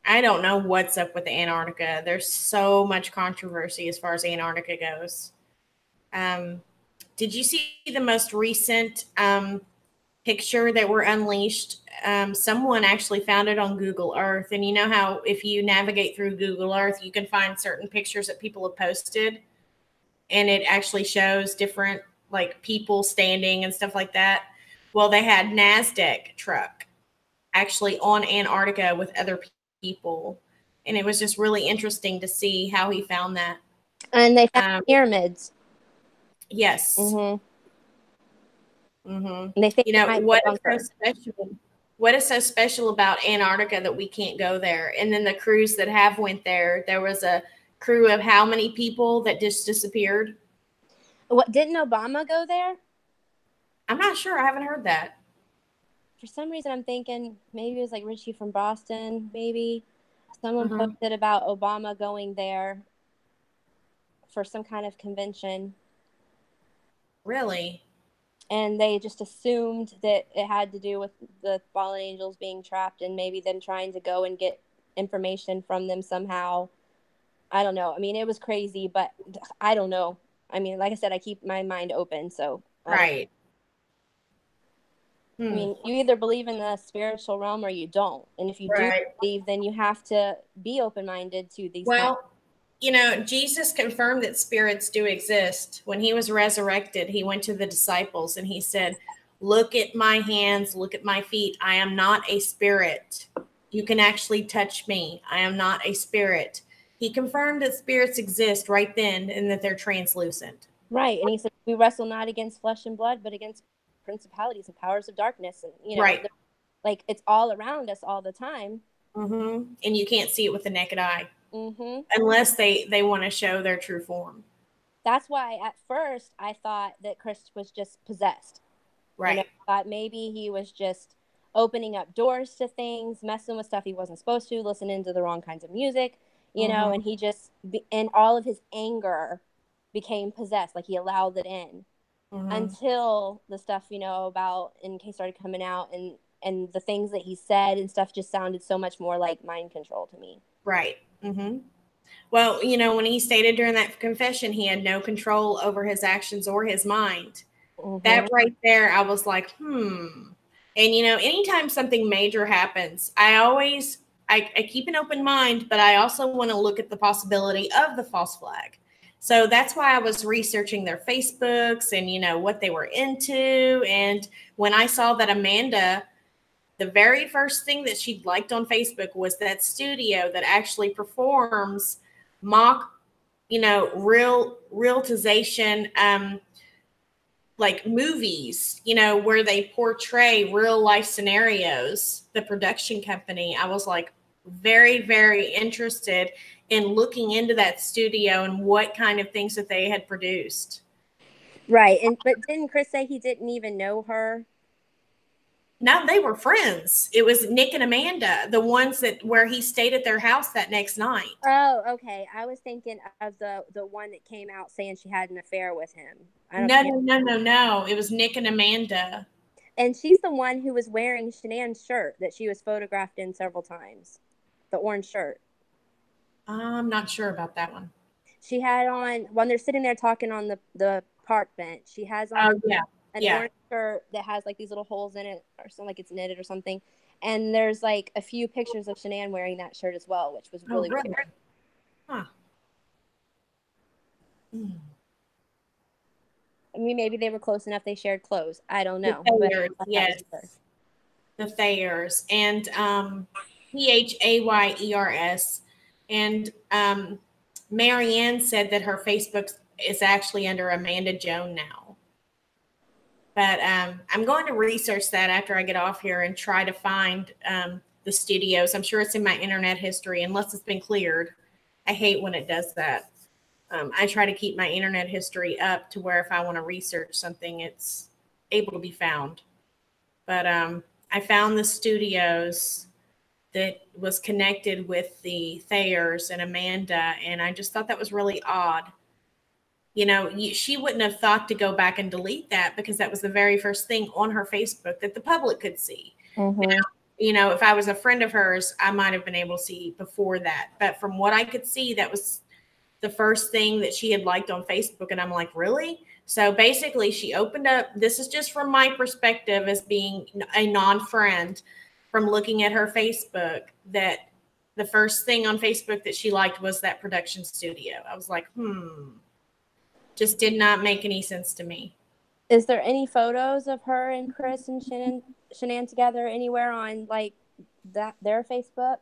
I don't know what's up with Antarctica. There's so much controversy as far as Antarctica goes. Did you see the most recent picture that were unleashed? Someone actually found it on Google Earth. And you know how if you navigate through Google Earth, you can find certain pictures that people have posted, and it actually shows different like people standing and stuff like that. Well, they had NASDAQ truck actually on Antarctica with other people. And it was just really interesting to see how he found that. And they found pyramids. Yes. Mm-hmm. Mm-hmm. And they think what is so special about Antarctica that we can't go there? And then the crews that have went there was a crew of how many people that just disappeared? What, didn't Obama go there? I'm not sure. I haven't heard that. For some reason, I'm thinking maybe it was like Richie from Boston. Maybe someone posted about Obama going there for some kind of convention. Really? And they just assumed that it had to do with the fallen angels being trapped and maybe them trying to go and get information from them somehow. I don't know. I mean, it was crazy, but I don't know. I mean, like I said, I keep my mind open. So, right. I mean, you either believe in the spiritual realm or you don't. And if you do believe, then you have to be open-minded to these things. You know, Jesus confirmed that spirits do exist. When he was resurrected, he went to the disciples and he said, look at my hands, look at my feet. I am not a spirit. You can actually touch me. I am not a spirit. He confirmed that spirits exist right then and that they're translucent. Right. And he said, we wrestle not against flesh and blood, but against principalities and powers of darkness. And, you know, like it's all around us all the time. Mm-hmm. And you can't see it with the naked eye. Mm-hmm. Unless they want to show their true form. That's why at first I thought that Chris was just possessed. Right. And I thought maybe he was just opening up doors to things, messing with stuff he wasn't supposed to, listening to the wrong kinds of music, you know, and he just, and all of his anger became possessed. Like he allowed it in until the stuff, you know, about NK started coming out and the things that he said and stuff just sounded so much more like mind control to me. Right. Mm-hmm. Well, you know, when he stated during that confession, he had no control over his actions or his mind. That right there, I was like, And, you know, anytime something major happens, I keep an open mind, but I also want to look at the possibility of the false flag. So that's why I was researching their Facebooks and, you know, what they were into. And when I saw that Amanda, the very first thing that she'd liked on Facebook was that studio that actually performs mock, you know, realization, like movies, you know, where they portray real life scenarios, the production company. I was like very, very interested in looking into that studio and what kind of things that they had produced. Right. But didn't Chris say he didn't even know her? No, they were friends. It was Nick and Amanda, the ones where he stayed at their house that next night. Oh, okay. I was thinking of the one that came out saying she had an affair with him. No. It was Nick and Amanda. And she's the one who was wearing Shanann's shirt that she was photographed in several times. The orange shirt. I'm not sure about that one. She had on, when they're sitting there talking on the park bench, she has on an orange shirt that has like these little holes in it or something, like it's knitted or something. And there's like a few pictures of Shanann wearing that shirt as well, which was really weird. Huh. I mean, maybe they were close enough they shared clothes. I don't know. The Thayers and Phayers. And Maryanne said that her Facebook is actually under Amanda Joan now. But I'm going to research that after I get off here and try to find the studios. I'm sure it's in my internet history, unless it's been cleared. I hate when it does that. I try to keep my internet history up to where if I want to research something, it's able to be found. But I I found the studios that was connected with the Thayers and Amanda, and I just thought that was really odd. You know, she wouldn't have thought to go back and delete that because that was the very first thing on her Facebook that the public could see. Now, you know, if I was a friend of hers, I might have been able to see before that. But from what I could see, that was the first thing that she had liked on Facebook. And I'm like, really? So basically, she opened up. This is just from my perspective as being a non-friend, from looking at her Facebook, that the first thing on Facebook that she liked was that production studio. I was like, just did not make any sense to me. Is there any photos of her and Chris and Shanann together anywhere on like their Facebook?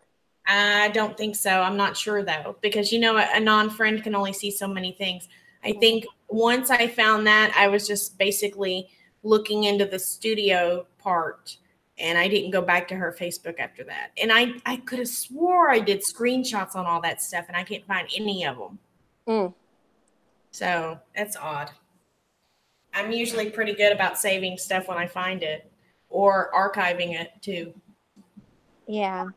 I don't think so. I'm not sure though, because you know, a non-friend can only see so many things. I think once I found that, I was just basically looking into the studio part, and I didn't go back to her Facebook after that. And I could have swore I did screenshots on all that stuff, and I can't find any of them. So that's odd. I'm usually pretty good about saving stuff when I find it, or archiving it too. Yeah.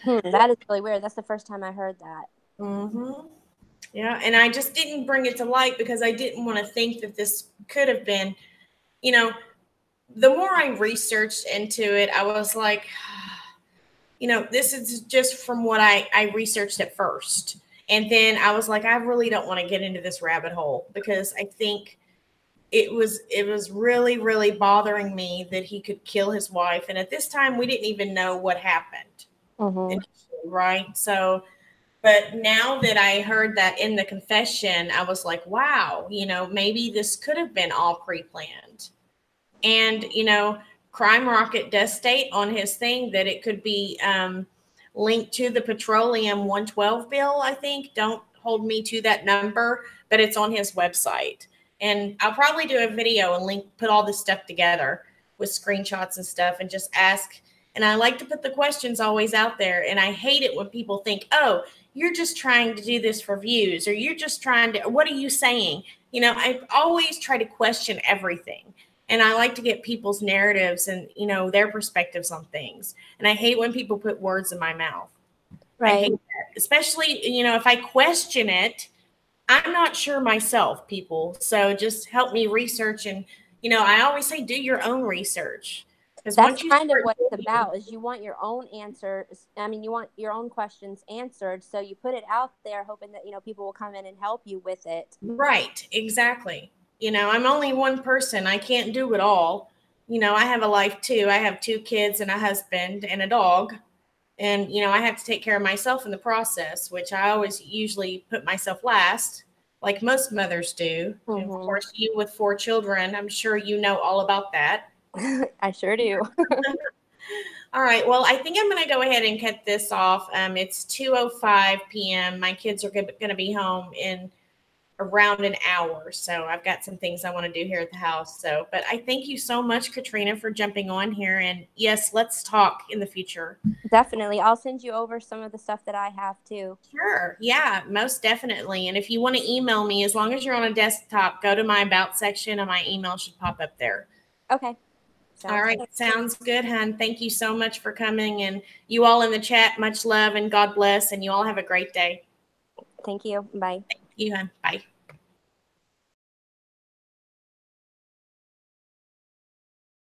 That is really weird. That's the first time I heard that. Yeah, and I just didn't bring it to light because I didn't want to think that this could have been, you know, the more I researched into it, I was like, you know, this is just from what I researched at first. And then I was like, I really don't want to get into this rabbit hole because I think it was really, really bothering me that he could kill his wife. And at this time, we didn't even know what happened. Right. So, but now that I heard that in the confession, I was like, wow, you know, maybe this could have been all pre-planned. And, you know, Crime Rocket does state on his thing that it could be linked to the Petroleum 112 bill, I think. Don't hold me to that number, but it's on his website. And I'll probably do a video and put all this stuff together with screenshots and stuff and just ask. And I like to put the questions always out there. And I hate it when people think, oh, you're just trying to do this for views, or you're just trying to, what are you saying? You know, I always try to question everything. And I like to get people's narratives and, you know, their perspectives on things. And I hate when people put words in my mouth. Right. I hate that. Especially, you know, if I question it, I'm not sure myself, people. So just help me research. And, you know, I always say, do your own research. That's kind of what it's about, is you want your own answers. I mean, you want your own questions answered. So you put it out there hoping that, you know, people will come in and help you with it. Right. Exactly. You know, I'm only one person. I can't do it all. You know, I have a life too. I have 2 kids and a husband and a dog. And, you know, I have to take care of myself in the process, which I always usually put myself last, like most mothers do. And of course, you with 4 children, I'm sure you know all about that. I sure do. All right. Well, I think I'm going to go ahead and cut this off. It's 2:05 p.m. My kids are going to be home in around an hour. So I've got some things I want to do here at the house. So, but I thank you so much, Katrina, for jumping on here. And yes, let's talk in the future. Definitely. I'll send you over some of the stuff that I have too. Sure. Yeah, most definitely. And if you want to email me, as long as you're on a desktop, go to my about section and my email should pop up there. Okay. All right. Sounds good, hon. Thank you so much for coming. And you all in the chat, much love and God bless. And you all have a great day. Thank you. Bye. Thank you, hon. Bye.